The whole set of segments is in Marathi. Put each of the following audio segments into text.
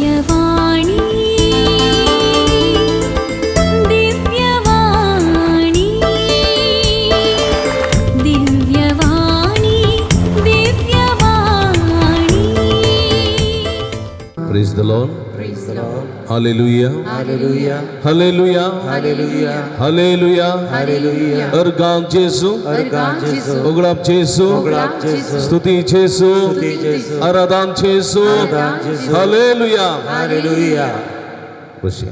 Praise the Lord. Praise the Lord. Hallelujah. Hallelujah. Hallelujah. Hallelujah. Hallelujah. Hallelujah. Örgam Jesu. Örgam Jesu. Oglap Jesu. Oglap Jesu. Stuti Jesu. Stuti Jesu. Aradan Jesu. Aradan Jesu. Hallelujah. Hallelujah. कशी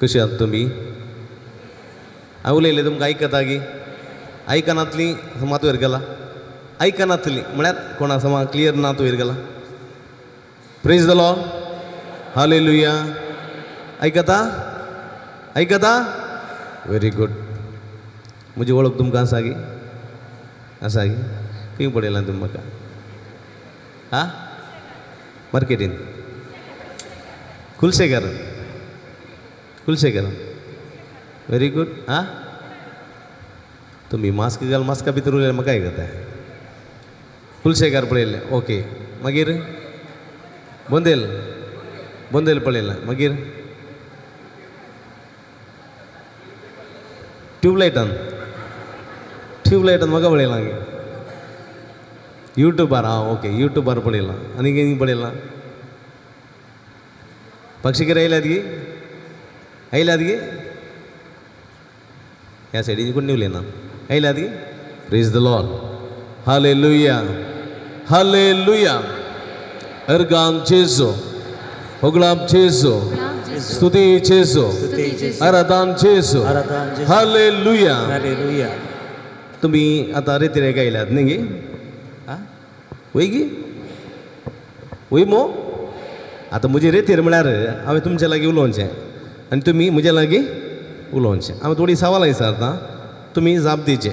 कशी आहात तुम्ही? आवलेले तुमकां आयकता गी आयकनातली मात वयर गेला आयकनातली म्हळ्यार कोणा समा क्लियर ना तू वयर गेला. Praise the Lord. हालेलुया. आयकता आयकता व्हेरी गुड. म्हजी वळख तुमकां आसा गी आसा गी खंय पडयला तुमी म्हाका हा मार्केटीन कुलशेखर कुलशेखर व्हेरी गुड. हां तुम्ही मास्क घाल मास्का भितर उरले म्हाका आयकता कुलशेखर पळयले ओके. मागीर बोंदेल बोंदेल पळयलें मागीर ट्यूबलायटान म्हाका पळयलां गे यूट्यूबार हां ओके यूट्यूबार पळयलां आनी कितें पळयलां पक्षीकर आयल्यात गी आयल्यात गी ह्या सायडीन कोण निवले ना आयल्यात गी. Praise the Lord. Hallelujah. Hallelujah. अर्गाम Jeju होगलाम Jeju स्तुती Jeju आराधन Jeju Aradan Jesu. Hallelujah. Hallelujah. तुम्ही आता रेतीरेक आयल्यात न्ही गे आं वय गी वय मो आतां म्हजे रेतीर म्हळ्यार हांवें तुमचे लागीं उलोवचें आनी तुमी म्हजे लागीं उलोवचें. हांव थोडी सवालां विचारतां तुमी जाप दिवचे.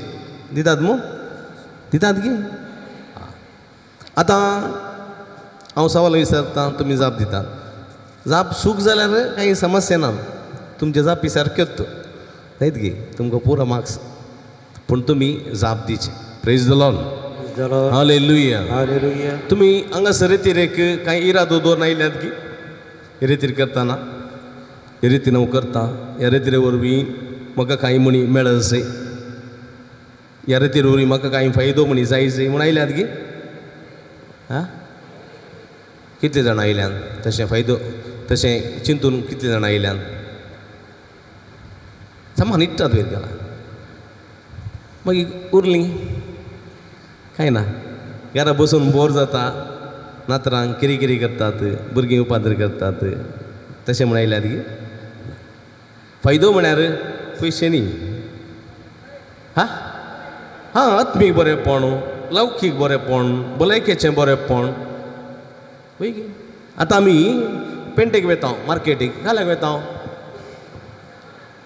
दितात मो दितात गे. आतां हांव सवाल विचारतां तुमी जाप दितात. जाप चूक जाल्यार काही समस्या ना तुमचे जापी सारक्योच न्हयत गे तुमकां पुरो मार्क्स पूण तुमी जाप दिवचे. Praise the Lord. Praise the Lord. Hallelujah. Hallelujah. तुम्ही हांगासर रेतीरेक कांय इरादो दवरून आयल्यात की हे रेतीर करतना हे रेतीन हांव करता ह्या रेतीरे वरवीं म्हाका कांय म्हणी मेळत जाय ह्या रेतीर वरवीं म्हाका कांय फायदो म्हणी जाय जाय म्हूण आयल्यात की हां कितले जाण आयल्यान तशें फायदो तशें चिंतून कितले जाण आयल्यान सामान इट्टात वयर गेला मागीर उरलीं काय ना घरा बसून बोर जाता नातरांक किरी किरी करतात भुरगीं उपाद्र करतात तशें म्हण आयल्यात गी. फायदो म्हळ्यार पयशे न्ही हां हां आत्मीक बरेंपण लौकीक बरेंपण भलायकेचें बरेंपण वय गे. आतां आमी पेंटेक वेता मार्केटीक घाल्याक वेता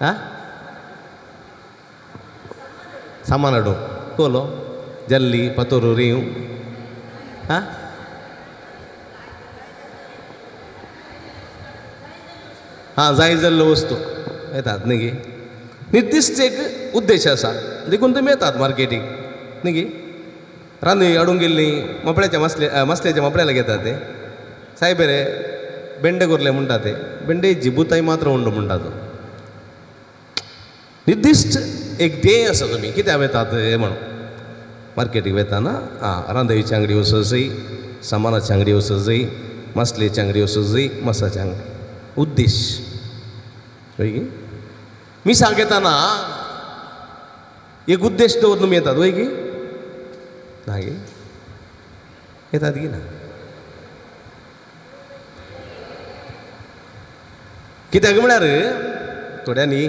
हां सामान हाडूंक कोलो जल्ली पातोरू रेंव हां हां जाय जाल्ल्यो वस्तू येतात न्ही गे. निर्दिश्ट एक उद्देश आसा देखून तुमी येतात मार्केटीक न्ही गे. रांदूय हाडूंक गेल्लीं मोपळ्याच्या मसल्याच्या मोपळ्याला घेतात ते सायबेरे बेंडे कोरले म्हणटा ते बेंडेची बुताय मात्र उंड म्हणटा तो. निर्दिश्ट एक ध्येय आसा तुमी कित्याक वेतात हे म्हणून मार्केटीक वेताना आं रांदयेची अंगडी वचत जाय सामानाची अंगडी वचत जाय मसलेची अंगडी वचत जाय मसाची अंगडी उद्देश वय गे. मिसाक येताना एक उद्देश दवरून तुमी येतात वय गे ना गे येतात गे ना कित्याक म्हळ्यार थोड्यांनी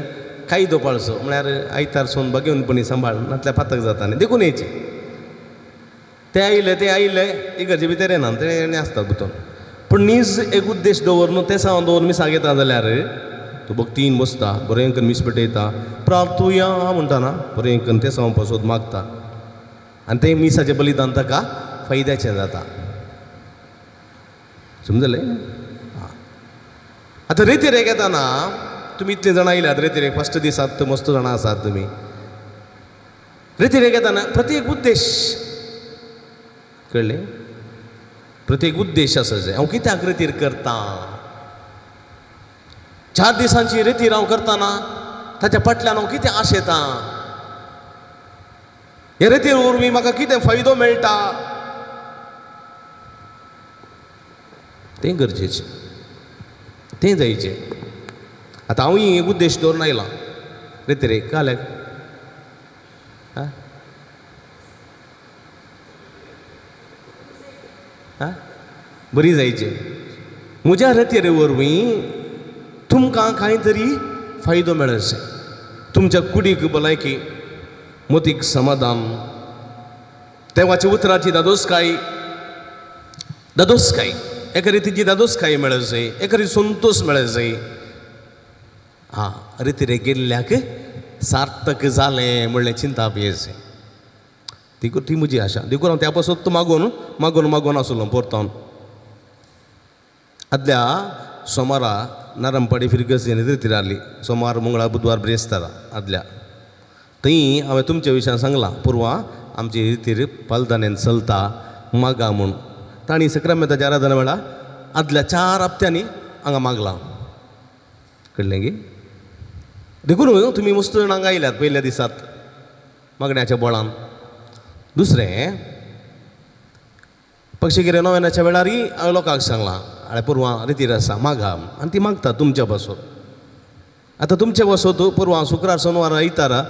कायदो पाळचो म्हळ्यार आयतार सोन घेवनपणी सांबाळ नातल्या फातक जाता न्ही देखून येयचे ते आयले इगर्जे भितर येना ते आसतात भितर पूण नीज एक उद्देश दवरून ते सावन दवरून मिसाक येता जाल्यार तूं भक्तीन बसता बरें करून मीस पेटयता प्रार्थुया म्हणटा ना बरें करून ते सावन पासून मागता आनी तें मिसाचें बलिदान ताका फायद्याचें जाता. समजलें. आतां रेतीरेक येताना तुमी इतले जाण आयल्यात रेतीरेक फस्ट दिसात मस्त जाणां आसात तुमी रेतीरेक येताना प्रत्येक उद्देश कळ्ळें प्रत्येक उद्देश आसा जाय हांव कित्याक रितीर करता 4 दिसांची रितीर हांव करतना ताच्या फाटल्यान हांव कितें आशेतां हे रितीर वरवीं म्हाका कितें फायदो मेळटा तें गरजेचें तें जायचें आतां हांव एक उद्देश दवरून आयलां रितीरेक काल्याक बरी जायचें म्हज्या रितीरे वरवीं तुमकां कांय तरी फायदो मेळत जाय तुमच्या कुडीक भलायकी मोतीक समाधान देवाच्या उतराची दादोसकाय एका रितीची दादोसकाय मेळत जाय एका रिती संतोष मेळत जाय रितीरे गेल्ल्याक सार्थक जालें म्हणलें चिंता येस ती म्हजी आशा देखून हांव त्या पासून मागून आसलो परतोन आदल्या सोमारा नारंपाडी फिरगस रितीर आसली सोमार मंगळार बुधवार ब्रेस्तारा आदल्या थंय हांवें तुमच्या विशयान सांगलां पुरवां आमची रितीर पालदानेन चलता मागा म्हूण तांणी सक्रामेताच्या आराधना वेळा आदल्या 4 हप्त्यांनी हांगा मागलां कळ्ळें गे देखून तुमी मस्त जाण हांगा आयल्यात पयल्या दिसात मागण्याच्या बोळान दुसरें पक्षीगिरे नोवेनाच्या वेळारय हांवें लोकांक सांगलां आळे पुरवां रितीर आसा मागा आनी ती मागता तुमच्या पासून आतां तुमच्या पासून पुरवां शुक्रार सोनवार आयतारा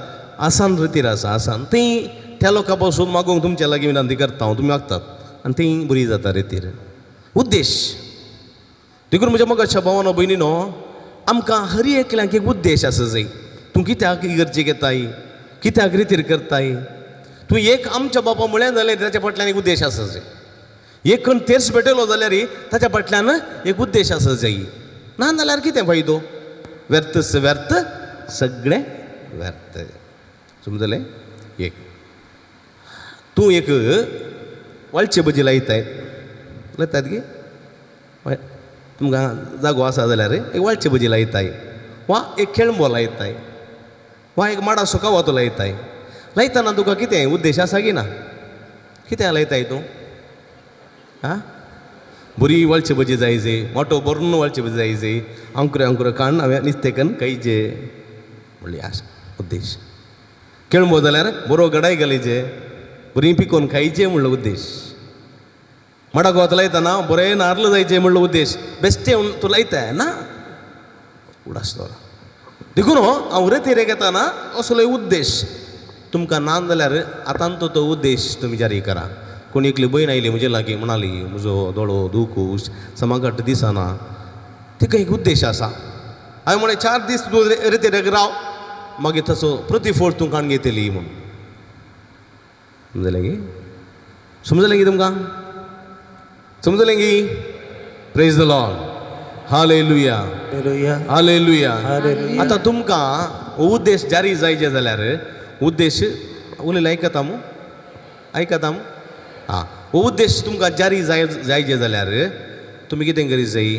आसान रितीर आसा आसान थंय त्या लोकां पासून मागोवंक तुमच्या लागीं विनंती करता हांव तुमी मागतात आनी थंय बरी जाता रितीर उद्देश देखून म्हज्या मोगाच्या भावानो भयणीनो आमकां हर एकल्याक एक उद्देश आसा जाय तूं कित्याक इगर्जेक येताय कित्याक रितीर करताय तूं एक आमच्या बापा म्हळें जाल्यार ताच्या फाटल्यान एक उद्देश आसा जाय एक खंय तेर्स भेटलो जाल्यार ताच्या फाटल्यान एक उद्देश आसा जाय ना जाल्यार कितें फायदो व्यर्थच व्यर्थ सगळें व्यर्थ समजलें एक तूं एक वालचे भजी लायतात गे तुमकां जागो आसा जाल्यार एक वालचे भजी लायताय वा एक खेळंबो लायताय वा एक माडा सुकावतो लायतना तुका कितें उद्देश आसा की ना कितें लायताय तूं बरी वालचे भजी जायचे मोठो बरून वालचे भजी जायचे अंकुरे काडून हांवें निस्तेकन खायचे म्हणली आशा उद्देश खेळंबो जाल्यार बरो गडाय घालीचे बरी पिकोवन खायचे म्हणलो उद्देश माडाक वत लायतना बरें नारळ जायचे म्हणलो उद्देश बेश्टे तूं लायताय ना उडासलो देखून हांव रितीरेक येताना असलो उद्देश तुमकां ना जाल्यार आतांचो तो उद्देश तुमी जारी करा कोणी एकली भयण आयली म्हजे लागीं म्हणाली म्हजो दोळो दुखूश समाघट दिसना तिका एक उद्देश आसा हांवें म्हळें 4 दीस तूं रितीरेक राव मागीर तसो प्रतिफळ तूं काण घेतली म्हूण समजलें गी तुमकां समजलें गी praise the Lord hallelujah hallelujah आतां तुमकां उद्देश जारी जायचे जाल्यार उद्देश उलयलें आयकता हो उद्देश तुमकां जारी जायचे जाल्यार तुमी कितें करीत जाय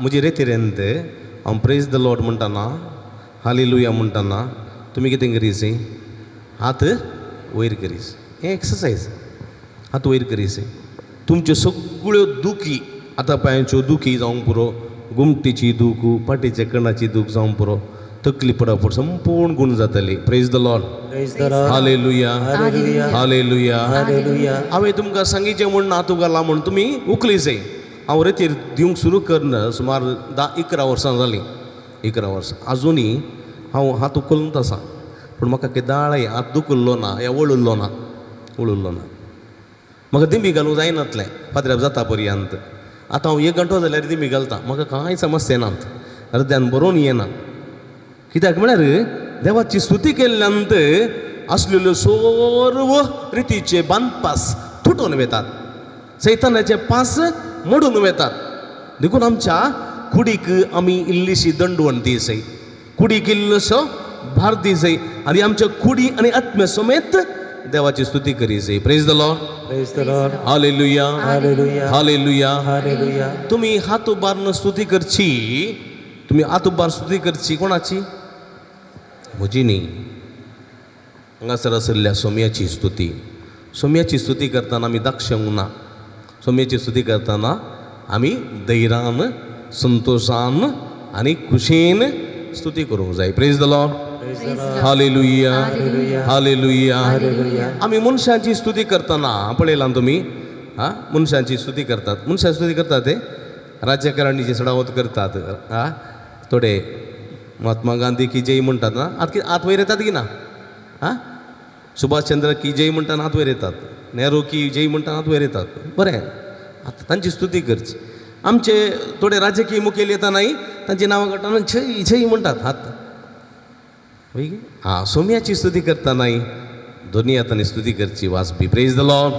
म्हजी रितीरेंत हांव प्रेज द लॉर्ड म्हणटाना हालेलुया म्हणटाना तुमी कितें करीत जाय हात वयर करीत हें एक्सरसायज हात वयर करीत तुमच्यो सगळ्यो दुखी आतां पांयाच्यो दुखी जावंक पुरो गुमटीची दूख पाटीच्या कणाची दूख जावंक पुरो तकली पडपड संपूर्ण गुण जातली praise the Lord hallelujah hallelujah हांवें तुमकां सांगिचें म्हूण हात घाला म्हूण तुमी उखली जाय हांव रितीर दिवंक सुरू करना सुमार 10-11 वर्सां जालीं 11 वर्सां आजुनी हांव हात उखलूंत आसा पूण म्हाका केदाळय हात दुखल्लो ना या वळुल्लो ना म्हाका दिमी घालूंक जायनातलें फातऱ्याक जाता पर्यंत आतां हांव 1 घंटो जाल्यार दिमी घालता म्हाका कांय समस्या नात हृदयान बरोवन येना कित्याक म्हळ्यार देवाची स्तुती केल्ल्यानंत आसलेल्यो सर्व रितीचे बांदपास तुटून वेतात सैतानाचे पास मोडून वेतात देखून आमच्या कुडीक आमी इल्लीशी दंडवण दी जाय कुडीक इल्लोसो भार दी जाय आनी आमच्या कुडी आनी आत्म्या समेत देवाची स्तुती करी जाय praise the Lord hallelujah hallelujah तुमी हात उबारून स्तुती करची तुमी हात उबार स्तुती करची कोणाची म्हजी न्ही हांगासर आसल्या सोम्याची स्तुती करतना आमी दाक्षंक ना सोम्याची स्तुती करताना आम्ही धैर्यान संतोषान आणि खुशीन स्तुती करूंक जाय. Praise the Lord. Praise the Lord. Hallelujah Hallelujah. Hallelujah. Hallelujah. आम्ही मनशांची स्तुती करताना पळयलां तुमी मनशांची स्तुती करतात. मनशां स्तुती करतात ते राज्यकारणी सडावत करतात. थोडे महात्मा गांधी की जय म्हणतात ना, आत वयर येतात की ना. सुभाषचंद्र की जय म्हणटाना आत वयर येतात. नेहरू की जय म्हणटाना आत वयर येतात. बरें, आतां तांची स्तुती करची. आमचे थोडे राजकीय मुखेल येतानाय तांची नांवां काडटाना जय जय म्हणटात हात. सोम्याची स्तुती करतानाय दोनी हातांनी स्तुती करची वाजपी. Praise the Lord.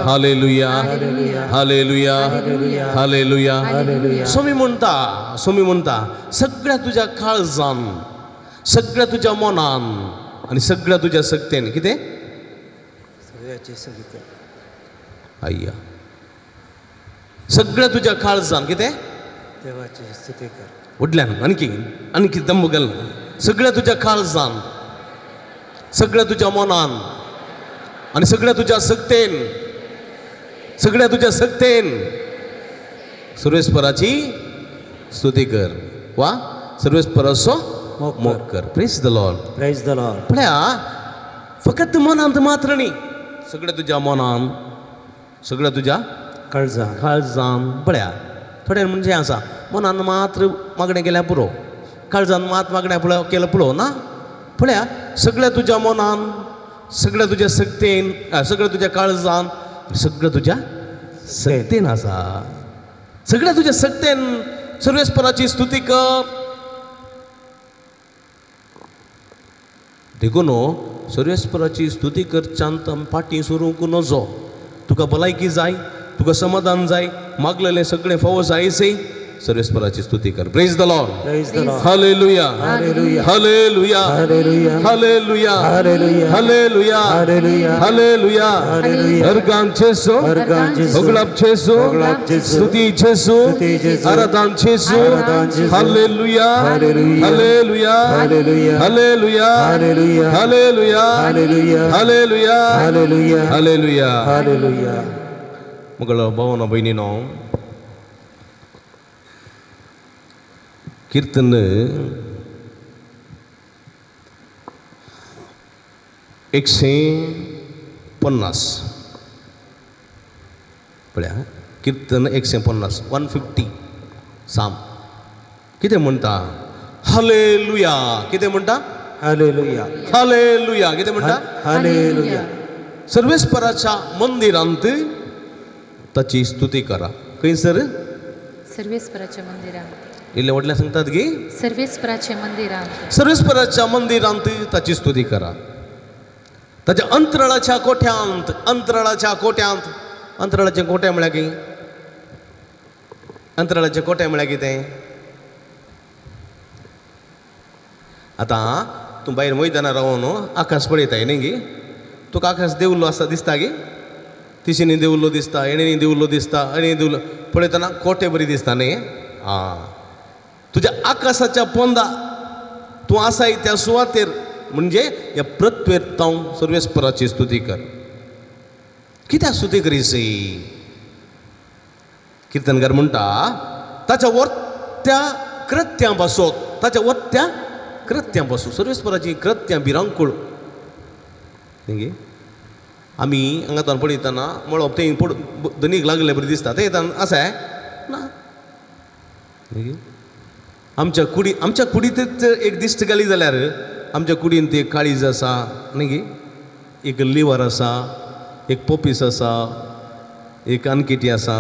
Hallelujah hallelujah hallelujah. सोमी म्हणटा सगळ्या तुज्या काळजान, सगळ्या तुज्या मनान आणि सगळ्या तुज्या शक्तीन कितें सगळ्याची संगीत अय्या सगळ्या तुज्या काळजान कितें देवाची स्तुती कर. उडल्यान आणखी दम घाल. सगळ्या तुज्या काळजान, सगळ्या तुज्या मनान आणि सगळ्या तुज्या शक्तीन, सगळ्या तुज्या शक्तीन सर्वेस्पराची स्तुती कर. वा सर्वेस्पराचो मोग कर. Praise the Lord. Praise the Lord. पळया फकत मनांत मात्र न्ही, सगळ्या तुज्या मनान, सगळ्या तुज्या काळजा काळजान. पळया थोड्यान म्हणजे आसा मनान मात्र मागणें केल्यार पुरो, काळजान मात मागण्या केलं पुरो ना. पळया सगळ्या तुज्या मनान, सगळ्या तुज्या शक्तीन, सगळ्या तुज्या काळजान, सगळ्या तुज्या शक्तीन आसा. सगळ्या तुज्या शक्तीन सर्वेस्पराची स्तुती कर. देखून सर्वेस्पराची स्तुती करच्यांत फाटीं सरूंक नजो. तुका भलायकी जाय, तुका समाधान जाय, मागलेलें सगळें फावो जायसै सर्वेस्पराची स्तुती कर. Praise the Lord. Praise the Lord. Hallelujah Hallelujah. Hallelujah Hallelujah. Hallelujah Hallelujah. Hallelujah Hallelujah. Hallelujah. Hallelujah. Organ చేసు, Organ చేసు, ఒగ్లాబ్ చేసు, ఒగ్లాబ్ చేసు, స్తుతి చేసు, స్తుతి చేసు, ఆరాధన చేసు. ఆరాధన చేసు. హల్లెలూయా Hallelujah. హల్లెలూయా Hallelujah. హల్లెలూయా Hallelujah. హల్లెలూయా Hallelujah. హల్లెలూయా Hallelujah. హల్లెలూయా. Hallelujah. मगलो भावना भयणीनो, कीर्तन 150 पळया कीर्तन 150 150 साम कितें म्हणटा. हालेलुया. कितें म्हणटा. Hallelujah. हालेलुया. कितें म्हणटा. Hallelujah. सर्वेस्पराच्या मंदिरांत ताची स्तुती करा. खंयसर सर्वेस्पराच्या मंदिरात. इल्ले व्हडल्या सांगतात की सर्वेस्पराच्या मंदिरात. सर्वेस्पराच्या मंदिरांत ताची स्तुती करा. ताच्या अंतराळाच्या कोठ्यांत, अंतराळाच्या कोट्यांत. अंतराळाचे कोटे म्हळ्यार की अंतराळाचे कोटे म्हळ्यार कितें. आतां तूं भायर मैदानार रावून आकाश पळयताय न्ही गी. तुका आकाश देंवल्लो आसा दिसता गी. तिशीनी देंवल्लो दिसता, एणेनी देंवल्लो दिसता, अणेनी देंवल्लो पळयतना कोटे बरी दिसता न्ही. तुज्या आकाशाच्या पोंदा तूं आसाय त्या सुवातेर म्हणजे ह्या पृथ्वेर तावन सर्वेस्पराची स्तुती कर. कित्याक स्तुती करीसी. कीर्तनकार म्हणटा ताच्या वर्त्या कृत्यां पासून, ताच्या वर्त्या कृत्यां पासून सर्वेस्पराची कृत्यां भिरांकूळ. आमी हांगातान पळयतना मळप तें धनीक लागले बरें दिसता. तें आसाय ना. आमच्या कुडींतच एक दिश्ट घाली जाल्यार आमच्या कुडींत एक काळीज आसा न्ही, एक लिवर आसा, एक पोपीस आसा, एक अनकिटी आसा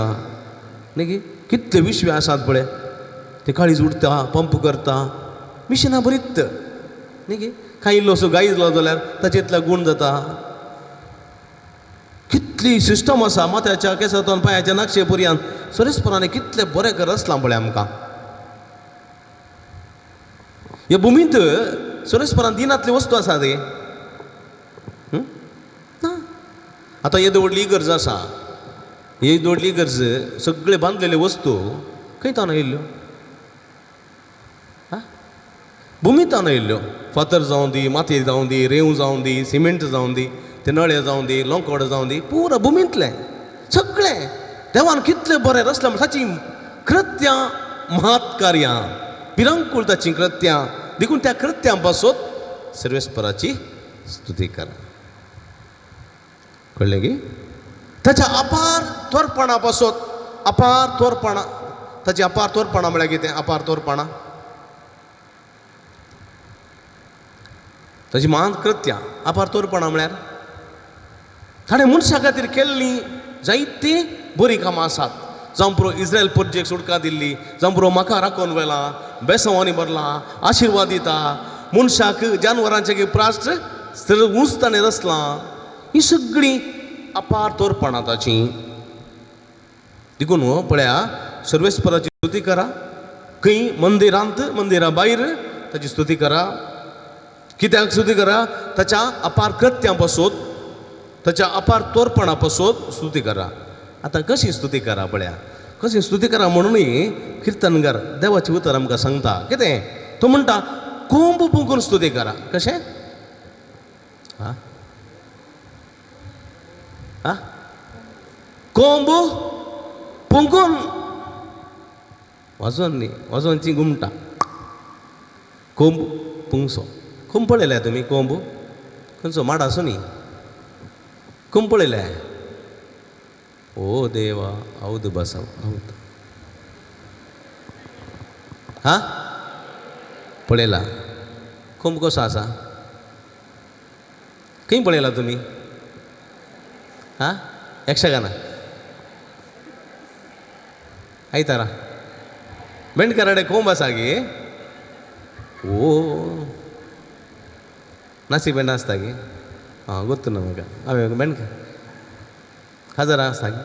न्ही. कितले विश्वे आसात पळय. ते काळीज उडटा, पंप करता, मिशिनां बरीत न्ही. कांय इल्लो असो गायजलो जाल्यार ताचेंतल्या गुण जाता. कितली सिस्टम आसा माथ्याच्या केसांतल्यान पांयाच्या नाक्षे पर्यंत. सर्वेस्परान कितले बरें कर आसलां पळय आमकां. ह्या भुमींत सर्वेस्परान दिनातली वस्तू आसा ते ना. आतां येद व्हडली इगर्ज आसा. येद व्हडली इगर्ज सगळे बांदलेल्यो वस्तू खंय तावन येयल्ल्यो. भुमींत तावन येयल्ल्यो. फातर जावं दी, माती जावं दी, रेंव जावं दी, सिमेंट जावं दी, ते नळे जावं दी, लोंकोड जावं दी, पुरो भुमींतलें सगळें देवान कितले बरें रचला ताची कृत्यां महात कार्यां भिरांकूळ ताची कृत्यां देखून त्या कृत्यां पासून सर्वेस्पराची स्तुती करा. कळले की ताच्या अपार थोरपणा पासून अपार थोरपणा ताची अपार थोरपणा म्हळ्यार कितें अपार थोरपणा ताची महान कृत्यां अपार थोरपणा म्हळ्यार ताणें मनशा खातीर केल्लीं जायतीं बरीं कामां आसात. जावं पुरो इस्रायल परजेक सुटका दिल्ली जावं पुरो म्हाका राखून व्हेला बेसवांनी भरला आशिर्वाद दिता मनशाक जानवरांचे प्राश्ट उंच ताणें रचलां ही सगळीं अपार तोरपणां ताची. देखून पळया सर्वेस्पराची स्तुती करा. खंय मंदिरांत मंदिरा भायर ताची स्तुती करा. कित्याक स्तुती करा ताच्या अपार कृत्यां पासून ताच्या अपार तोरपणा पासून स्तुती करा. आतां कशी स्तुती करा पळया कशी स्तुती करा म्हणूनय किर्तनकार देवाचें उतर आमकां सांगता कितें तो म्हणटा कोंब फुंकून स्तुती करा. कशें आं आं कोंब फुंकून वाजोवन न्ही वाजोवनची घुमटा कोंब पुंगसो. कोंब पळयल्या तुमी कोंब खंयचो माड आसूं न्ही कोंब पळयल्या ओ देवा हौद बसव हौद हां पळयला कोंब कसो आसा खंय पळयला तुमी हां यक्षगाना आयतारा बेंडकाराडे कोंब आसा गे ओ नासी बेंड आसता गे हां ಗೊತ್ತು ನಮಗೆ ಅವೇ ಬೆಂಡ್ಕ खाजरा आसता गे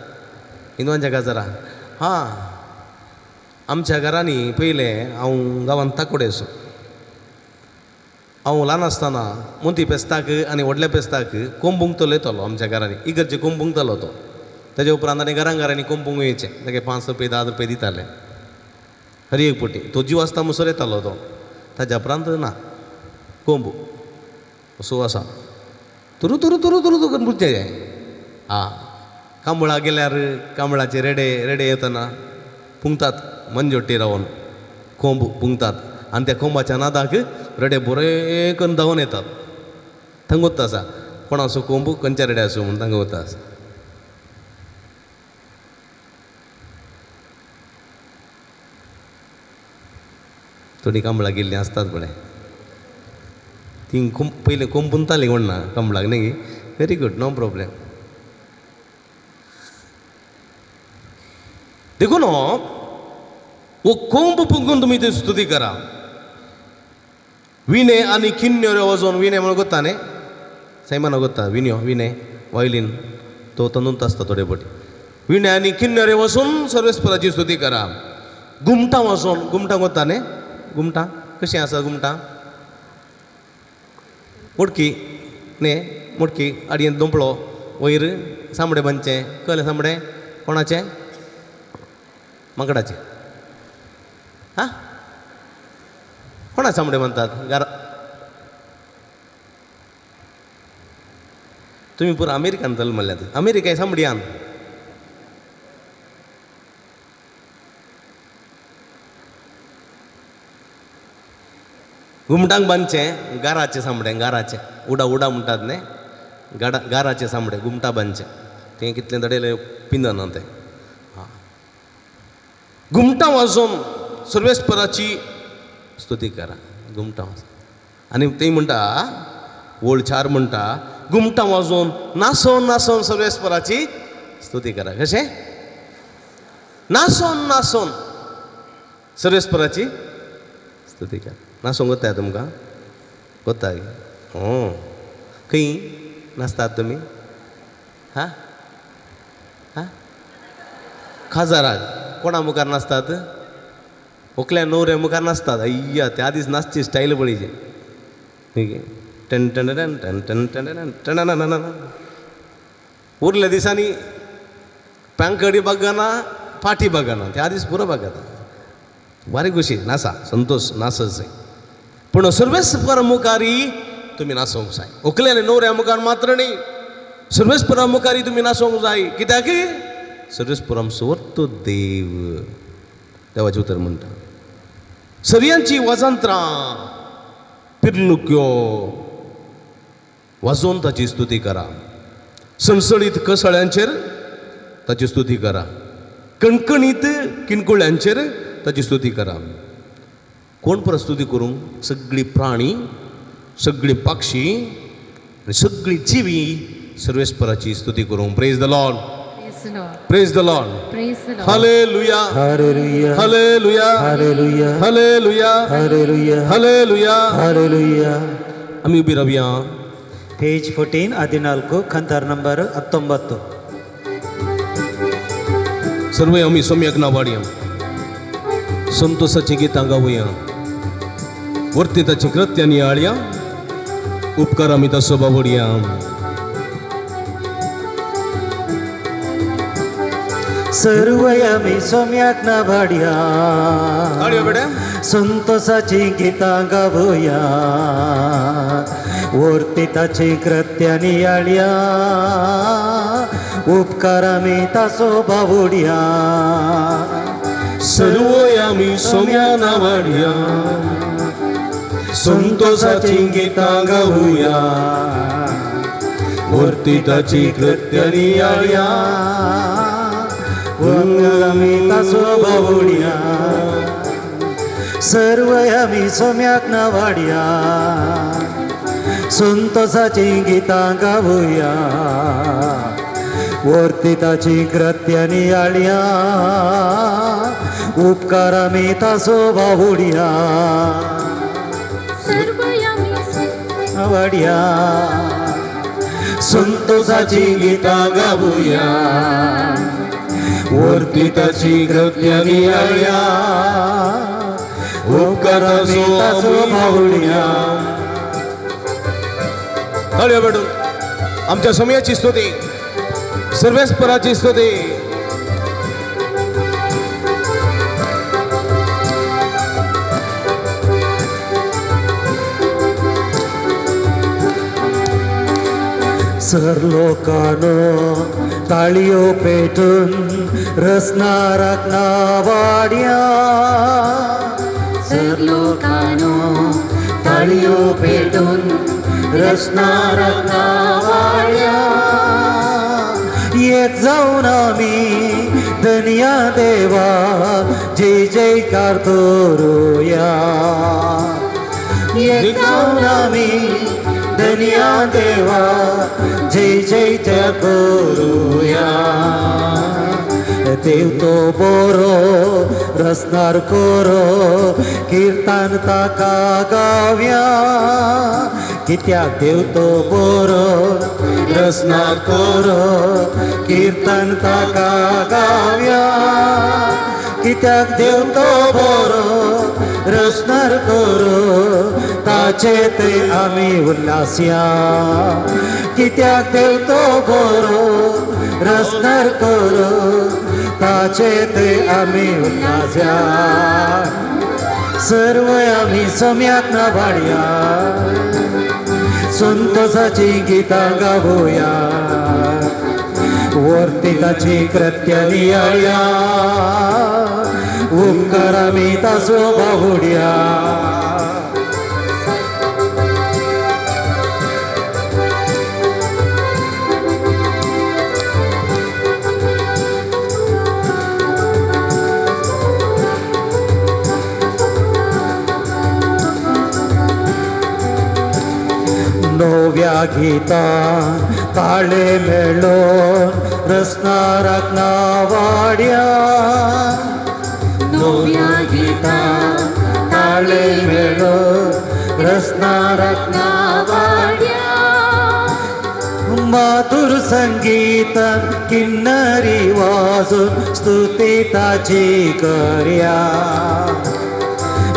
हिंदवांच्या खाजरा हां आमच्या घरांनी पयलें हांव गांवांत ताकोडेसो हांव ल्हान आसतना मोती पेस्ताक आनी व्हडल्या पेस्ताक कोंब पुंगतो येतालो आमच्या घरांनी इगर्जे कोंब पुंगतालो तो. ताजे उपरांत आनी घरांनी कोंब पुंगूं येवचें तागे 5 रुपये 10 रुपये दिताले हर एक पोटी. तो जीव आसता मुसोर येतालो तो ताज्या उपरांत ना कोंब असो आसा तुरू तुरू तुरू तुरू तुरू करून पुजचें जाय. आं कांबळा गेल्यार कांबळाचे रेडे रेडे येतना पुंगतात मनजोट्टी रावन कोंब पुंगतात आनी त्या कोंबाच्या नादाक रेडे बरे करून धांवन येतात. थंग वता आसा कोण आसूं कोंब खंयच्या रेडे आसूं म्हूण तांकां वता आसा. थोडीं कांबळां गेल्लीं आसतात पळय ती पयलीं कोंब पुंजतालीं म्हण ना कांबळाक न्ही व्हेरी गूड नो प्रॉब्लेम. देखून वो कोंब पुंगून तुमी ती स्तुती करा. विणे आनी किन्नेऱ्यो वाजोवन विणे म्हणून गोत्ता न्ही सैमाना गोत्ता विण्यो विणे वायलीन तो तनूत आसता थोडे पटी. विणे आनी किन्नेऱ्यो वाजोवन सर्वेस्पराची स्तुती करा. घुमटां वाजोवन घुमटां गोत्ता न्ही घुमटां कशीं आसा घुमटां मुडकी न्ही मुडकी आडयेन दोंपलो वयर सामडे बांदचें कळ्ळें सामडे कोणाचें माकडाचें हां कोणा सामडे बांदतात घरा तुमी पुरो अमेरिकान जल्मल्यात अमेरिका सामड्यान घुमटांक बांदचें गाराचें सामडें गाराचें उडा उडा म्हणटात न्ही गाराचें सामडें घुमटां बांदचें तें कितलें दडयलें पिंदना तें. हां घुमटां वाजोवन सर्वेस्पराची स्तुती करा. घुमटां वाजोवन आनी तें म्हणटा वोळचार म्हणटा घुमटां वाजोवन नासोवन नासोवन सर्वेस्पराची स्तुती करा. कशें नासोवन नासोवन सर्वेस्पराची स्तुती करा. नासोंक कोत्ताय तुमकां कोत्ताय खंय नाचतात तुमी हां हां खाजाराक कोणा मुखार नाचतात व्हंकल्या न्हवऱ्या मुखार नाचतात. अय्या त्या दीस नाचची स्टायल पळयची टन टन टन टन टन टन टन उरल्या दिसांनी पांकडी बागाना फाटी बागाना त्या दीस पुरो बागाता बारीक कशी नाचा संतोष नाचच जाय पूण सर्वेस्परा मुखारी तुमी नाचोंक जाय. व्हंकल्या आनी न्हवऱ्या मुखार मात्र न्ही सर्वेस्परा मुखारी तुमी नाचोंक जाय. कित्याक सर्वेस्पर आमचो तो देव. देवाचें उतर म्हणटा सर्यांची वाजंत्रां पिर्लुक्यो वाजोवन ताची स्तुती करा. सणसणीत कसाळ्यांचेर ताची स्तुती करा. कणकणीत किणकुळ्यांचेर ताची स्तुती करा. कोण प्रस्तुती करूंक? सगळीं प्राणी, सगळीं पक्षी आनी सगळीं जिवी सर्वेस्पराची स्तुती करूंक. Praise the Lord, Praise the Lord. Praise the Lord. Praise the Lord. Hallelujah, hallelujah hallelujah, hallelujah hallelujah, hallelujah hallelujah. Hallelujah. आमी उबी रावया. Page 14 14 ಕಂತಾರ number 19. सर्व आमी सम्यक नावाडया. संतोषाची गीतां गावया. वर्तिताची कृत्यां नियाळया. उपकार आमी ताचो बावडया. सर्वयामी सोम्याक ना भाड्या हाडया बेटा. संतोषाची गितां गावया. वर्तिताची कृत्यां नियाळया. उपकार आमी ताचो बावडया. सर्व आमी सोम्या नावाडया. संतोषाची गीतां गावया. वर्तिताची कृत्यां नियाळया. आमी ताचो बावडया. सर्व आमी सोम्याक ना वाड्या. संतोषाची गितां गावया. वर्तिताची कृत्यां नियाळया. उपकार आमी ताचो बावडया. वाड्या. संतोषाची गितां गावया. वर्तिताची कृत्यां नियाळया. उपकार आमी ताचो बावडया. हाडया बेटू. आमच्या समयाची स्तुती, सर्वेस्पराची स्तुती. सर्लोकानो ताळयो पेटून रसनाराक नावाड्या. सर्लोकानो ताळयो पेटून रसनाराक नावाड्या. एक जाऊन आमी धन्या देवा जय जयकार करूया. एक जाऊन आमी धन्या देवा जय जय करूया. देव तो बरो रसनार करो. कीर्तन ताका गाव्या. कित्याक देव तो बरो रसनार करो. कीर्तन ताका गाव्या. कित्याक देव तो बरो रसनार करो. ताचे ते आमी उल्हासया. कित्याक देव तो बरो रसनार करो. ताचे ते आमी उल्हासया. सर्व आमी सम्याक ना भाड्या. संतोषाची गितां गावया. वर्तिताची कृत्यां नियाळया. उपकार आमी ताचो बावडया. नव्या गीतां ताळे मेळोन रसनाराक नावाड्या. नव्या गीतां ताळे मेळोन रसनाराक नावाड्या. माधुर संगीतान किन्नरी वाजून स्तुती ताची करया.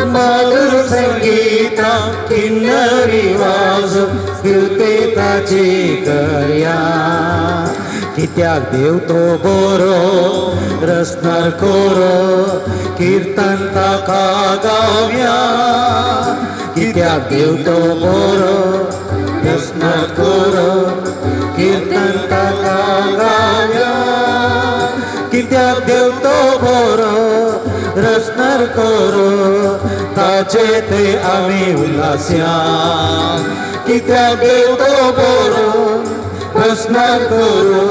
माधुर संगीता किन्नरी वाजून स्तुती ताची करया. कित्याक देव तो बरो रसनार करो. कीर्तन ताका गावया. कित्याक देव तो बरो रसनार करो. कीर्तन ताका गावया. कित्याक देवतो बरो रचणार करो ताचे ते आमी उल्हास्या कित्याक देवतो बरो रचणार करो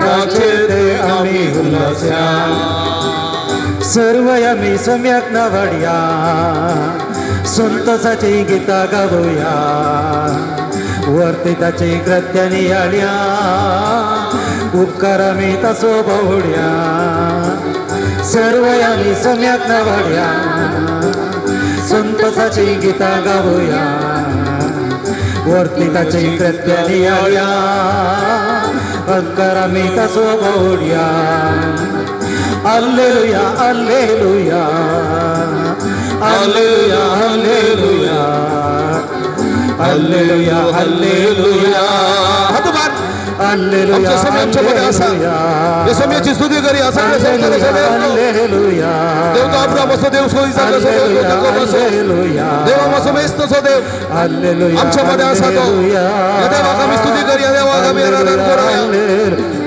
ताचे ते आमी उल्हास्या सर्व आमी सम्यक नावाडया संतोषाची गीता गावया वर्तिताची कृत्यांनी आड्या उपकार आमी ताचो भोवड्या सर्व आमी सम्यक नावाड्या संतोषाची गीता गावया वर्तिताची कृत्यांनी आड्या उपकार आमी ताचो भोवड्या Alleluia, alleluia, alleluia, alleluia, alleluia, alleluia. हात उभार. Alleluia, आमच्या समयामध्ये असा या समयाची स्तुती करी असा देव alleluia, तो अब्राहम असो देव सोयीचा असो देव याकोब असो देव असो मेस्त असो देव alleluia, आमच्यामध्ये असा तो या देवाक आम्ही स्तुती करी या देवाक आम्ही आराधना करूया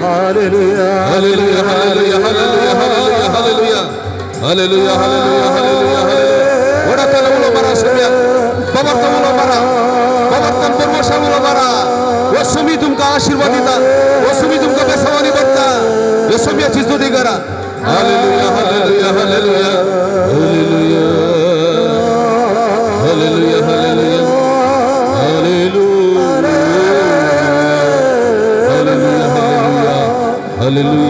Alleluia, hallelujah hallelujah hallelujah hallelujah hallelujah hallelujah hallelujah hallelujah वडातला मुलं मारा समया बाबातला मुलं मारा बाबातला परमेश्वर मुलं मारा वसुमी तुमका आशीर्वाद दितात वसुमी तुमका बेसवानी बघता वसुमीची स्तुती करा hallelujah hallelujah hallelujah hallelujah hallelujah hallelujah hallelujah hallelujah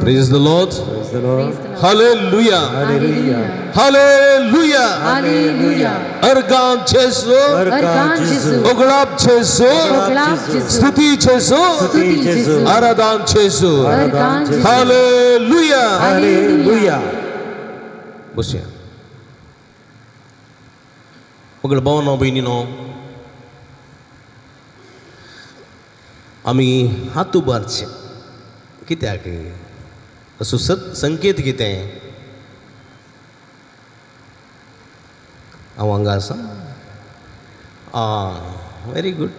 Praise the Lord. Praise the Lord. Praise the Lord. Hallelujah. Hallelujah. Hallelujah. Hallelujah. Argan Jesu. Argan Jesu. Oglab Jesu. Oglab Jesu. Stuti Jesu. Stuti Jesu. Aradan Jesu. Argan Jesu. Hallelujah. Hallelujah. बसूया मग भावांनो बहिणीनो आमी हात उबारचे कित्याक असो संकेत कितें हांव हांगा आसा व्हेरी गूड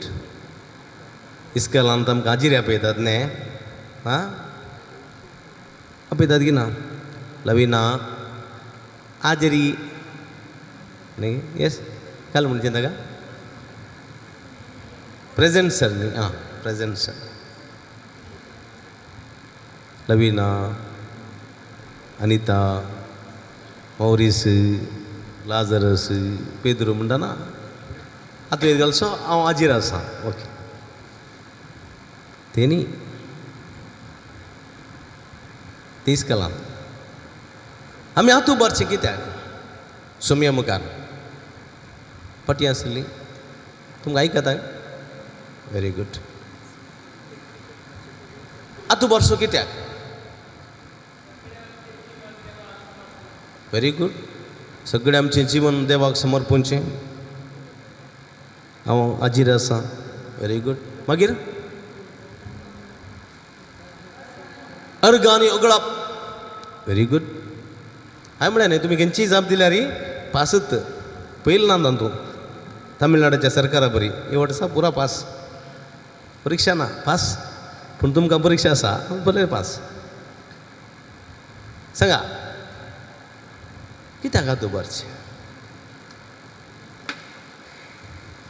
इस्कॉलांत आमकां हाजीर आपयतात न्ही आं आपयतात की ना लविना हाजेरी न्ही येस काल म्हणजे नाका प्रेझेंट सर न्ही आं present sir Lavina Anita Maurice Lazarus Pedru म्हणटा ना आतां येत घालचो हांव हाजीर आसा ओके तेणी ते इस्कॉलांत आमी हात उबारचे कित्याक सोमया मुखार पटी आसली तुमकां आयकता व्हेरी गूड हात उबारचो कित्याक व्हेरी गूड सगळें आमचें जिवन देवाक समर्पूनचें हांव हाजीर आसा व्हेरी गूड मागीर अर्गांनी ओगळप व्हेरी गूड हांवें म्हळें न्ही तुमी खंयचीय जाप दिल्यार री पासत पयलीं ना तूं तामिळनाडूच्या सरकारा बरी हे वर्सा पुरा पास परीक्षा ना पास पूण तुमकां परीक्षा आसा बरें पास सांगा कित्याक हात उबारचे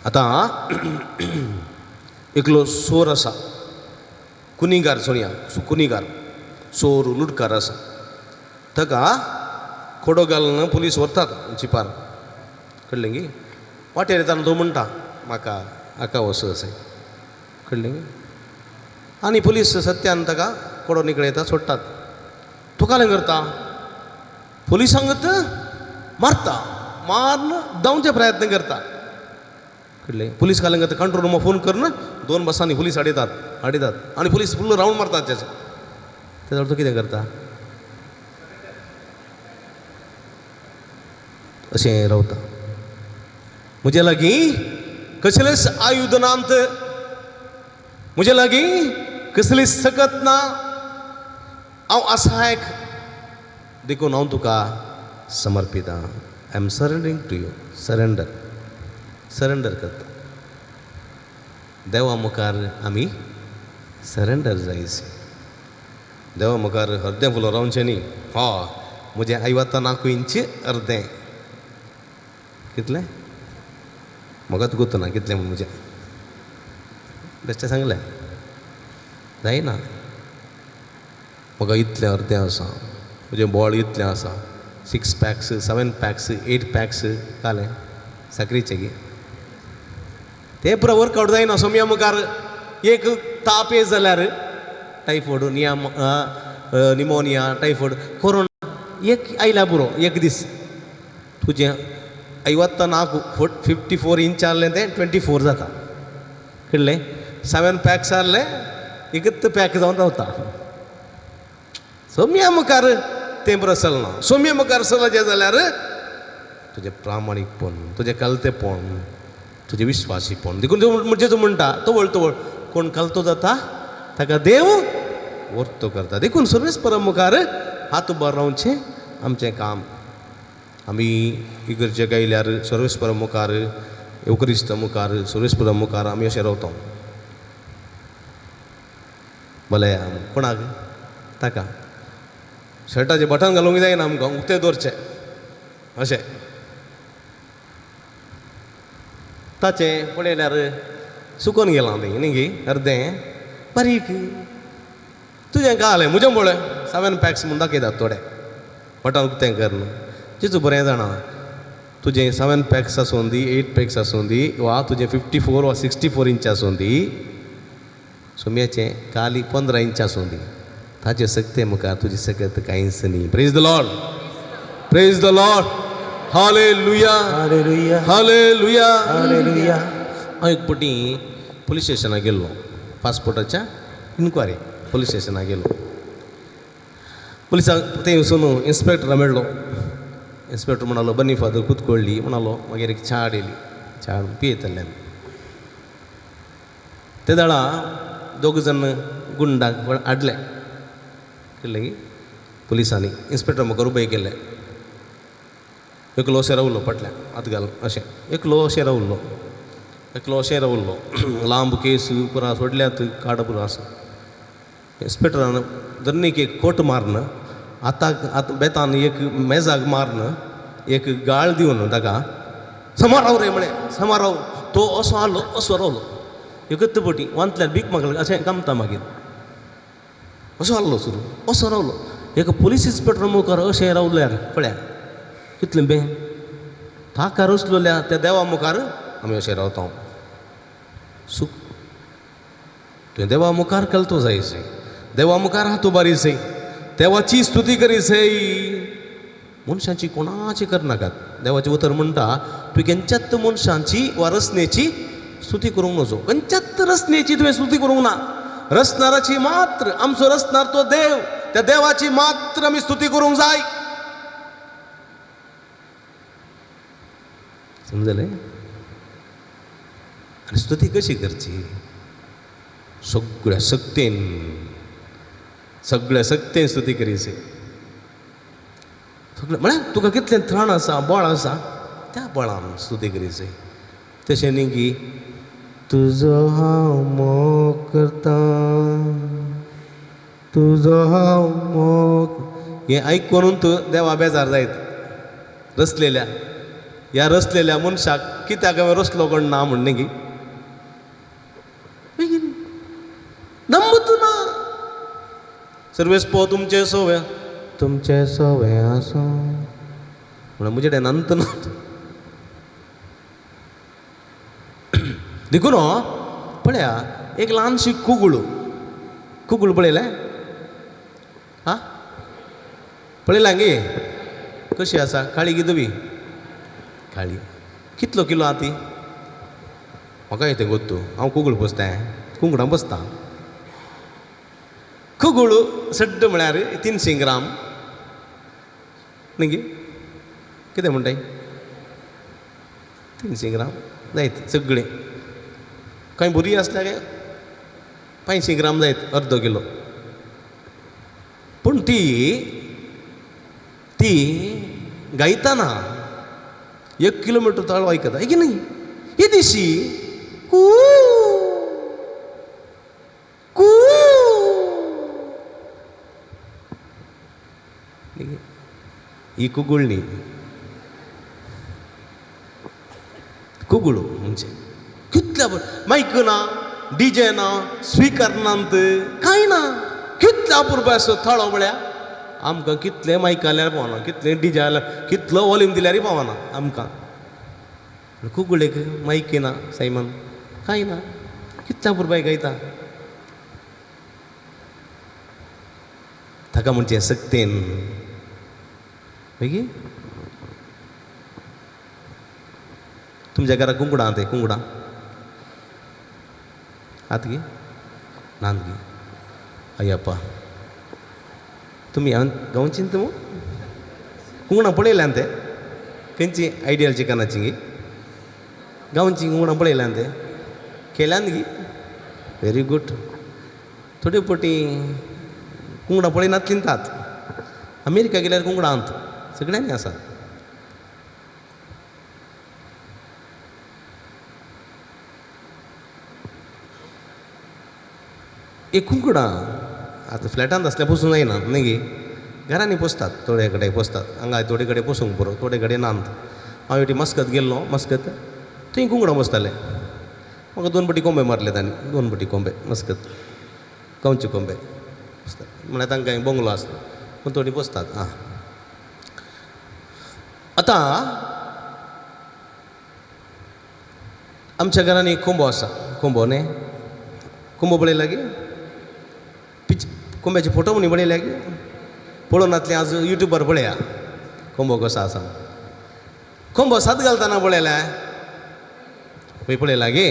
आतां एकलो सोर आसा कुनिगार सोनिया कुनिगार सोर लुटकार आसा ताका खोडो घालून पुलीस व्हरतात जिपार कळ्ळें गी वाटेर येताना तो म्हणटा म्हाका हाका वस अशें कळ्ळें गी आनी पुलीस सत्यान ताका खोडो निकळयता सोडटात तो कालें करता पुलिसांगत मारता मारून धांवचे प्रयत्न करता कळ्ळें पुलीस कालें करता कंट्रोल रुमा फोन करून 2 बसांनी पुलीस हाडयतात आनी पुलीस फुल्ल रावंड मारतात तेच्या तेजो तो कितें करता अशें रावता म्हजे लागीं कसलेच आयुध नांत म्हजे लागीं कसली सकत ना हांव आसायक देखून हांव तुका समर्पिता I am surrendering to you surrender करता देवा मुखार आमी सरेंडर जायचे देवा मुखार अर्दें फुलो रावचें न्ही हय म्हजें आयवत्ता नाकूंचें अर्दें कितलें म्हाकाच गुर्तना कितलें म्हूण म्हजें बेश्टें सांगलें जायना म्हाका इतलें अर्दें आसा म्हजें बॉल इतलें आसा 6 पॅक्स 7 पॅक्स 8 पॅक्स जालें साकरीचें गे तें पुरो वर्कआवट जायना सोम्या मुखार एक ताप येयत जाल्यार टायफॉयड निमोनिया टायफॉयड कोरोना एक आयल्या पुरो एक दीस तुजें 54 इंच आहलें तें 24 जाता कळ्ळें 7 पॅक्स आहलें एकच पॅक जावन रावता सोम्या मुखार तें बरें चलना सोम्या मुखार चलचें जाल्यार तुजें प्रामाणीकपण तुजें कलतेपण तुजें विश्वासीपण देखून म्हणजे जो म्हणटा तवळ तवळ कोण कलतो जाता ताका देव वर्तो करता देखून सर्वेस्परा मुखार हात उबार रावचें आमचें काम आमी इगर्जेक आयल्यार सर्वेस्परा मुखार एवकरिस्त मुखार सर्वेस्परा मुखार आमी अशें रावता भले कोणाक ताका शर्टाचें बटन घालूंक जायना आमकां उक्तें दवरचें अशें ताचें पळयल्यार सुकोन गेलां तें न्ही गे अर्दें बारीक तुजें काळें म्हजें पळय 7 पॅक्स म्हूण दाखयतात थोडे बटन उक्तें कर न्हू जेचो बरें जाणा तुजें 7 पॅक्स आसूं दी 8 पॅक्स आसूं दी वा तुजें 54 वा 64 इंच आसूं दी सोम्याचें काली 15 इंच आसूं दी ताचे सक्ते मुखार तुजी सकत कांयच न्ही praise the Lord praise the Lord hallelujah hallelujah hallelujah hallelujah हांव एक फावटी पुलीस स्टेशनाक गेल्लो पासपोर्टाच्या इन्क्वायरी पुलीस स्टेशनाक गेलो पुलिसाक थंय वचून इन्स्पेक्टरा मेळ्ळो इन्स्पेक्टर म्हणालो बनी फादर कुतकळ्ळी म्हणालो मागीर एक च्या हाडिली च्या हाडून पियेतल्यान ते दाळा 2 जाण गुंडाक हाडले कळ्ळें पुलिसांनी इन्स्पेक्टर म्हाका रुबय केले एकलो अशें रावलो फाटल्यान हात घाल अशें एकलो अशें रावल्लो लांब केस पुरा सोडल्यात काड पुरो आसा इन्स्पेक्टरान जरनीक एक कोट मारन आतां बेतान एक मेजाक मारन एक गाळ दिवन ताका समोर राव रे म्हळें समोर राव तो असो आलो असो रावलो एकच पटी वांतल्यार भीक मागलें अशें कामता मागीर असो आसलो सुरू असो रावलो एक पुलीस इन्स्पेक्टर मुखार अशें रावल्यार पळया कितलें बें ताका रुसलोल्या त्या देवा मुखार आमी अशें रावता सुख तुवें देवा मुखार कलतो जायसै देवा मुखार हात उबारीसै देवाची स्तुती करीसै मनशांची कोणाची करनाकात देवाचें उतर म्हणटा तुवें खंयच्याच मनशांची वा रचनेची स्तुती करूंक नजो खंयच्याच रचनेची तुवें स्तुती करूंक ना रचणाराची मात्र आमचो रचणार तो देव त्या देवाची मात्र आमी स्तुती करूंक जाय समजलें आनी स्तुती कशी करची सगळ्या सक्तेन स्तुती करीसै सगळें म्हळ्यार तुका कितलें त्राण आसा बळ आसा त्या बळान स्तुती करीसै तशें न्ही की तुजो हांव मोग करता तुजो हांव मोग हें आयकून तूं देवा बेजार जायत रचलेल्या ह्या रचलेल्या मनशाक कित्याक हांवें रचलो कोण ना म्हण न्ही गी नंबत ना सर्वेस्पो तुमचे सोवे आसो म्हणून म्हजे कडेन अंत ना देखून पळया एक ल्हानशी कुगूळ पळयलें हां पळयलां गे कशी आसा काळी की धवी काळी कितलो किलो आहा ती म्हाका येते गोत्तू हांव कुगूळ पोसतां कुंकडां पोसतां कुगूळ सड्ड म्हळ्यार 300 ग्राम न्ही गे कितें म्हणटाय 300 ग्राम जायत सगळें कांय बरी आसल्यार 500 ग्राम जायत अर्दो किलो पूण ती गायतना 1 किलोमीटर तळ आयकता की न्ही हे दिशी ही कुगुळणी कुगुळू म्हणजे कितल्या माईक ना डीजे ना स्पीकर नांत कांय ना कितल्या अपुरबो असो थळो म्हळ्या आमकां कितले मायक आल्यार पावना कितले डीजे आल्यार कितलो वॉल्यूम दिल्यारय पावना आमकां कुगुळेक मायक ना सैमान कांय ना कितल्या अपुरबाय गायता ताका म्हणचे सक्तेन मागीर तुमच्या घरात कुंकडां ते कुंकडां आत गे नांत गे अय्यप्पा तुमी गांवचींत मग कुंकडां पळयल्यान ते खंयची आयडियल चिकनाची गे गांवची कुंकडां पळयल्यान ते केल्यान गे व्हेरी गूड थोड्यो पटी कुंकडां पळयनात चिंतात अमेरिका गेल्यार कुंकडां आंत सगळ्यांनी आसा एक कुंकडां आतां फ्लॅटांत आसल्यार पोसूंक जायना न्ही गे घरांनी पोसतात थोडे कडेन पोसतात हांगा थोडे कडेन पोसूंक पुरो थोडे कडेन नांत हांव हेवटी मस्कत गेल्लो मस्कत थंय कुंकडां पोसताले म्हाका 2 पटी कोंबे मारले तांणी 2 पटी कोंबे मस्कत गांवचे कोंबे पोसतात म्हळ्यार तांकां बंगलो आसता पूण थोडी पोसतात आं आतां आमच्या घरांनी एक कोंबो आसा कोंबो न्ही कोंबो पळयला गे कोंब्याचे फोटो म्हणी पळयल्या गे पळोवन आतले आज युट्यूबार पळया कोंबो कसो आसा कोंबो सात घालतना पळयल्या पळय पळयला गे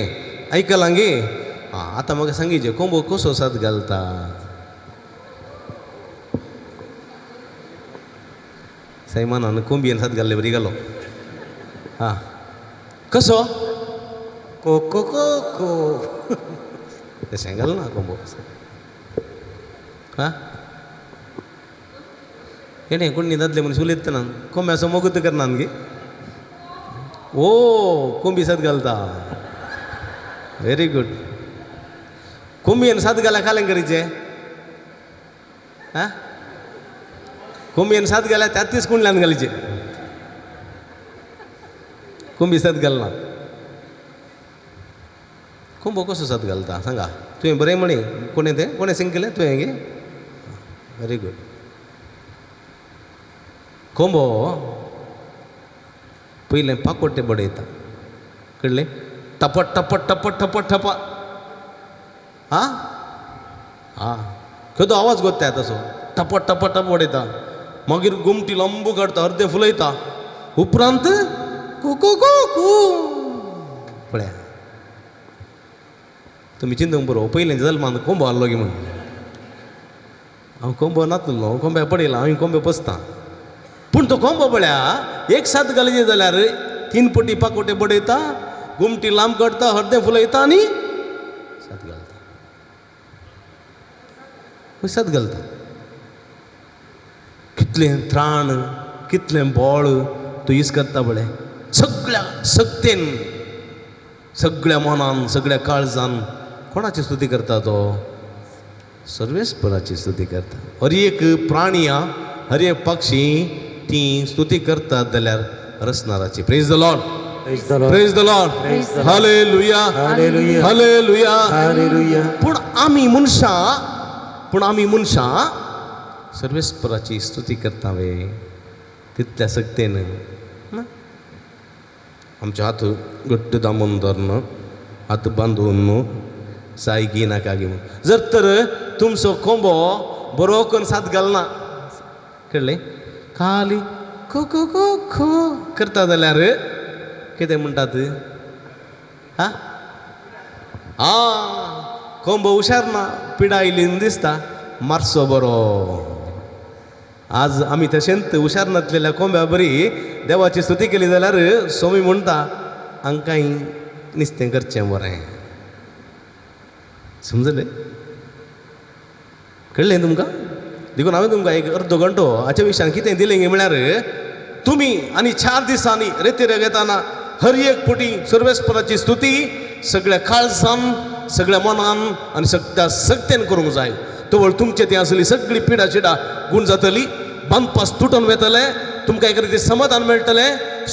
आयकलां गे आं आतां म्हाका सांगीचे कोंबो कसो सात घालता सैमानान कोंबयेन सात घाल्ले बरी घालो हां कसो को को को को तशें घालना कोंबो हां हेणे कोणी दादले मनीस उलयतना कोंब्याचो मोगूत करना गे ओ कोंबी सात घालता व्हेरी गूड कोंबयेन सात घाल्या कालें करीचे हां कोंबयेन सात घाल्या 33 कुंडल्यान घालीचे कोंबी सात घालना कोंबो कसो सात घालता सांगा तुवें बरें म्हणी कोणें सिंग केलें तुवें गे व्हेरी गूड कोंबो पयलें पाकोटे बडयता कळ्ळें टपट टपट टपट टपट टपा हां हां खंय आवाज कोत्ताय तसो टपट टपट टप बडयता मागीर गुमटी लंबू काडटा अर्दे फुलयता उपरांत कू कू कू कू पळया तुमी चिंतूंक बरो पयलें जल्मान कोंबो आहलो गे म्हणून हांव कोंबो नासलो कोंब्या पडयला हांव कोंबे पोसता पूण तो कोंबो पळया एक सात घालचे जाल्यार 3 पटी पाकोटे बडयता गुमटी लांब काडटा हर्दें फुलयता आनी सात घालता सात घालता कितलें त्राण कितलें बळ तो यूज करता पळय सगळ्या सक्तेन सगळ्या मनान सगळ्या काळजान कोणाची स्तुती करता तो सर्वेस्पराची स्तुती करता हर एक प्राणी हर एक पक्षी ती स्तुती करतात जाल्यार रसनाराची praise the Lord praise the Lord hallelujah hallelujah hallelujah hallelujah पूण आमी मनशां सर्वेस्पराची स्तुती करता वे तितल्या सक्तेन ना आमचे हात घट्ट दामून धरून हात बांदून सायकी नाका घेवन जर तर तुमचो कोंबो बरो करून सात घालना कळ्ळें खाली खो खो खो खो करता जाल्यार कितें म्हणटात हां आं कोंबो हुशार ना पिडा आयली दिसता मातसो बरो आज आमी तशेंच हुशार नासलेल्या कोंब्या बरी देवाची स्तुती केली जाल्यार स्वामी म्हणटा हांकांय नुस्तें करचें बरें समजलें कळ्ळें तुमकां देखून हांवें तुमकां एक अर्दो घंटो हाच्या विशयान कितें दिलें गे म्हळ्यार तुमी आनी 4 दिसांनी रेती रगताना हर एक पुटी सर्वेस्पराची स्तुती सगळ्या काळजान सगळ्या मनान आनी सगळ्या सक्तेन करूंक जाय तवळ तुमचे ती आसली सगळी पिडा चिडा गूण जातली बांदपास तुटून वेतले तुमकां एक रीती समाधान मेळटले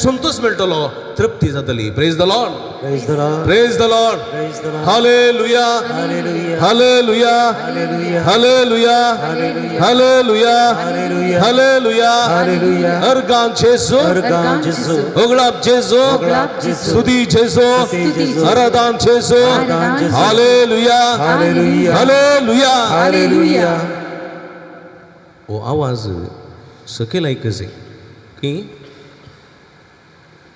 संतोष मेळटलो तृप्ती जातली praise the Lord Praise the Lord. Praise the Lord Praise the Lord. Hallelujah Hallelujah. Hallelujah Hallelujah. Hallelujah Hallelujah. Hallelujah Hallelujah. Hallelujah Hallelujah. Organ जेसु Organ Jesus. ओगलाब जेसु Oglap Jesus. स्तुति जेसु Stuti Jesus. आराधन जेसु Aradhan Jesus. Hallelujah Hallelujah. Hallelujah Hallelujah. हो आवाज सकेल ऐकचे की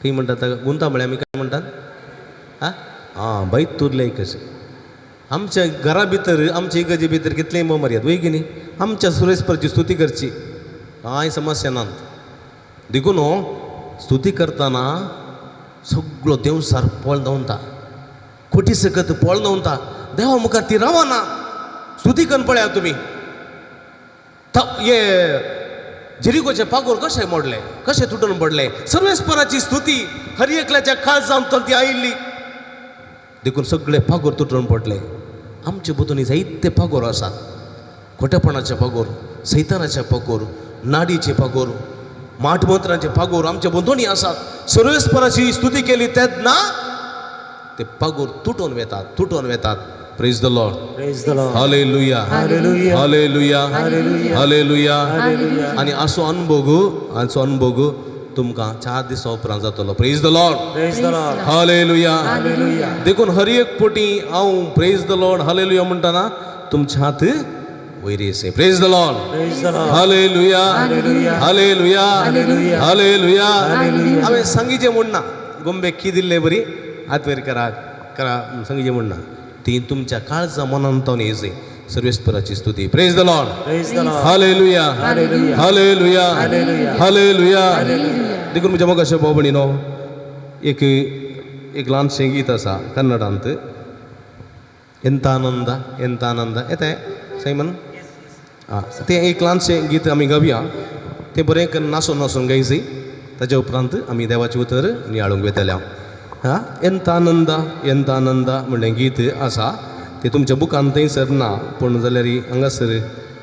काही म्हणतात गुंता म्हळ्या आमी काय म्हणतात हां बैत तुरले ऐकचे आमच्या घरा भितर आमच्या इगजे भितर कितले मर्याद वय की न्ही आमच्या सुरेशपरची स्तुती करची कांय समस्या नात देखून स्तुती करतना सगळो देवसार पळ धांवता खोटी सकत पळ धांवता देवा मुखार ती रावना स्तुती करून पळया तुमी ये जेरिकोचे पागोर कशे मोडले कशे तुटून पडले सर्वेस्पराची स्तुती हर एकल्याच्या खास जावन तर ती आयिल्ली देखून सगळे पागोर तुटून पडले आमचे भितून जायते पागोर आसात खोटेपणाचे पागोर सैतानाचे पागोर नाडीचे पागोर माटमंत्रांचे पागोर आमच्या बंधोनी आसात सर्वेस्पराची स्तुती केली तेन्ना ते पागोर तुटून वेतात praise the Lord Praise the Lord. Hallelujah Hallelujah. Hallelujah Hallelujah. Hallelujah Hallelujah. आणि असो अनुभव तुमकां 4 दिसा उपरांत जातलो praise the Lord Praise the Lord. Hallelujah Hallelujah. देखून हर एक पोटी हांव प्रेज द लॉर्ड हालेलुया म्हणटाना तुमचे हात वयर येसे praise the Lord Praise the Lord. Hallelujah Hallelujah. Hallelujah Hallelujah. Hallelujah Hallelujah. हांवें संगीचे म्हणना गोंबेक की दिल्ले बरी हात वयर करा संगीचे म्हणना ती तुमच्या काळजा मनांतवन येसे सर्वेस्पराची स्तुती praise the Lord Praise the Lord. Hallelujah Hallelujah. Hallelujah Hallelujah. Hallelujah Hallelujah. देखून म्हज्या मोगाशे भाव भयणीनो एक ल्हानशें गीत आसा कन्नडांत ಎಂತ ಆನಂದ येता सैमन तें एक ल्हानशें गीत आमी गावया तें बरें करून नासून गायची ताच्या उपरांत आमी देवाचें उतर नियाळूंक वेतले हां ಎಂತ आनंद म्हणलें गीत आसा तें तुमच्या बुकान थंयसर ना पूण जाल्यार हांगासर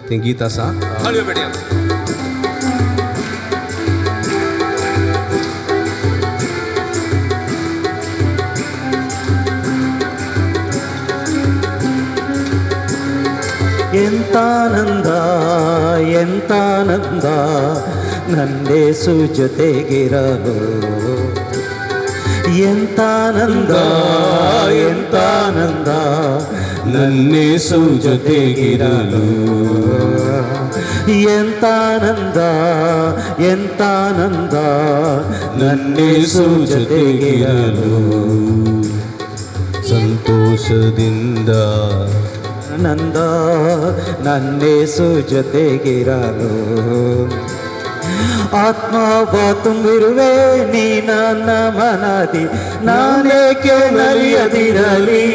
तें गीत आसा हाडयो बेट्या ಎಂತಾನಂದ ನನ್ನೇಸು ಜೊತೆಗಿರಲು ಎಂತಾನಂದ ನನ್ನೇಸು ಜೊತೆಗಿರಲು ಎಂತಾನಂದ ನನ್ನೇಸು ಜೊತೆಗಿರಲು ಸಂತೋಷದಿಂದ ನನ್ನೇಸು ಜೊತೆಗಿರಲು ಆತ್ಮವ ತುಂಬಿರುವೆ ನೀ ನನ್ನ ಮನದಿ ನಾನೇಕೆ ನಲಿಯದಿರಲಿ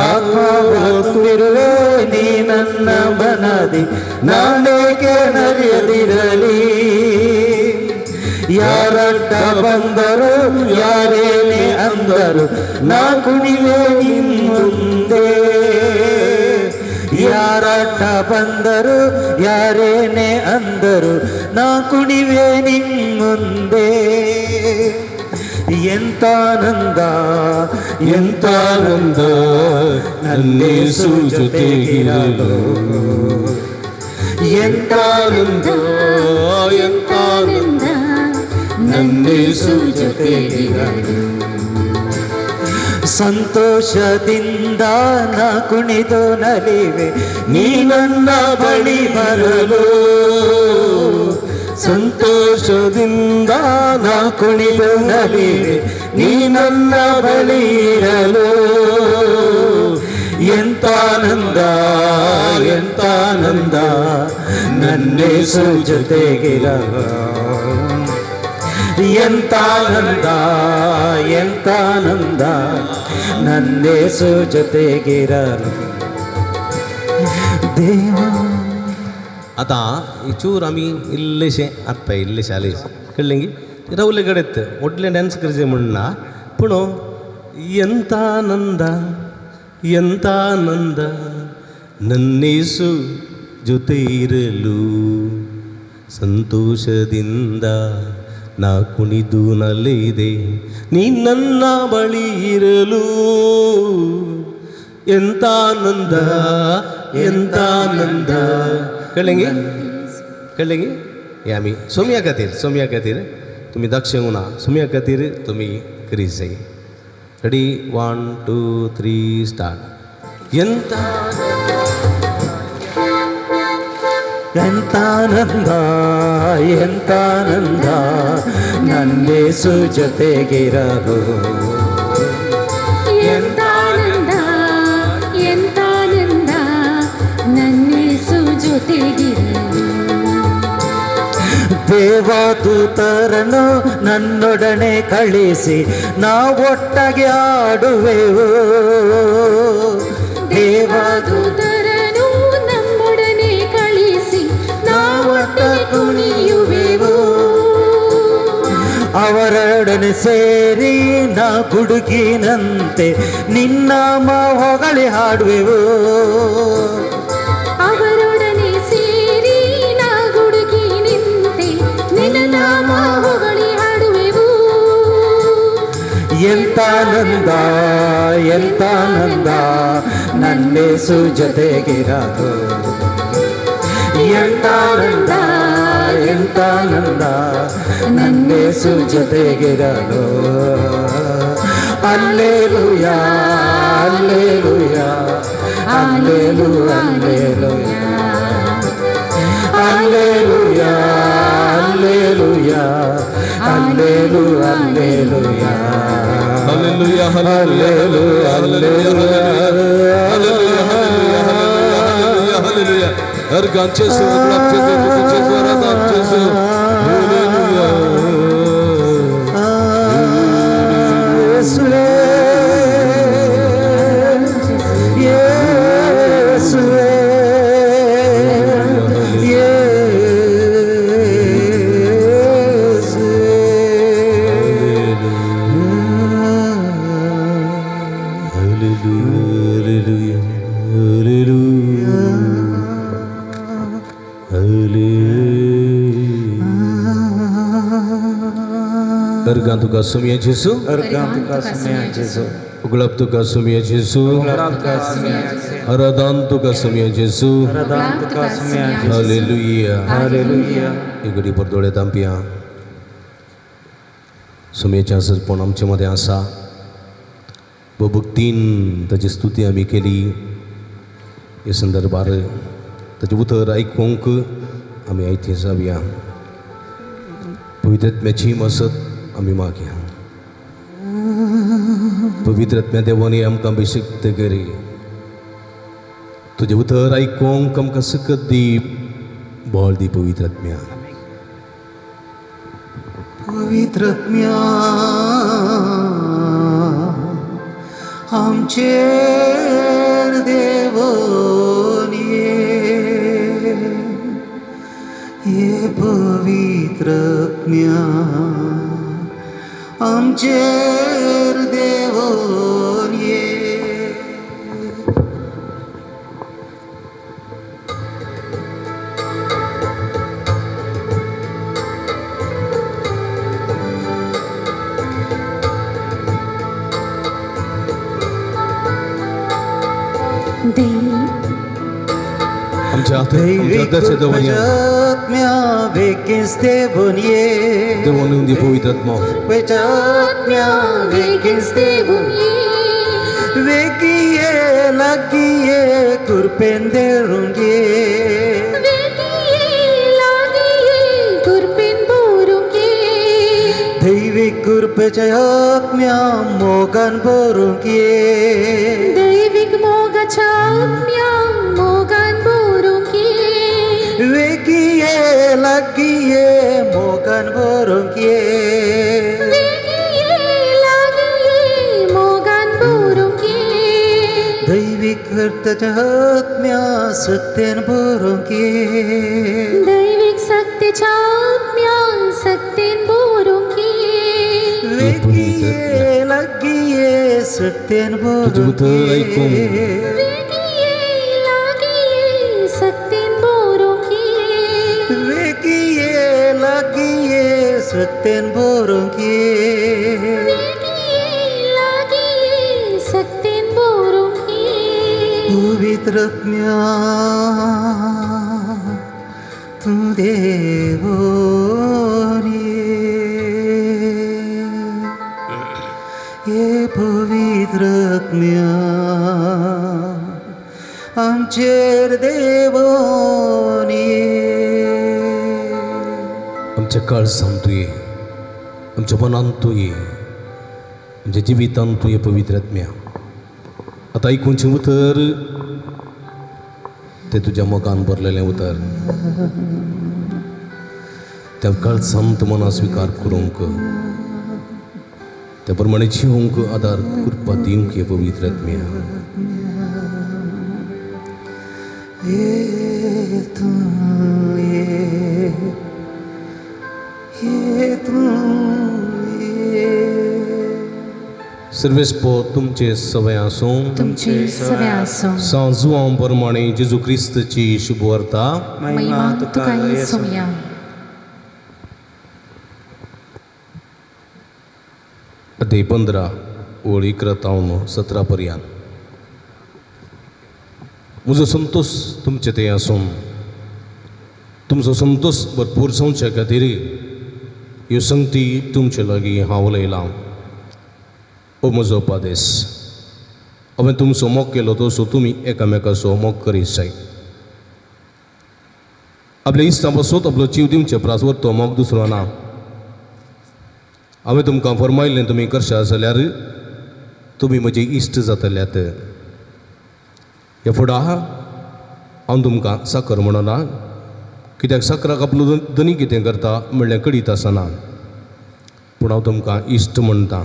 ಆತ್ಮವ ತುಂಬಿರುವೆ ನೀ ನನ್ನ ಮನದಿ ನಾನೇಕೆ ನಲಿಯದಿರಲಿ ಯಾರಡ್ಡ ಬಂದರು ಯಾರೇನೇ ಅಂದರು ನಾ ಕುಣಿವೆ ನಿಮ್ಮುಂದೆ ಯಾರಡ್ಡ ಬಂದರು ಯಾರೇನೇ ಅಂದರು ನಾ ಕುಣಿವೆ ನಿಮ್ಮುಂದೆ ಎಂತಾನಂದ ನನ್ನೇಸು ಜೊತೆಗಿರಲು ಎಂತಾನಂದ ನನ್ನೇಸು ಜೊತೆಗಿರಲು ಸಂತೋಷದಿಂದ ನಾ ಕುಣಿದು ನಲಿವೆ ನೀ ನನ್ನ ಬಳಿ ಬರಲು ಸಂತೋಷದಿಂದ ನಾ ಕುಣಿದು ನಲಿವೆ ನೀ ನನ್ನ ಬಳಿ ಇರಲು ಎಂತಾನಂದ ನನ್ನೇಸು ಜೊತೆಗಿರಲು ಎಂತಾನಂದ ನನ್ನೇಸು ಜೊತೆಗಿರಲು देवा आता चूर आमी इल्लेशें आत्ताय इल्लेशें आले कळ्ळें गी रावले कडेत व्हडलें डान्स करचें म्हणना पूण ಎಂತ ಆನಂದ ನನ್ನೇಸು ಜೊತೆ ಇರಲು ಸಂತೋಷದಿಂದ ನಾ ಕುಣಿದು ನಲಿದೆ ನೀ ನನ್ನ ಬಳಿ ಇರಲು ಎಂತ ಆನಂದ ಎಂತ ಆನಂದ कळेंगे कळेंगे यामी सोम्या खातीर तुम्ही दक्ष उना सोम्या खातीर तुम्ही क्रीज जाय रेडी 1 2 3 स्टार्ट ಎಂತ ಎಂತಾನಂದ ಎಂತಾನಂದ ನನ್ನೇಸು ಜೊತೆಗಿರಲು ಎಂತಾನಂದ ಎಂತಾನಂದ ನನ್ನೇಸು ಜೊತೆಗಿರಲು ದೇವದೂತರನ್ನು ನನ್ನೊಡನೆ ಕಳಿಸಿ ನಾವೊಟ್ಟಾಗಿ ಆಡುವೆವು ದೇವದೂತರನ್ನು ನಮ್ಮೊಡನೆ ಕಳಿಸಿ ನಾವೊಟ್ಟ ಕುಣಿಯುವೆವು ಅವರೊಡನೆ ಸೇರಿ ನಾ ಗುಡುಗಿನಂತೆ ನಿನ್ನ ಹೊಗಳಿ ಹಾಡುವೆವು ಅವರೊಡನೆ ಸೇರಿ ನಾ ಗುಡುಗಿ ನಿಂತೆ ನಿನ್ನ ನಾಮ ಹೊಗಳಿ ಹಾಡುವೆವು ಎಂತಾನಂದ ಎಂತಾನಂದ ನನ್ನೇಸು ಜೊತೆಗಿರಲು ಎಂತಾನಂದ ಎಂತಾನಂದ ನನ್ನೇಸು ಜೊತೆಗಿರಲು alleluia alleluia alleluia alleluia alleluia alleluia alleluia hallelujah hallelujah hallelujah hallelujah hallelujah हर गांचे से गुलाबचे से तुझे स्वरात आमचे से हालेलुया येसुवे येसुवे Ergan tuka sumia Yesu, Ergan tuka sumia Yesu, uglap tuka sumia Yesu, aradan tuka sumia Yesu, Aradan tuka sumia Yesu. Haleluya, Haleluya. इकडे परदोळे तांपया सुमेच्या पण आमचे मध्ये आसा भक्तीन ताची स्तुती आमी केली हे संदर्भार ताचे उतर आयकूंक आमी आयती जावया पवित्रात्म्याची मसत आमी मागया पवित्रात्म्या देवानी आमकां अभिषेक करी तुझे उतर आयकूंक आमकां सकत दी बळ दी पवित्रात्म्या पवित्रात्म्या आमचे देवोन ये पवित्रात्म्या आमचे देवोन ये आमच्या अध्यक्ष देवानी वेगीच देवोन ये देवानी दी पवित्रात्मा पवित्रात्म्या वेगीच देवोन ये वेगिये लागिये कृपेन देरून ये दैविक कृपेच्या आत्म्या मोगान भरून ये दैविक मोगाच्या आत्म्या मोगान भरून ये वेगिये लागिये मोगान भरून ये मोगान भरून ये दैविक कर्त्याच्या आत्म्या सत्तेन भरून ये दैविक सत्तेच्या आत्म्या सत्तेन भरून ये वेगिये लागिये सत्तेन भरून ये सत्तेन भरून सक्तेन भरूंक ये वेगी लागी सक्तीन भरूंक ये पवित्रज्ञा तू देवोनी ये पवित्रज्ञा आमचेर देवोनी आमच्या काळजांत तुये, आमच्या मनांत तुये, आमच्या जिवितांत तुये पवित्र आत्म्या. आता ऐकूनचें उतर ते तुज्या मोगान भरलेलें उतर. त्या काळजांत मना स्विकार करूंक, त्या प्रमाणे जिवंक आदार कृपा दिवंक हे पवित्र आत्म्या. ये तू सर्वेस्पो तुमचे सवय आसूं. तुमचे सवे आसूं. सांजुआं प्रमाणे जेजू क्रिस्तची शुभ वार्ता महिमा तुका येसुया. अध्याय 15 ओळ 11-17 पर्यंत. म्हजो संतोष तुमचे ते आसून तुमचो संतोष भरपूर जावचे खातीर ह्यो संगती तुमचे लागीं हांव उलयलां. ओ म्हजो उपादेश, हांवें तुमचो मोग केलो तसो तुमी एकामेकाचो मोग करीत जाय. आपल्या इश्टां पासून आपलो जीव दिवचे प्रासवर तो मोग दुसरो ना. हांवें तुमकां फरमायल्लें तुमी करशा जाल्यार तुमी म्हजे इश्ट जातल्यात. ह्या फुडां हांव तुमकां साकर म्हणना, कित्याक साकराक आपलो धनी कितें करता म्हणलें कळीत आसना, पूण हांव तुमकां इश्ट म्हणटा.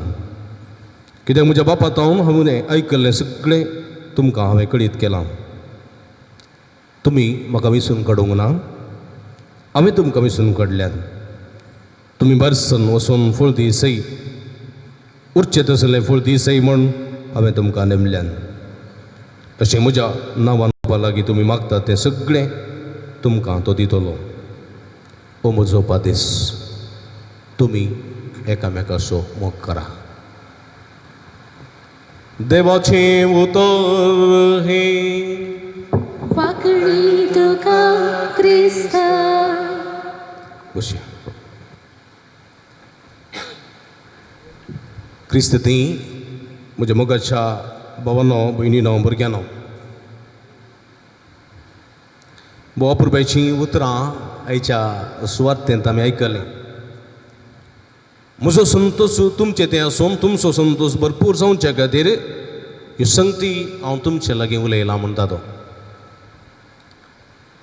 कित्याक म्हज्या बापातावन हांवें आयकल्लें सगळें तुमकां हांवें कळीत केलां. तुमी म्हाका विसरून काडूंक ना, हांवें तुमकां विसरून काडल्यात. तुमी बारसन वचून फळ दिसय, उरचें तसलें फळ दिसय म्हूण हांवें तुमकां नेमल्यान. अशें म्हज्या नांवान लागीं तुमी मागतात तें सगळें तुमकां तो दितलो. ओ म्हजो उपादेश, तुमी एकामेकाचो मोग करा. देवाचें उतर हे वाकडी तुका क्रिस्ता. बसया. क्रिस्त ती म्हज्या मोगाच्या भावांनो, भयणीनो, भुरग्यांनो, बोवा पुरबायचीं उतरां आयच्या सुवातेंत आमी आयकलें. म्हजो संतोश तुमचे तें आसून तुमचो संतोष भरपूर जावचे खातीर ह्यो संगती हांव तुमचे लागीं उलयलां म्हणटा तो.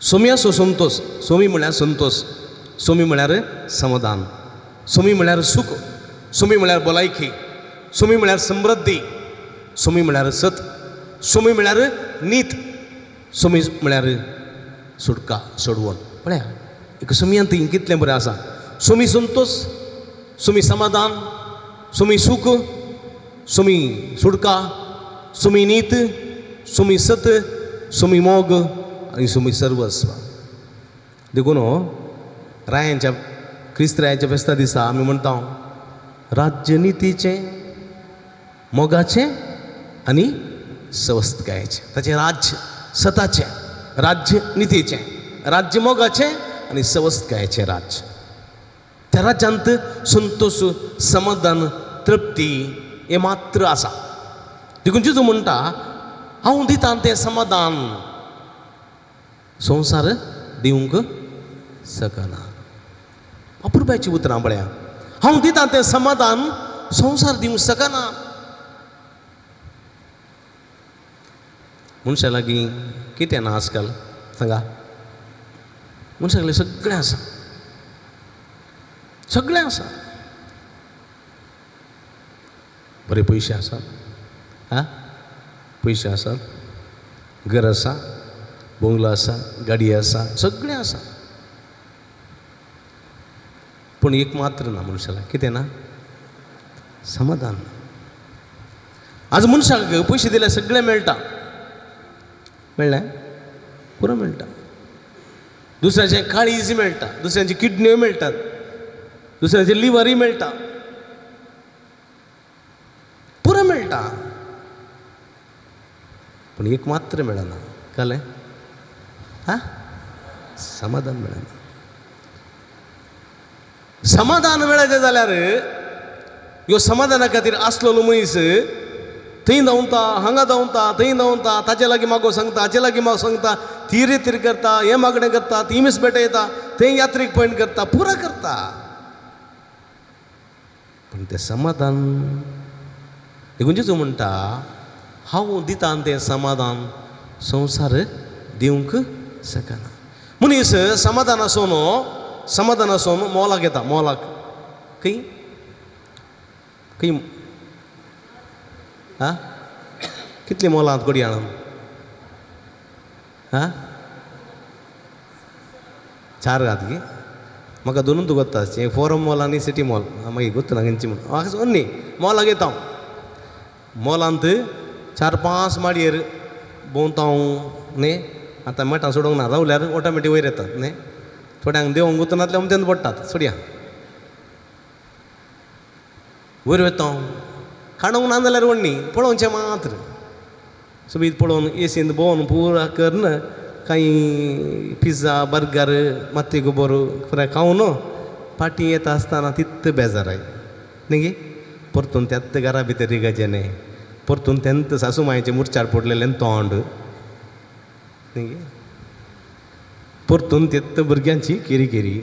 सोम्याचो संतोष, सोमी म्हळ्यार संतोष, सोमी म्हळ्यार समाधान, सोमी म्हळ्यार सूख, सोमी म्हळ्यार भलायकी, सोमी म्हळ्यार समृद्धी, सोमी म्हळ्यार सत, सोमी म्हळ्यार नीत, सोमी म्हळ्यार सुटका, सोडवण. पळया एक सोमयांत कितलें बरें आसा. सोमी संतोष, सोमी समाधान, सोमी सूख, सोमी सुटका, सोमी नीत, सोमी सत, सोमी मोग आनी सोमी सर्वस्व. देखून रायांच्या क्रिस्त रायाच्या फेस्ता दिसा आमी म्हणटा राज्य नितीचें, मोगाचें आनी सवस्थकायेचें. ताचें राज्य सताचें, राज्य नितीचें, राज्य मोगाचें आनी सवस्थकायेचें राज्य. त्या राज्यांत संतोष, समाधान, तृप्ती हे मात्र आसा. देखून जेजू म्हणटा हांव दितां तें समाधान संवसार दिवंक शकना. अपुरबायची उतरां पळया. हांव दितां तें समाधान संवसार दिवंक शकना. मनशा लागीं कितें ना आजकाल सांगा. मनशा लागीं सगळें आसा, सगळें आसा. बरे पयशे आसात, पयशे आसात, घर आसा, बंगलो आसा, गाडी आसा, सगळें आसा. पूण एक मात्र ना मनशाला. कितें ना? समाधान. आज मनशाक पयशे दिल्यार सगळें मेळटा. मेळ्ळें? पुरो मेळटा. दुसऱ्याचें काळीज मेळटा, दुसऱ्यांची किडन्यो मेळटात, दुसऱ्याचे लिव्हरही मेळटा, पुरं मेळटा, पण एक मात्र मेळना. कळ्ळें? हा, समाधान मेळना. समाधान मेळचें जाल्यार ह्यो समाधाना खातीर आसलेलो मनीस थंय धांवता, हांगा धांवता, थंय धांवता, ताचे लागीं मागो सांगता, हाचे लागीं मागो सांगता, ती रितीर करता, हें मागणें करता, ती मिस भेटयता, थंय यात्रेक पॉयंट करता, पुरा करता. पण तें समाधान देखून म्हणटा हांव दिता तें समाधान संवसार दिवंक शकना. मनीस समाधान आसून मोलाक येता. मोलाक खंय खंय हा कितली मोलां कोडी हाडून हा 4 घात गे म्हाका दोनूच गोत्ता फोरम मॉल आनी सिटी मॉल मागीर गोत्ता ना खंयची म्हणून म्हाका अन्नी मॉलाक येता हांव. मॉलांत 4-5 माडयेर भोंवता हांव न्ही. आतां मेटां सोडूंक ना, रावल्यार ऑटोमॅटीक वयर येतात न्ही. थोड्यांक देवंक गुंतनातले अमतेंत पडटात. सोडया वयर वता हांव. खाणूंक ना जाल्यार व्हडणी पळोवचें मात्र सुबीत पळोवन एसींत भोंवन पुरा करन काही पिझ्झा बर्गर माती गोबर पुराय खावन पाटी येता आसतना तित्त बेजाराय न्ही गे. परतून त्यात घरा भितर रिगाचें न्ही. परतून तेंत सासू मायेचें मुरचार पडलेलें तोंड न्ही गे. परतून तेत्त भुरग्यांची केरी केरी.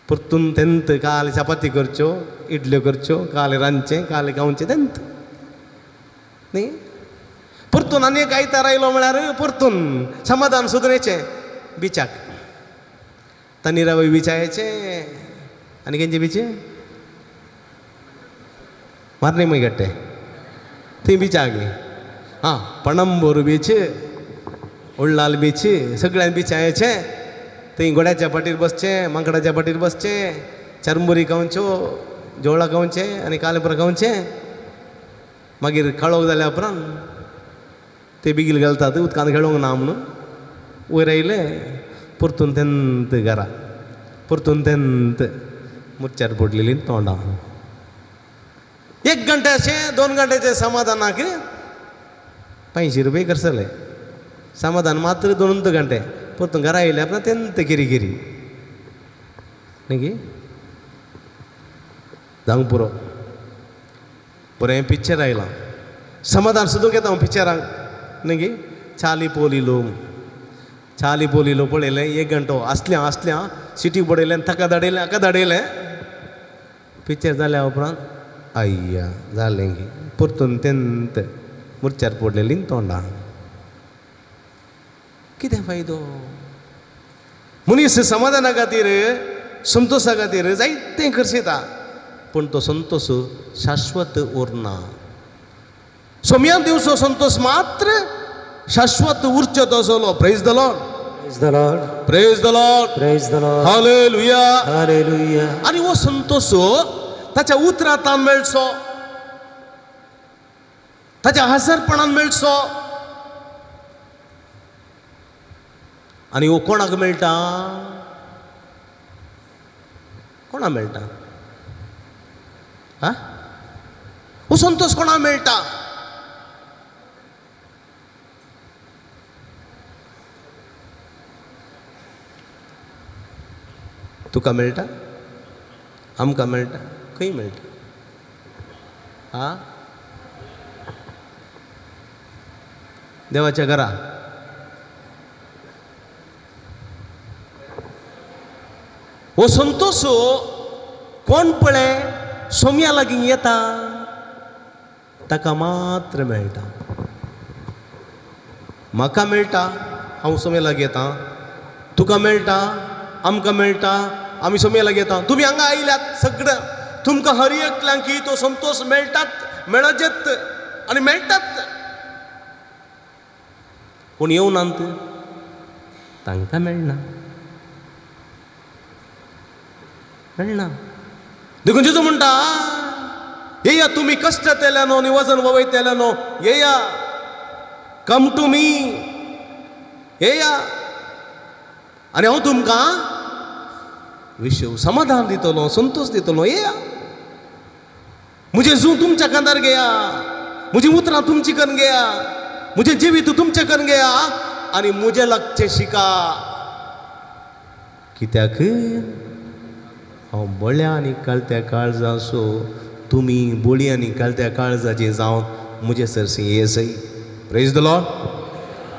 परतून तेंत काल चपाती करच्यो, इडल्यो करच्यो, काल रांदचें, काल गावचें तेंत न्ही. परतून आनी एक आयतार आयलो म्हळ्यार परतून समाधान सुदरेचें बिचाक. तनीराबाई बिचायेचें आनी खंयचें बिच मारणे मै गट्टे थंय बिचाक हां पणंबूर बीच, उळ्ळाल बीच सगळ्यान बिचायेचें. थंय घोड्याच्या पाटीर बसचें, मांकडाच्या पाटीर बसचें, चरमुरी खावच्यो, जोळा खावचें आनी कालेपुरा खावचें. मागीर काळोख जाल्या उपरांत ते बिगील घालतात उदकांत खेळोंक ना म्हणून. वयर आयले परतून तेंत घरा, परतून तेंत मुरचार पडलेलीं तोंडां. 1 घंट्याचें 2 घंट्याचें समाधानाक 50 रुपये करसले. समाधान मात्र 2 घंटे. परतून घरा आयल्या उपरांत तेंत केरी केरी न्ही गे. जावंक पुरो बरें पिक्चर आयलां. समाधान सोदूंक येता हांव पिक्चराक न्ही गे. चाली पोलिलो पळयलें 1 घंटो आसल्या सिटी पडयलें ताका धाडयलें हाका धाडयलें. पिक्चर जाल्या उपरांत आय्या जालें गे. परतून तेंत मुरचार पडलेलीं तोंडां. कितें फायदो? मनीस समाधाना खातीर संतोशा खातीर जायतें करशिता पूण तो संतोश शाश्वत उरना. सोम्या दिवचो संतोश मात्र शाश्वत उरचो तसलो. Praise the Lord, Praise the Lord. Praise the Lord, Praise the Lord. Hallelujah. Hallelujah. आनी हो संतोष ताच्या उतरांतान मेळचो, ताच्या हजरपणान मेळचो. आनी हो कोणाक मेळटा? कोणाक मेळटा? हा हो संतोष कोणाक मेळटा? तुका मेळटा, आमकां मेळटा, खंय मेळटा? हा देवाच्या घरा हो संतोष कोण पळय सोम्या लागीं येता ताका मात्र मेळटा. म्हाका मेळटा, हांव सोम्या लागीं येता. तुका मेळटा, आमकां मेळटा, आमी सोम्या लागीं येता. तुमी हांगा आयल्यात सगळ्या तुमकां हर एकल्यांक तो संतोष मेळटात, मेळचेत आनी मेळटात. कोण येवनात तांकां मेळना. मेळना. देखून जेजू म्हणटा येया तुमी कश्ट केल्यानो आनी वजन वयतल्यानो येया, कम टू मी, येया आनी हांव तुमकां विशेव समाधान दितलो संतोष दितलो येया मुझे जू तुमच्या कांदार गया मुझे उतरां तुमची कन गया मुझे जिवीत तुमचे कन गया आणि मुझे लागचे शिका कित्याक हांव बळ्या आनी काळत्या काळजा असो तुमी बोळी आनी काळत्या काळजाचे जावन मुझे सरसी येसय praise the Lord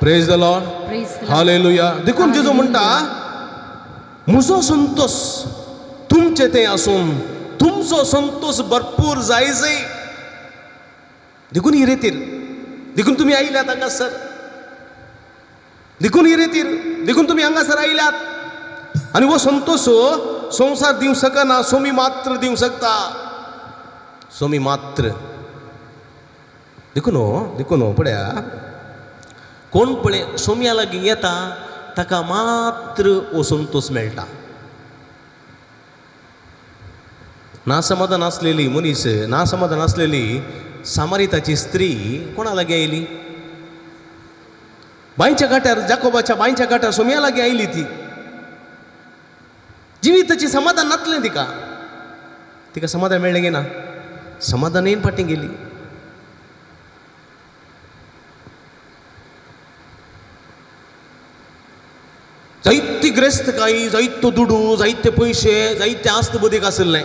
praise the Lord Praise the Lord. Hallelujah देखून जेजू म्हणटा म्हजो संतोष तुमचे ते आसून तुमचो संतोष भरपूर जायचय देखून ही रेतीर देखून तुम्ही आयल्यात हांगासर देखून ही रेतीर देखून तुम्ही हांगासर आयल्यात आणि वो संतोष संसार दिवं शकना सोमी मात्र दिवं शकता सोमी मात्र देखून पळया कोण पळय सोम्या लागीं येता ताका मात्र हो संतोष मेळटा नासमाधान असलेली मनीस नासमाधान असलेली सामारिताची स्त्री कोणा लागीं आयली बांयच्या काट्यार जाकोबाच्या बांयच्या काट्यार सोम्या लागीं आयली ती जिवीताची समाधान नातलें तिका समाधान मेळ्ळें गे ना समाधान येवन फाटीं गेली जायती ग्रेस्तकाई जायतो दुडू जायते पयशे जायते आस्त बदीक आसलें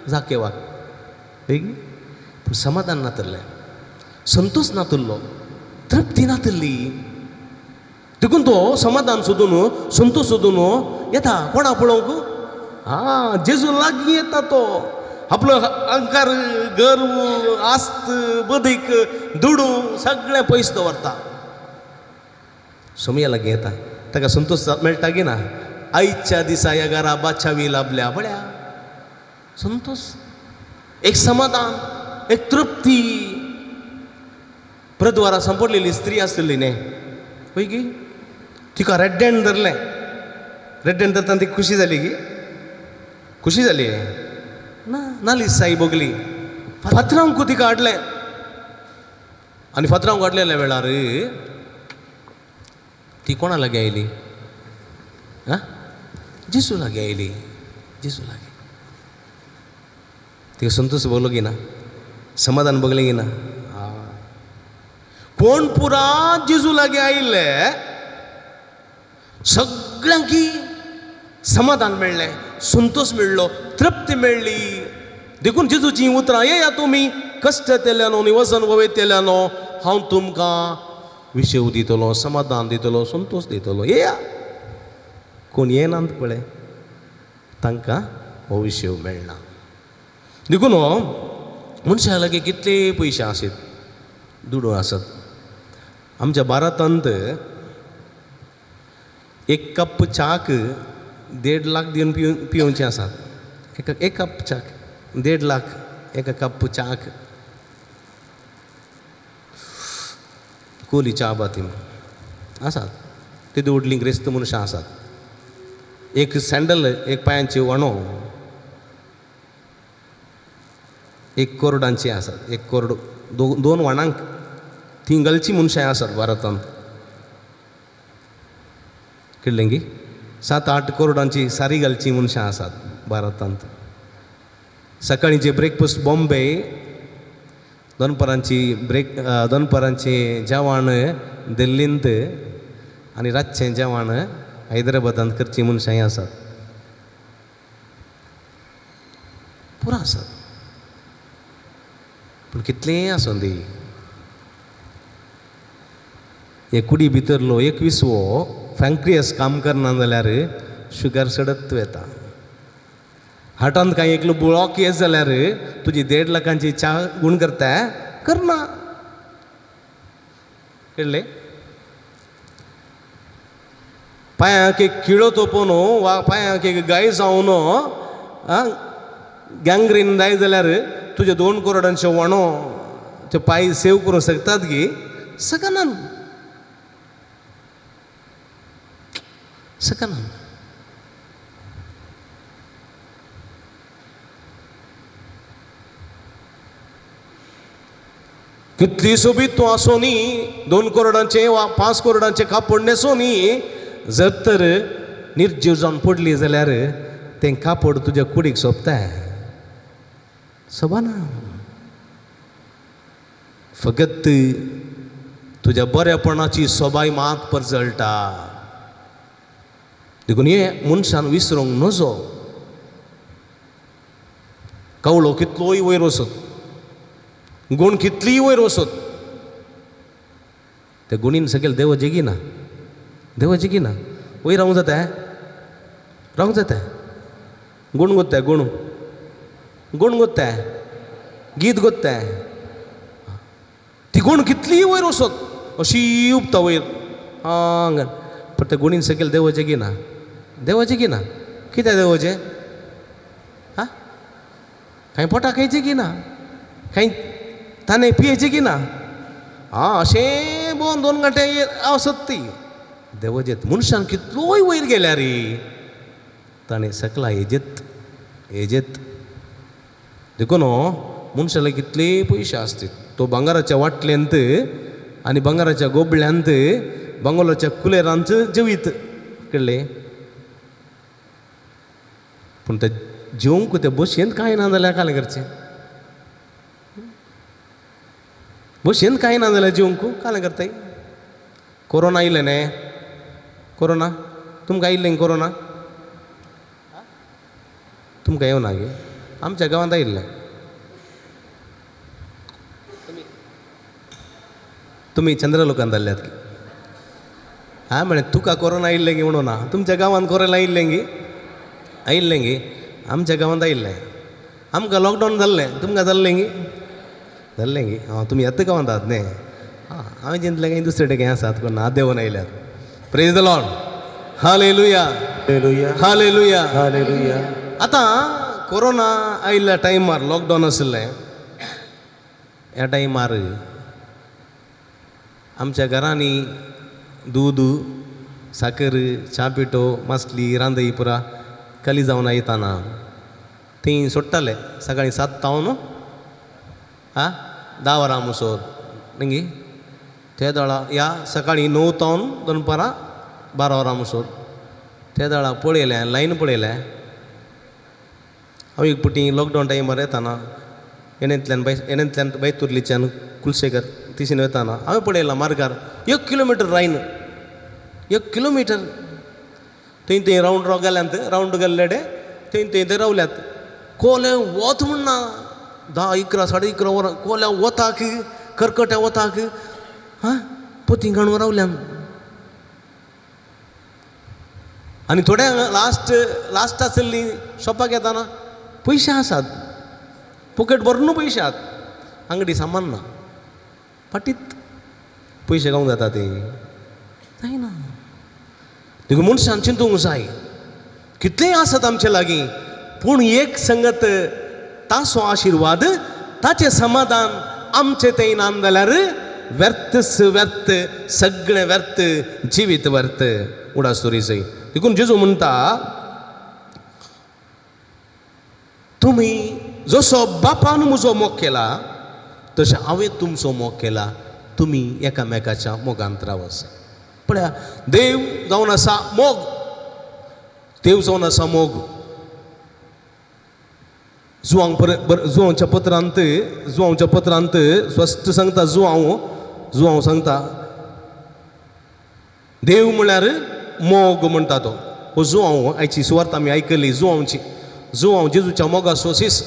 जाकेवा पूण समाधान नातल्लें संतोष नातल्लो तृप्ती नातल्ली देखून तो समाधान सोदून संतोष सोदून येता कोणा पळोवंक जेजू लागीं येता तो आपलो अहंकार गर्व आस्त बदीक दुडू सगळें पयस दवरता सोमया लागीं येता ताका संतोष मेळटा की ना आयच्या दिसा ह्या घरा बादशावी लाभल्या बळ्या संतोष एक समाधान एक तृप्ती प्रद्वारा संपडलेली स्त्री आसली न्ही पळय की तिका रेड्डेंड धरलें रेड्डेंड धरतना ती खुशी जाली की खुशी जाली ना नाली साई बोगली फातरांक तिका हाडलें आनी फातरांक हाडलेल्या वेळार ती कोणा लागीं आयली जेजू लागीं आयली जेजू लागीं तिका संतोष बोगलो की ना समाधान बगलें की ना कोण पुरा जेजू लागीं आयिल्ले सगळ्यांक समाधान मेळ्ळें संतोष मेळ्ळो तृप्ती मेळ्ळी देखून जेजूची उतरां येया तुमी कश्ट केल्यानो आनी वजन वयतल्यानो हांव तुमकां विशेव दितलो समाधान दितलो संतोष दितलो येया कोण येनात पळय तांकां हो विशेव मेळना देखून हो मनशा लागीं कितले पयशे आसत दुडू आसत आमच्या भारतांत एक कप चाक 1.5 लाख दिवन पिवचे आसात एक कप चाक 1.5 लाख एका कप चाक कोली च्या बाती आसात ते व्हडली ग्रेस्त मनशां आसात एक सँडल एक पांयांची वणो 1 करोडांची आसात 1 करोड 2 वणांक ती घालची मनशां आसात भारतांत कळ्ळें की 7-8 करोडांची सारी घालची मनशां आसात भारतांत सकाळींचे ब्रेकफास्ट बॉम्बे दनपारांची जेवण दिल्लींत आनी रातचें जेवण हैदराबादांत करची मनशांय आसात पुरो आसात पूण कितलेंय आसूं दी हे कुडी भितरलो 21वो फ्रँक्रियस काम करना जाल्यार शुगर सडत येता हार्टांत कांय एकलो ब्लॉक येत जाल्यार तुजी 1.5 लाखांची च्या गुण करता करना कळ्ळें पांयाक एक किळो तोपोवन वा पांयाक एक गाय जावन गँग्रीन जाय जाल्यार तुजे 2 करोडांचे वणो ते पांय सेव करूंक शकतात गी सकनान कितली सोबीत तूं आसो न्ही 2 करोडांचे वा 5 करोडांचे कापड नेसो न्ही जर तर निर्जीव जावन पडली जाल्यार तें कापड तुज्या कुडीक सोबताय सोबाना. फकत तुज्या बरेपणाची सोबाय मात परजळटा. देखून हे मनशान विसरूंक नजो. कवळो कितलोय वयर वसत, गूण कितलीय वयर वसत, त्या गुणीन सकयल देव जगिना. देव जगिना. वयर रावंक जाता, रावंक जाता. गुण गोत्ताय, गुण गोत्ताय, गीत गोत्ताय. ती गुण कितलीय वयर वसत अशी उपता वयर हांग. पण त्या गुणीन सकयल देव जगिना. देव जगिना. कित्याक देवाचें हा खंय पोटा खायचें की ना, खंय ताणें पियेचें की ना. हां अशें बोन 2 घंटे आवसत ती देवाचें. मनशान कितलोय वयर गेल्या रे, ताणें सकला हेजेत देखून मनशाला कितले पयशे आसतात. तो भांगाराच्या वाटल्यांत आनी भांगाराच्या गोबल्यांत बंगलोच्या कुलेरांत जेवीत कळ्ळें. पूण ते जेवंक ते बशेंत कांय ना जाल्यार कालें करचें. बशेंत कांय ना जाल्यार जेवंक कालें करताय. कोरोना आयिल्लें न्ही, कोरोना तुमकां आयिल्लें कोरोना? तुमकां येवना गे. आमच्या गांवांत आयिल्लें. तुमी चंद्रलोकांत जाल्ल्यात की? हां म्हणे तुका कोरोना आयिल्लें गे म्हणून ना. तुमच्या गांवांत कोरोना आयिल्लें गे? आयिल्लें गे. आमच्या गांवांत आयिल्लें. आमकां लॉकडावन जाल्लें, तुमकां जाल्लें गे? जाल्लें गे. हां तुमी आतां गांवांत आहात न्ही. हां हांवें चिंतलें काही दुसरे ठिकाणी आसात, पूण ना देवन आयल्यात. Praise the Lord. Hallelujah, hallelujah, hallelujah, hallelujah. आतां कोरोना आयिल्ल्या टायमार लॉकडावन आशिल्लें. ह्या टायमार आमच्या घरांनी दूद, साकर, च्या पिठो, मासली, रांदई पुरा खाली जावन येताना थंय सोडटाले. सकाळीं 7 तावन 10 वरां मुसोर न्ही. त्या दळा या सकाळीं 9 तावन दनपारां 12 वरां मुसोर. त्या दळा पळयलें, लायन पळयलें. हांव एक पुटी लॉकडावन टायमार येताना एनेंतल्यान बैतुर्लीच्यान कुलशेकर तिशीन वताना हांवें पळयलां मार्गार 1 किलोमिटर लायन. 1 किलोमिटर थंय रावंड गेल्यांत, रावंड गेल्ले थंय रावल्यात. कोले वत म्हणना 10, 11, 11:30 वरां कोल्या वताक, कर्कट्या वताक पोती घाणून रावल्यान. आनी थोड्या लास्ट आसली शॉपाक येताना पयशे आसात, पॉकेट भरून पयशे आसात, अंगडी सामान ना. फाटीत पयशे गावंक जाता ते जायना. देखून मनशान चिंतूंक जाय कितलेंय आसत आमचे लागीं, पूण एक संगत ताचो आशिर्वाद, ताचें समाधान आमचें थंय ना जाल्यार व्यर्थच व्यर्थ, सगळें व्यर्थ, जिवीत व्यर्थ उडासुरीचंय. देखून जेजू म्हणटा तुमी जसो बापान म्हजो मोग केला तशें हांवें तुमचो मोग केला. तुमी एकामेकाच्या मोगांत रावस. पळया देव जावन आसा मोग. देव जावन आसा मोग. जुवांच्या पत्रांत स्पश्ट सांगता, जुवांव सांगता देव म्हळ्यार मोग म्हणटा तो. हो जुवांव आयची सुवार्थ आमी आयकली जुवांवची. जुवांव जेजूच्या मोगाचो सीस,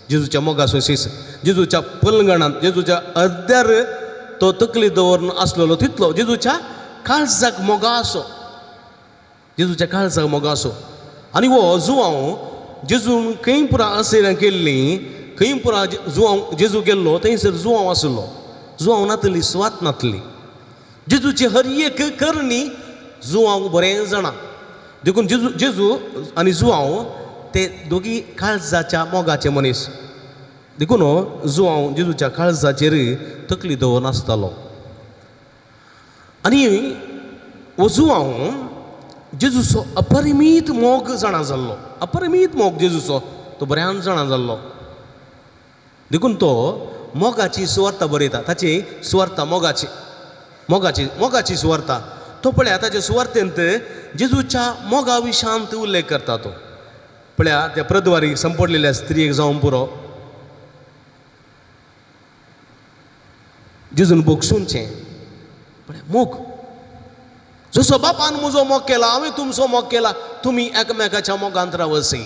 जेजूच्या मोगाचो सीस, जेजूच्या पलंगणांत, जेजूच्या अर्द्यार तो तकली दवरून आसलेलो तितलो जेजूच्या काळजाक मोगाचो, जेजूच्या काळजाक मोगाचो. आनी हो जुवांव जेजून खंय पुरा असेर केल्ली, खंय पुरा जुवांव जेजू गेल्लो थंयसर जुवांव आसलो. जुवांव नातली, सुवात नातली. जेजूची हर एक करणी जुवांव बरें जाणा. देखून जेजू आनी जुवांव ते दोगी काळजाच्या मोगाचे मनीस. देखून जुवांव जेजूच्या काळजाचेर तकली दवरून आसतालो. आनी हो जुवांव जेजूचो अपरिमीत मोग जाणा जाल्लो. अपरिमीत मोग जेजूचो तो बऱ्यान जाणा जाल्लो. देखून तो मोगाची सुवार्ता बरयता. ताची सुवार्ता मोगाची सुवार्ता. तो पळया ताच्या सुवार्थेंत जेजूच्या मोगा विशांत उल्लेख करता. तो पळया त्या प्रद्वारी संपडलेल्या स्त्रियेक जावन पुरो जेजून बोगसूनचें पळय मोग जसो बापान म्हजो मोग केला हांवें तुमचो मोग केला तुमी एकामेकाच्या मोगांत रावसी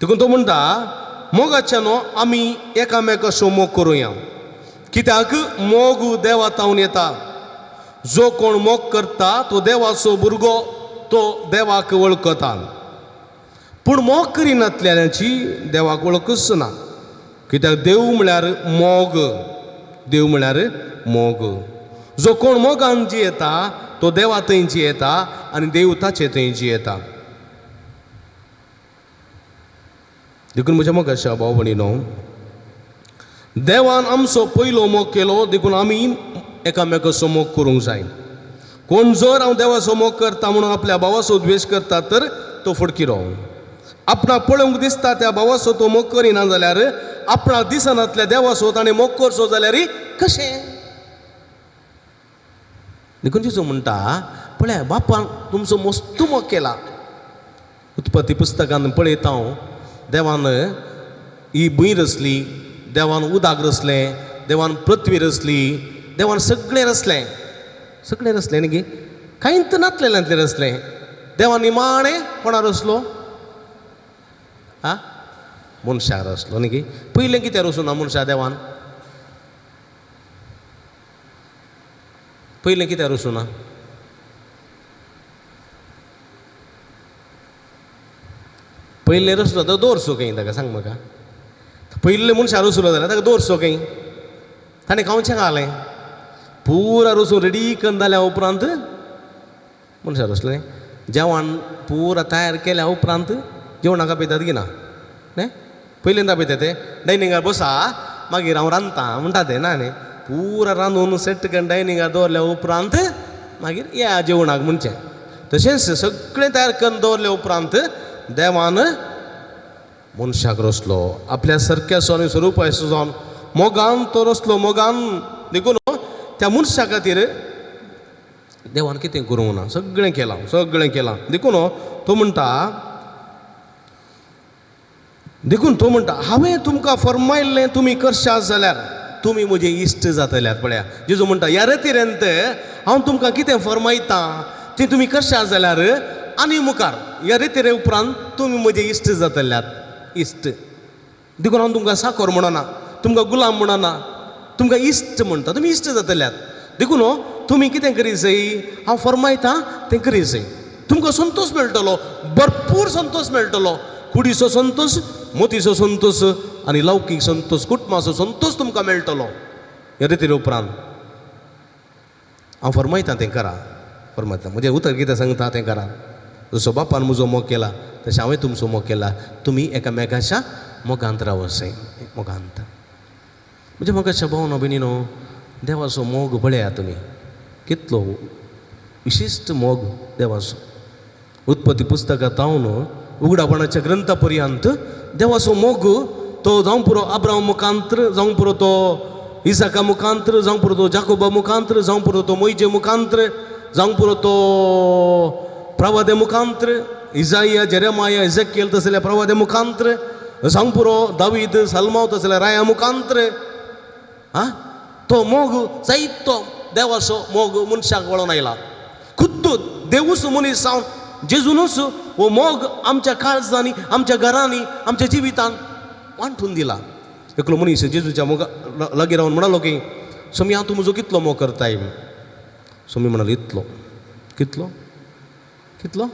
देखून तो म्हणटा मोगाच्या न्हू आमी एकामेकाचो मोग करुया कित्याक मोग देवातावन येता जो कोण मोग करता तो देवाचो भुरगो तो देवाक वळखता पूण मोग करिनातल्याची देवाक वळखच ना कित्याक देव म्हळ्यार मोग देव म्हळ्यार मोग जो कोण मोगान जियेता तो देवा थंय जियेता आनी देव ताचे थंय जियेता देखून म्हज्या मोगाच्या भाव भयणीनो देवान आमचो पयलो मोग केलो देखून आमी एकामेकाचो मोग करूंक जाय कोण जर हांव देवाचो मोग करता म्हणून आपल्या भावाचो द्वेश करता तर तो फडकिरो आपणाक पळोवंक दिसता त्या भावाचो तो मोग करिना जाल्यार आपणाक दिसनातल्या देवाचो ताणें मोग करचो जाल्यार कशें देखून जेजू म्हणटा पळय बापान तुमचो मस्त मोग केला उत्पत्ती पुस्तकान पळयता हांव देवान ही भूंय रचली देवान उदक रचलें देवान पृथ्वी रचली देवान सगळें रचलें न्ही गे कांयच नातलेल्यांतलें रचलें देवान निमाणें कोणा रचलो मनशाक रचलो न्ही गे पयलें कितें रचूं ना मनशा देवान पयलें कितें रचूं ना पयलें रचलो तर दवरचो खंय ताका सांग म्हाका पयलें मनशा रचलो जाल्यार ताका दवरचो खंय ताणें खावचें घालें पुरा रचून रेडी करून जाल्या उपरांत मनशा रचलें जेवण पुरा तयार केल्या उपरांत जेवणाक आपयतात की ना न्ही पयलें आपयता ते डायनिंगार बसा मागीर हांव रांदता म्हणटा ते ना न्ही पुरा रांदून सेट करून डायनिंगार दवरल्या उपरांत मागीर या जेवणाक म्हणचें तशेंच सगळें तयार करून दवरल्या उपरांत देवान मनशाक रचलो आपल्या सारक्याचो आनी स्वरुपाचो जावन मोगान तो रचलो मोगान देखून त्या मनशा खातीर देवान कितें करूंक ना सगळें केलां देखून तो म्हणटा हांवें तुमकां फरमायल्लें तुमी करशात जाल्यार तुमी म्हजे इश्ट जातल्यात पळया जेजू म्हणटा ह्या रितीरेंत हांव तुमकां कितें फरमायता तें तुमी करशात जाल्यार आनी मुखार ह्या रितीरे उपरांत तुमी म्हजे इश्ट जातल्यात इश्ट देखून हांव तुमकां साकोर म्हणना तुमकां गुलाम म्हणना तुमकां इश्ट म्हणटा तुमी इश्ट जातल्यात देखून तुमी कितें करी जाय हांव फरमायता तें करी जाय तुमकां संतोश मेळटलो भरपूर संतोश मेळटलो कुडीचो संतोश मोतीचो संतोश आनी लौकीक संतोश कुटुंबाचो संतोश तुमकां मेळटलो ह्या रितीरे उपरांत हांव फरमायता तें करा फरमायता म्हणजे उतर कितें सांगता तें करा जसो बापान म्हजो मोग केला तशें हांवें तुमचो मोग केला तुमी एकामेकाच्या मोगांत रावसाय मोगांत म्हणजे मोगाच्या भावनो भयणीनो देवाचो मोग पळया तुमी कितलो विशिश्ट मोग देवाचो उत्पत्ती पुस्तकांत हांव उगडापणाच्या ग्रंथा पर्यंत देवाचो मोग तो जावं पुरो अब्राहम मुखांतर जावं पुरो तो इसाका मुखांतर जावं पुरो तो जाकोबा मुखांतर जावं पुरो तो मोइजे मुखांतर जावं पुरो तो प्रवादे मुखांतर इजाइया जेरेमाया इजेकिएल तसले प्रवादे मुखांतर जावं पुरो दावीद सलमाव तसले राया मुखांतर तो मोग जायतो देवाचो मोग मनशाक वळोन आयला खुद्द देवूच मनीस जावन जेजूनच हो मोग आमच्या काळजांनी आमच्या घरांनी आमच्या जिवितांत वांटून दिला एकलो मनीस जेजूच्या मोगा लागीं रावन म्हणालो की स्वामी हांव तुमचो कितलो मोग करताय स्वामी म्हणालो इतलो कितलो कितलो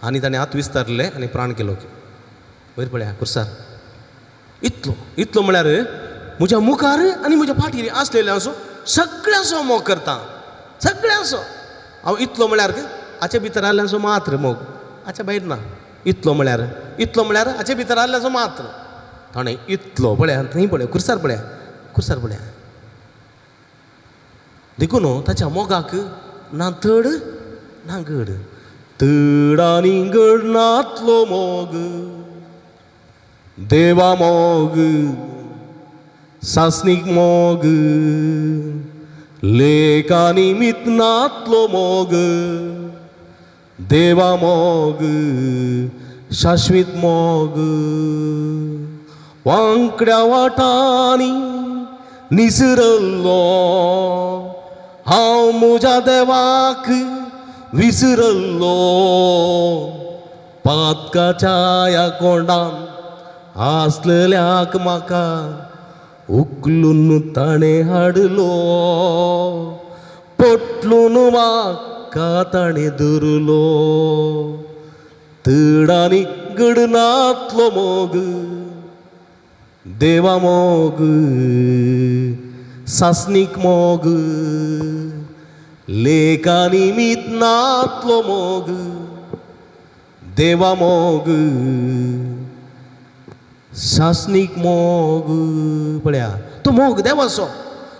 आनी ताणें हात विस्तारले आनी प्राण केलो की वयर पळया कुर्सार इतलो इतलो म्हळ्यार म्हज्या मुखार आनी म्हज्या फाटीर आसलेल्यांचो सगळ्यांचो मोग करता सगळ्यांचो हांव इतलो म्हळ्यार हाचे भितर आसल्यांचो मात्र मोग हाच्या भायर ना इतलो म्हळ्यार हाचे भितर आसल्यांचो मात्र ताणें इतलो पळया थंय पळया कुर्सार पळया देखून ताच्या मोगाक ना तड ना गड तड आनी गड नातलो मोग देवा मोग सासनीक मोग लेक आनी मितनातलो मोग देवा मोग शाश्वीत मोग वांकड्या वाटांनी निसरल्लो हांव म्हज्या देवाक विसरल्लो पातकाच्या ह्या कोंडान आसलेल्याक म्हाका उखलून ताणें हाडलो पटलून म्हाका ताणें धरलो तडांनी गडनातलो मोग देवा मोग सासनीक मोग लेकानी मितनातलो मोग देवा मोग सासनीक मोग पळया तो मोग देवाचो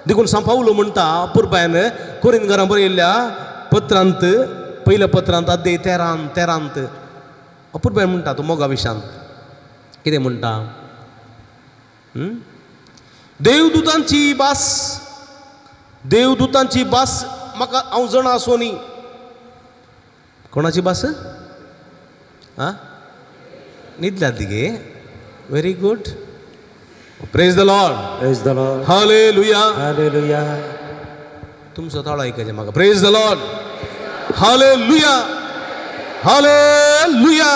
देखून सांपावलो म्हणटा पुरबायन कोरिंदकारां बरयल्ल्या पत्रांत पयल्या पत्रांत अध्याय 13 अपुरबायन म्हणटा तो मोगा विशांत कितें म्हणटा देवदूतांची बास म्हाका हांव जाणा आसोनी कोणाची बास आं न्हिदल्यात तिगे very good praise the Lord Praise the Lord. Hallelujah Hallelujah. तुमचो ताळो आयकचे म्हाका praise the Lord hallelujah hallelujah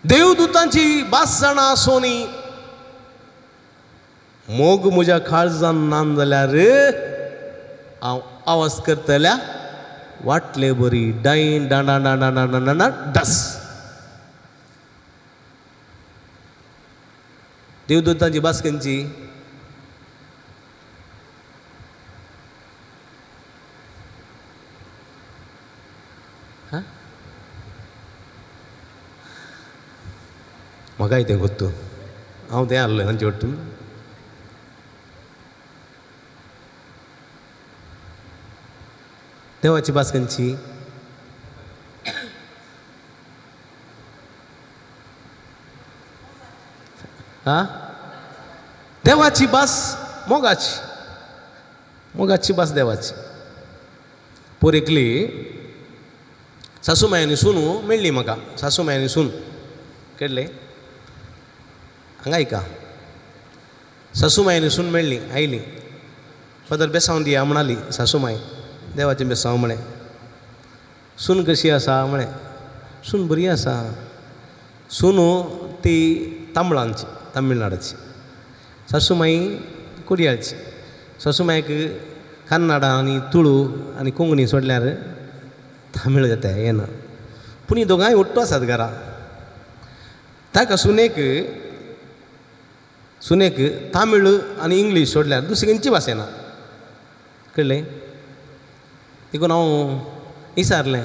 देवदूतांची बास जाणा आसोनी मोग म्हज्या काळजान नान जाल्यार हांव आवाज करतल्या वाटले बरी डाईन डांडा डांडा डांडा डांडा डस देवदूतांची बास खंयची म्हाका तें ಗೊತ್ತು हांव तें हाडलें तांचे वट्टून देवाची बास खंयची देवाची बास मोगाची बास देवाची पोरेकली सासूमायांनी सुनू मेळ्ळी म्हाका सासूमायांनी सून केल्ले हांगा आयका सासूमायांनी सून मेळ्ळी आयली पदर बेसांव दिया म्हणाली सासूमाय देवाचें बेसांव म्हळें सून कशी आसा म्हळें सून बरी आसा सुनू ती तांबळांची तामिळनाडाची सासूमाई कोडयाळची सासूमायक कन्नडा आनी तुळू आनी कोंकणी सोडल्यार तामीळ जाता येना पूण ही दोगांय ओट्टू आसात घरा ताका सुनेक तामीळ आनी इंग्लीश सोडल्यार दुसरी खंयची भास येना कळ्ळें देखून हांव विचारलें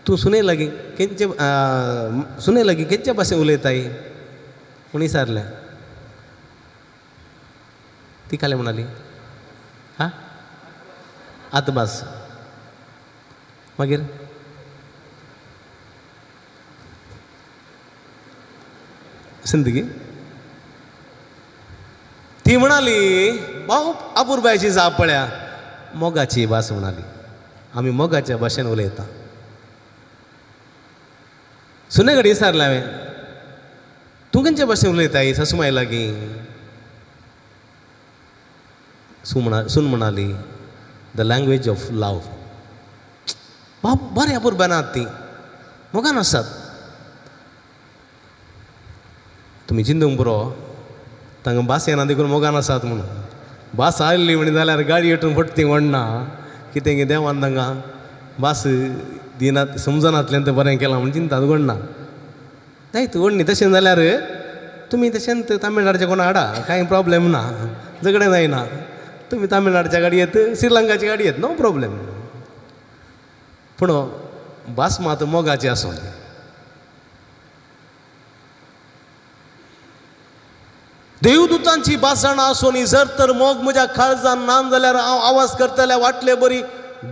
तूं सुने लागीं खंयच्या भाशेन उलयताय म्हूण विचारलें ती काले म्हणाली आतां भास मागीर जिंदगी ती म्हणाली भाऊ अपुरबायची जाप पळया मोगाची भास म्हणाली आमी मोगाच्या भाशेन उलयता सुने कडेन विचारलें हांवें तूं खंयच्या भाशेन उलयताय सासूमाय लागीं सून म्हणाली द लँग्वेज ऑफ लव बाब बरें अपुरबाय नात ती मोगान आसात तुमी चिंतूंक पुरो तांकां भास येना देखून मोगान आसात म्हणून भास आयल्ली म्हणी जाल्यार गाडी हेटून फटती म्हणना कितें देवान तांकां भास दिनात समजनातलें तें बरें केलां म्हण चिंतात घडना जायत व्हडली तशें जाल्यार तुमी तशें तामिळनाडूच्या कोणा हाडा कांय प्रॉब्लेम ना झगडें जायना तुमी तामिळनाडूच्या गाडयेत श्रीलंकाची गाडयेत नो प्रॉब्लेम पूण भास मात मोगाची आसूं देवदूतांची भास जाणा आसूं जर तर मोग म्हज्या काळजान नान जाल्यार हांव आवाज करतल्या वाटले बरी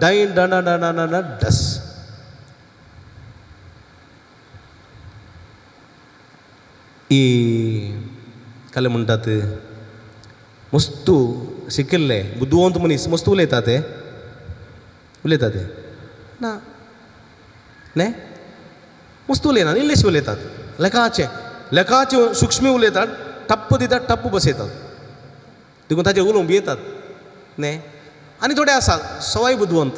डाईन डांडा डांडा डांडा डस काले म्हणटात मस्तू शिकिल्ले बुद्दुवंत मनीस मस्त उलयता ते ना न्ही मस्त उलयनात इल्लेशे उलयतात लेखाचे सूक्ष्मी उलयतात टप्प दितात टप्प बसयतात देखून ताचे उलोवंक येतात न्ही आनी थोडे आसात सवाय बुदवंत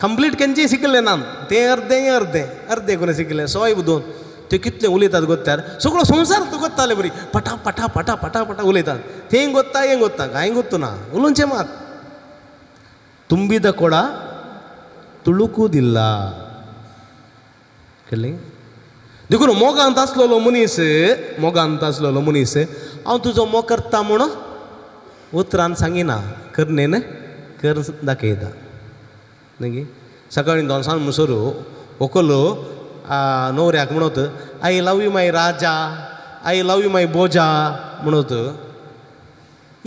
कंप्लीट केंचेय शिकले ना ते अर्धे कोणी शिकले सवाय बुदवंत ते कितले उलयतात गोत्यार सगळो संवसार तो गोत्ताले बरी पटा पटा पटा पटा पटा उलयतात ते गोत्ता हें गोत्ता कांय गोत्तू ना उलोवचें मात ತುಂಬಿದ ಕೊಡ ತುಳುಕುವುದಿಲ್ಲ कळ्ळें देखून मोगांत आसलेलो मनीस हांव तुजो मोग करता म्हणून उतरान सांगिना करनेन कर दाखयता न्ही सकाळीं दोनसांज म्हणसर व्हंकलो न्हवऱ्याक म्हणत आय लव यू माय राजा आय लव यू माय बोजा म्हणत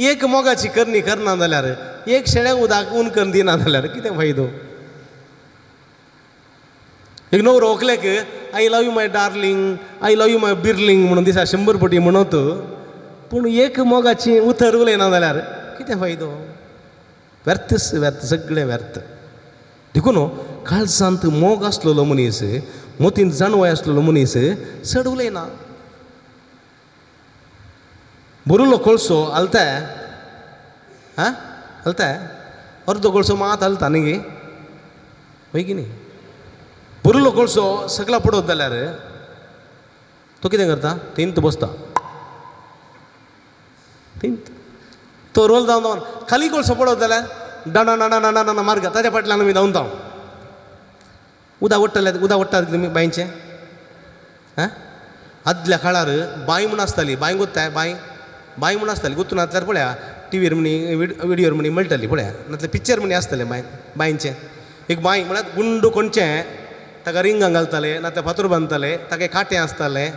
एक मोगाची करणी करना जाल्यार एक शेळ्या उदक ऊन करून दिना जाल्यार कितें फायदो एक न्हवरो व्हंकलेक I love you my darling I love you my बिर्लिंग म्हणून दिसा 100 फावटी म्हणत पूण एक मोगाची उतर उलयना जाल्यार कितें फायदो व्यर्थ सगळें व्यर्थ देखून काळजांत मोग आसलेलो मनीस मोतीन जाणवय आसलेलो मनीस चड उलयना बरुलो कोळसो हलता अर्दो कोळसो मात हलता न्ही गे वय की न्ही बरुलो कोळसो सकला पडत जाल्यार तो कितें करता थिंत बसता तो रोल जावन खाली कोळसो पडत जाल्यार डाणा नाणा नाणा नाणा मार्ग ताच्या फाटल्यान आमी धांवता उदक ओडटात तुमी बांयचें आदल्या काळार बांय म्हूण आसताली बांय गोत्ताय बांय म्हूण आसताली गुंतून जाल्यार पळया टीव्हीर म्हणी विडियोर म्हणी मेळटली पळया नाजाल्यार पिक्चर म्हणी आसतलें बांयचें एक बांय म्हळ्यार गुंड कोणचें ताका रिंगां घालताले नाजाल्यार फातर बांदताले ताका काटें आसतालें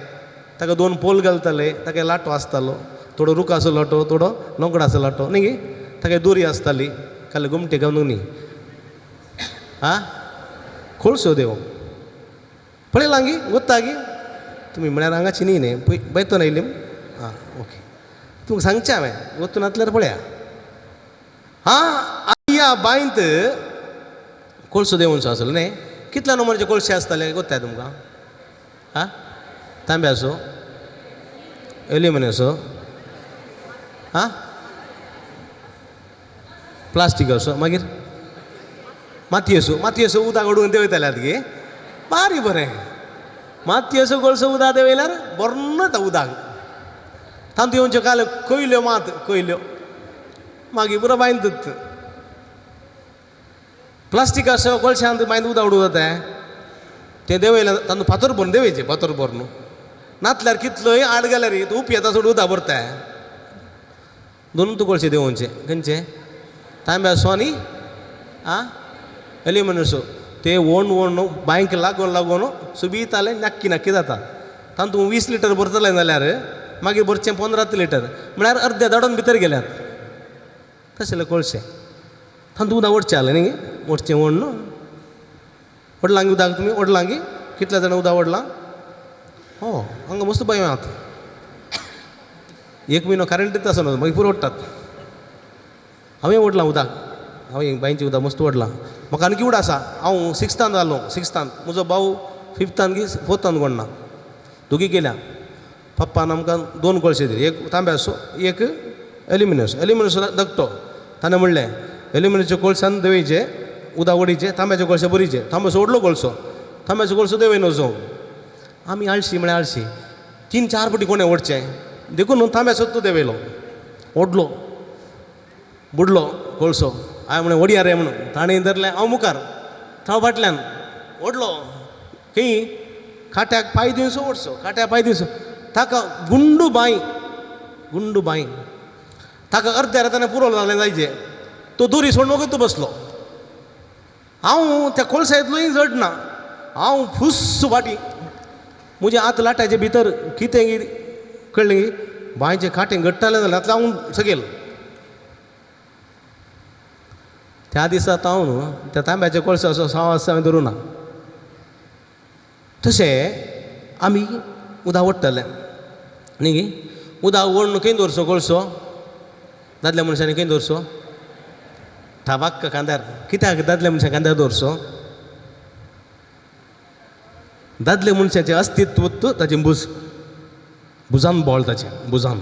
ताका 2 पोल घालताले ताका लाटो आसतालो थोडो रुखाचो लाटो थोडो लोंकडाचो लाटो न्ही गे ताका दोरी आसताली काल घुमटे घालून न्ही कोळसो देव पळयलां गी गोत्ता गी तुमी म्हळ्यार हांगाची न्ही बैतून आयली ओके तुमकां सांगचें हांवें वचून नासल्यार पळया ह्या बांयत कोळसो देवूंचो आसलो न्ही कितल्या नंबराचे कोळशे आसताले गोत्ताय तुमकां तांब्याचो एल्युमिनियमचो प्लास्टिकाचो मागीर मातयेचो उदक ओडून देंवयताले गे भारी बरें मातयेचो कोळसो उदक देंवयल्यार बरो येता उदक तांतू येवच्यो काल कोयल्यो मागीर पुरो बांयत प्लास्टिकाचो कोळशांत बांयत उदक उडूं जाता तें देंवयल्यार तांतू फातर भरून देंवयचें फातर भरून नातल्यार कितलोय आड गेल्यार उप येता सोड उदक भरताय 2 कोळशे देंवोवचे खंयचे तांब्याचो आनी एल्युमिनियमचो ते ओण बांयक लागून सुबीताले नक्की जाता तांतू 20 लिटर भरतले जाल्यार मागीर भरचें 15 लिटर म्हळ्यार अर्ध्या दाडोन भितर गेल्यात तशेले कोळशे तांतू उदक ओडचें जालें न्ही ओडचें ओण न्हू ओडलां गी उदक तुमी ओडलां गी कितल्या जाणां उदक ओडलां हांगा मस्त बांयो आहात 1 म्हयनो करंट दिता आसना मागीर पुरो ओडटात हांवें ओडलां उदक हांवें बांयचें उदक मस्त ओडलां म्हाका आनी किवड आसा हांव 6थांत जालो 6थांत म्हजो भाव 5थांत की 4थांत कोणना दोगी गेल्या पप्पान आमकां 2 कोळशे दिले एक तांब्याचो एक एल्युमिनियमचो धाकटो ताणें म्हणलें एल्युमिनियमच्या कोळशान देंवयचें उदक ओडीचें तांब्याचे कोळशे बरीचे तांब्याचो ओडलो कोळसो तांब्याचो कोळसो देंवय नजो आमी आळशी म्हळ्यार आळशी 3-4 फावटी कोणें ओडचें देखून तांब्याचो तो देंवयलो ओडलो बुडलो कोळसो हांवें म्हणलें ओडया रे म्हणून ताणें धरलें हांव मुखार हांव फाटल्यान ओडलो खंय खाट्याक पांय दिवचो ओडचो खाट्याक पांय दिवचो ताका गुंडू बांय ताका अर्ध्या रातान पुरो जालें जायचें तो दोरी सोडून वगत बसलो हांव त्या कोळशांतलोय जडना हांव फुस्स फाटी म्हज्या हात लाटाचे भितर कितें कळ्ळें बांयचें खाटें घट्टालें जाल्यार हांव सगेल त्या दिसांत हांव न्हू त्या तांब्याच्या कोळशाचो सांवास हांवें धरूं ना तशें आमी उदक ओडटले न्ही उदक ओडून खंय दवरचो कोळसो दादल्या मनशांनी खंय दवरचो थाबाक्क कांद्यार कित्याक दादल्या मनशां कांद्यार दवरचो दादले मनशाचें अस्तित्व ताचें बुजान बोळ ताचें बुजान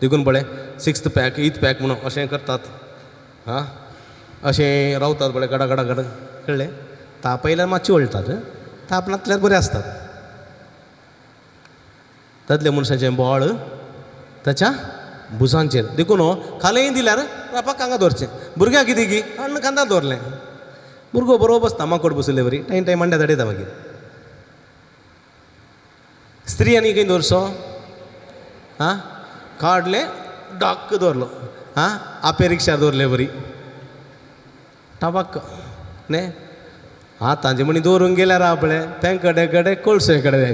देखून पळय 6th पॅक 8th पॅक म्हणून अशें करतात हां अशें रावतात पळय गडा गडा गडा कळ्ळें ताप आयल्यार मातशें वळटात ताप नासल्यार बरें आसतात दादल्या मनशाचें बोळ ताच्या बुजांचेर देखून खालेंय दिल्यार रापाक कांगा दवरचें भुरग्यां कितें की अन्न कांदा दवरलें भुरगो बरो बसता माकोड बसयले बरी टायम टायम मांड्या धाडयता मागीर स्त्रियांनी खंय दवरचो हां काडले डाक्क दवरलो हां आपे रिक्षार दवरले बरी टाबाक न्हे हां तांचे म्हणी दवरूंक गेल्यार आपले तेंकडे कडे कोळसे कडेन जाय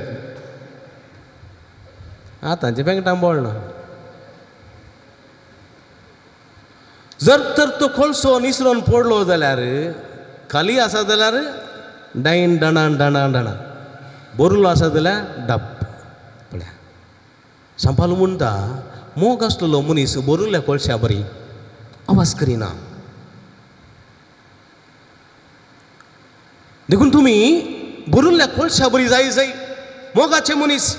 हां तांचे पेंगटां बोळना जर तर तो कोळसो निसरून पडलो जाल्यार खाली आसा जाल्यार डायन डणा डणा डणा बरलो आसा जाल्यार डब पळया सांपालो म्हणटा मोग आसलेलो मनीस बरयल्या कोळश्या बरी आवाज करिना देखून तुमी बरयल्या कोळश्या बरी जाय जाय मोगाचे मनीस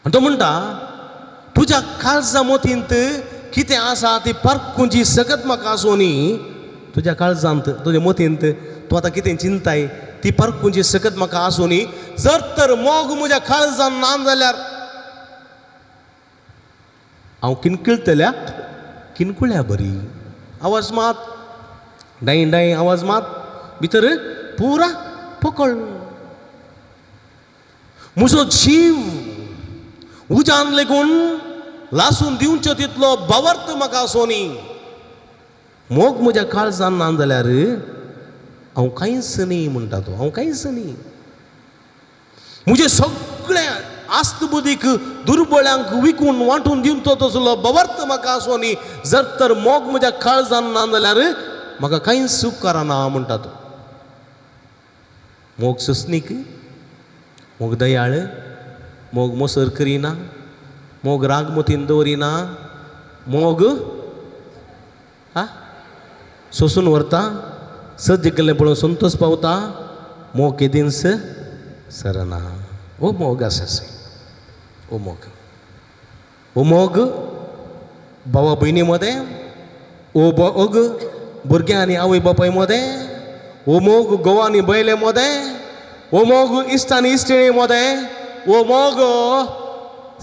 आनी तो म्हणटा तुज्या काळजा मोतींत कितें आसा ती परकुंची सकत म्हाका आसूं न्ही तुज्या काळजांत तुज्या मतींत तूं आतां कितें चिंताय ती परकुंची सकत म्हाका आसूं न्ही जर तर मोग म्हज्या काळजान ना जाल्यार हांव किनकिळटल्या किनकुळ्या बरी आवाज मात डाय डाय आवाज मात भितर पुरा पकळ म्हजो जीव उजान लेगून लासून दिवचो तितलो भावार्थ म्हाका आसूं न्ही मोग म्हज्या काळजान ना जाल्यार हांव कांयच न्ही म्हणटा तो हांव कांयच न्ही म्हजे सगळे आस्त बुदीक दुर्बळ्यांक विकून वांटून दिवचो तसलो भावार्थ म्हाका आसूं न्ही जर तर मोग म्हज्या काळजान ना जाल्यार म्हाका कांयच उपकारना म्हणटा तो मोग सस्नीक मोग दयाळ मोग मोसर करिना मोग राग मतीन दवरिना मोग हा सोसून व्हरता सज्ज केल्लें पळोवन संतोश पावता मोग केदींच सरना ओ मोग आसा ओ मोग भावा भयणी मदें ओ मोग भुरग्यां आनी आवय बापाय मदें ओ मोग घोव आनी बैले मदें ओ मोग इश्ट आनी इश्टिणी मदें ओ मोग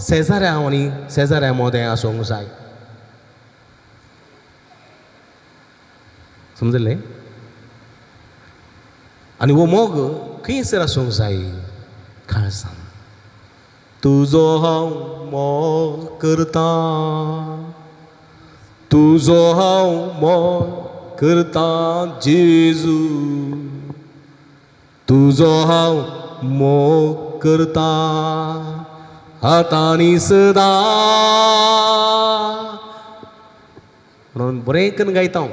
शेजाऱ्या आनी शेजाऱ्या मदें आसूंक जाय समजलें आनी वो मोग खंयसर आसूंक जाय काळजान तुजो हांव मोग करता तुजो हांव मोग करता जेजू तुजो हांव मोग करता हातांनी सदां म्हणून बरें करून गायता हांव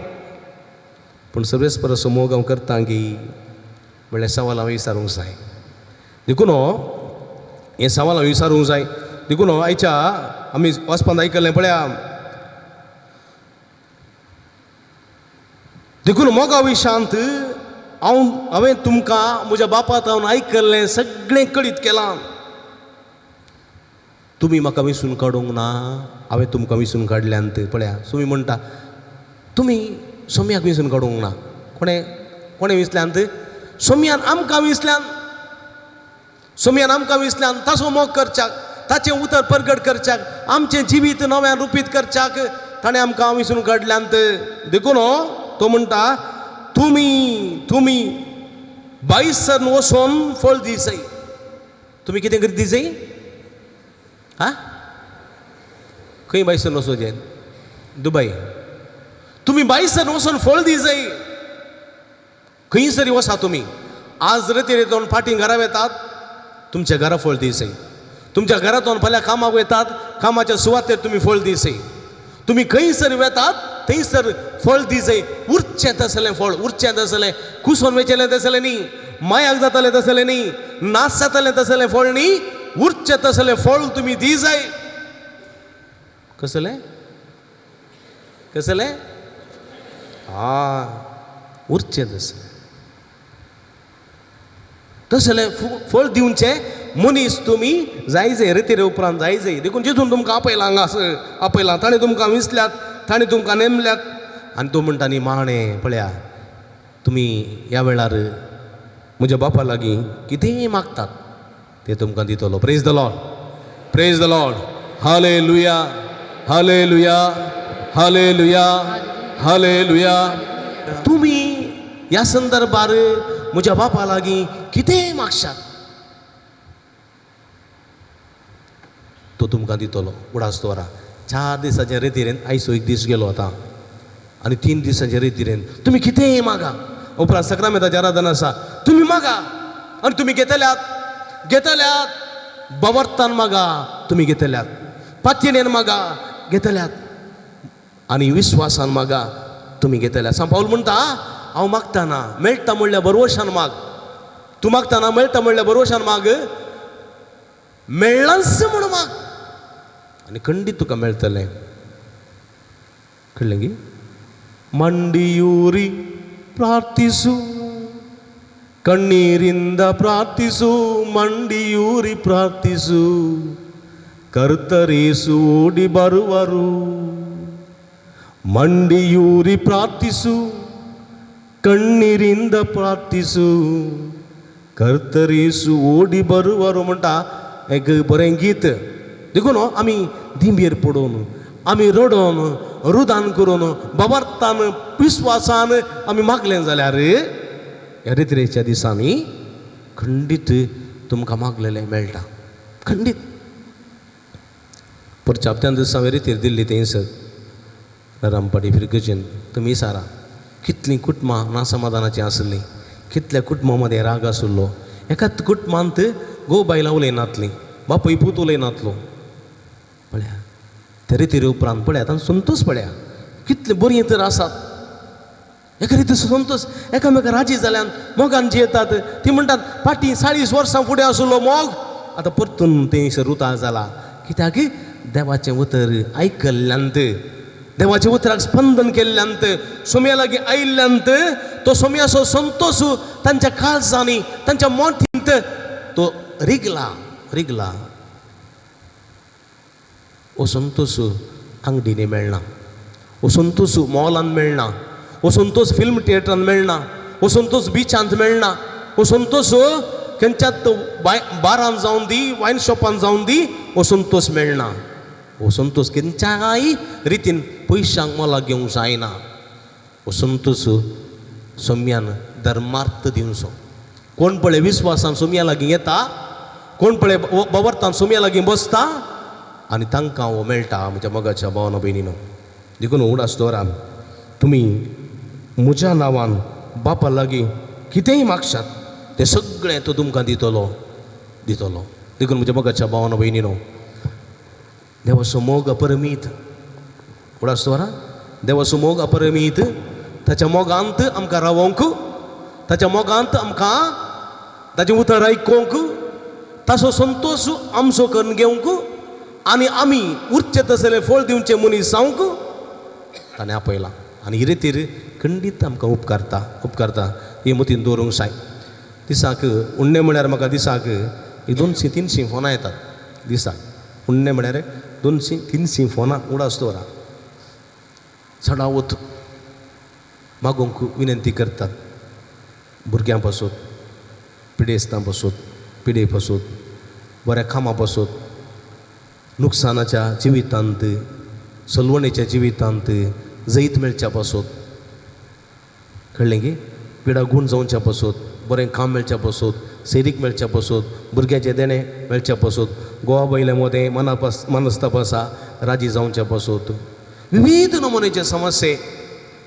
पूण सर्वेस्पर असो मोग हांव करता की म्हणल्यार सवाल हांव विचारूंक जाय देखून हे सवाल हांव विचारूंक जाय देखून आयच्या आमी वचपांत आयकल्लें पळया देखून मोगा विशांत हांवें तुमकां म्हज्या बापायन आयकल्लें सगळें कळीत केलां तुमी म्हाका विसरून काडूंक ना हांवें तुमकां विसरून काडल्यांत पळया तुमी म्हणटा तुमी सोम्याक विसरून काडूंक ना कोणें विसल्यांत सोम्यान आमकां विसल्यान सोम्यान आमकां विसल्यान ताचो मोग करच्याक ताचें उतर परगट करच्याक आमचें जिवीत नव्यान रुपीत करच्याक ताणें आमकां विसरून काडल्यांत देखून तो म्हणटा तुमी बाईसर वचोन फळ दिसय तुमी कितें करीत दिसय हा खंय बाईसर वचोचें दुबय तुमी बाईसर वचोन फळ दिसय खंयसरी वसा तुमी आज रातीन फाटीं घरा येतात तुमच्या घरा फळ दिसय तुमच्या घरांतून फाल्यां कामाक वयतात कामाच्या सुवातेर तुमी फळ दिसय तुमी खंयसर वेतात थंयसर फळ दिसय उरचें तसलें फळ उरचें तसलें कुसोन वेचेलें तसलें न्ही मायाक जातालें तसलें न्ही नाश जातालें तसलें फळ न्ही उरचें तसलें फळ तुमी दिसय कसलें कसलें उरचें तसलें तसले फळ दिवचे मनीस तुमी जायचे रितीरे उपरांत जायचे देखून जितून तुमकां आपयलां हांगासर आपयलां ताणें तुमकां विसल्यात ताणें तुमकां नेमल्यात आनी तो म्हणटा न्ही माणे पळया तुमी ह्या वेळार म्हज्या बापा लागीं कितेंय मागतात ते तुमकां दितलो. Praise the Lord, praise the Lord. Hallelujah, hallelujah, hallelujah, hallelujah. तुमी ह्या संदर्भार म्हज्या बापा लागीं कितेंय मागशात तो तुमकां दितलो. उडास तोरा 4 दिसाच्या रितीरेन आयचो एक दीस गेलो आतां आनी 3 दिसाच्या रितीरेन तुमी कितेंय मागा. उपरांत सक्रामेताचें आराधन आसा, तुमी मागा आनी तुमी घेतल्यात घेतल्यात. बवर्तान मागा तुमी घेतल्यात, पातयेन मागा घेतल्यात आनी विश्वासान मागा तुमी घेतल्यात. सांग पाऊल म्हणटा हांव मागताना मेळटा म्हणल्यार बरोवशान माग. तूं मागताना मेळटा म्हणल्यार बरोवशान माग, मेळ्ळांच म्हणून माग आनी खंडीत तुका मेळटलें. कळ्ळें गी. ಮಂಡಿಯೂರಿ ಪ್ರಾರ್ಥಿಸು, ಕಣ್ಣೀರಿಂದ ಪ್ರಾರ್ಥಿಸು, ಮಂಡಿಯೂರಿ ಪ್ರಾರ್ಥಿಸು, ಕರ್ತರೇಸು ಓಡಿ ಬರುವರು. ಮಂಡಿಯೂರಿ ಪ್ರಾರ್ಥಿಸು, ಕಣ್ಣೀರಿಂದ ಪ್ರಾರ್ಥಿಸು, ಕರ್ತರೇಸು ಓಡಿ ಬರುವರು म्हणटा एक बरें गीत. देखून आमी दिंबेर पडून आमी रडोन रुदान करून बाबार्थान विश्वासान आमी मागलें जाल्यार ह्या रितीरेच्या दिसांनी खंडीत तुमकां मागलेलें मेळटा. खंडीत. परच्या हप्त्यान दिसा रितीर दिल्ली थंयसर रामपाटी फिरकचेन तुमी सारा कितलीं कुटुंबां नासमाधानाचीं आसलीं, कितल्या कुटुंबां मदें राग आसलो. एकाच कुटुंबांत घोव बायलां उलयनातलीं, बापूय पूत उलयनातलो. पळया ते रितीरे उपरांत पळया तांचो संतोश पळया कितले बरीं तर आसात. एका रिती संतोश एकामेका राजी जाल्यान मोगान जियेतात. ती म्हणटात फाटीं 40 वर्सां फुडें आसलो मोग आतां परतून थंयसर रुताळ जाला. कित्याक देवाचें उतर आयकल्ल्यांत, देवाच्या उतराक स्पंदन केल्ल्यांत, सोम्या लागीं आयिल्ल्यांत तो सोम्याचो संतोश तांच्या काळजांनी तांच्या मोठींत तो रिगला रिगला. ओ संतोष अंगडीने मेळना, ओ संतोष मॉलान मेळना, ओ संतोष फिल्म थिएटरान मेळना, ओ संतोष बिचांत मेळना, ओ संतोष खंयच्याच बारान जावन दी वायन शॉपान जावन दी ओ संतोष मेळना. ओ संतोष खंयच्याय रितीन पयशांक मोलाक घेवंक जायना. ओ संतोष सोम्यान धर्मार्थ दिवचो. कोण पळय विश्वासान सोम्या लागीं येता, कोण पळय बाबर्थान सोम्या लागीं बसता आनी तांकां हो मेळटा. म्हज्या मोगाच्या भावानो भयणीनो, देखून उडास दवरा तुमी म्हज्या नांवान बापा लागीं कितेंय मागशात तें सगळें तो तुमकां दितलो दितलो. देखून म्हज्या मोगाच्या भावानो भयणीनो, देवाचो मोग अपरमीत. उडास दवरा देवाचो मोग अपरमीत. ताच्या मोगांत आमकां रावोंक, ताच्या मोगांत आमकां ताचें उतर आयकोंक, ताचो संतोश आमचो करून घेवंक आनी आमी उरचे तसले फळ दिवचे मनीस जावंक ताणें आपयलां. आनी ही रितीर खंडीत आमकां उपकारता उपकारता. हे मतीन दवरूंक जाय. दिसाक उण्णें म्हळ्यार म्हाका दिसाक 200-300 फोनां येतात. दिसाक उण्णें म्हळ्यार 200-300 फोनां उडास दवरा. चडावत मागोवंक विनंती करतात. भुरग्यां पासून पिडेस्तां पासून पिडे पासून बऱ्या कामा पासून नुकसानाच्या जिवितांत, सलवणेच्या जिवितांत जैत मेळच्या पासून, कळ्ळें गे. पिडा गूण जावच्या पासून, बरें काम मेळच्या पासून, सेरीक मेळच्या पासून, भुरग्याचे देणे मेळच्या पासून, गोवा बैले मदें मनस्ताप आसा राजी जावच्या पासून, विविध नमुनेचे समस्ये.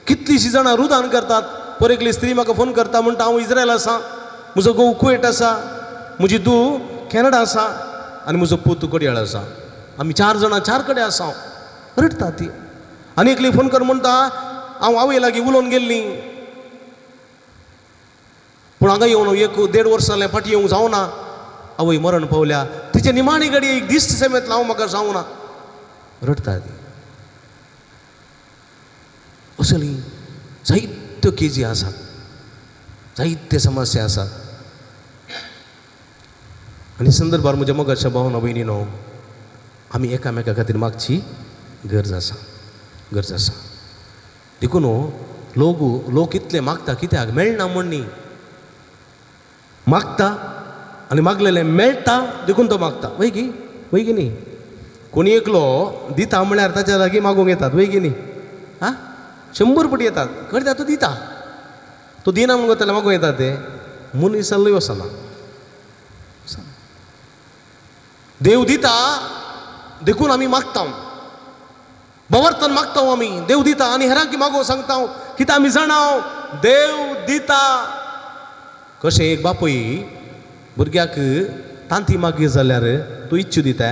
कितलींशीं जाणां रुदान करतात. पर एकली स्त्री म्हाका फोन करता म्हणटा हांव इज्रायल आसा, म्हजो घोव कुवेट आसा, म्हजी धूव कॅनडा आसा आनी म्हजो पूत कोडयाळ आसा. आमी 4 जाणां 4 कडेन आसा. रडटा ती. आनी एकली फोन कर म्हणटा हांव आवय लागीं उलोवन गेल्लीं पूण हांगा येवन 1-1.5 वर्सां जालें फाटीं येवंक जावना. आवय मरण पावल्या. तिचे निमाणी घडी एक दीस समेत हांव म्हाका जावना. रडटा ती. असली जायत्यो केजी आसात, जायत्यो समस्या आसात. आणि संदर्भार म्हज्या मोगाच्या भावना भयणीनो आमी एकामेका खातीर मागची गरज आसा देखून लोक इतले मागता कित्याक मेळना म्हण न्ही मागता आनी मागलेले मेळटा देखून तो मागता वय की न्ही कोणी एकलो दिता म्हळ्यार ताच्या लागीं मागूंक येतात वय की न्ही हां 100 पटी येतात खरें तो दिता तो दिना म्हणून त्याला मागूंक येतात ते मनीसालय वचना देव दिता देखून आमी मागता बवर्तन मागता आमी देव दिता आनी हेरांक मागो सांगता कित्याक आमी जाणा देव दिता कशें एक बापूय भुरग्याक तांती मागी जाल्यार तूं इच्छ दिता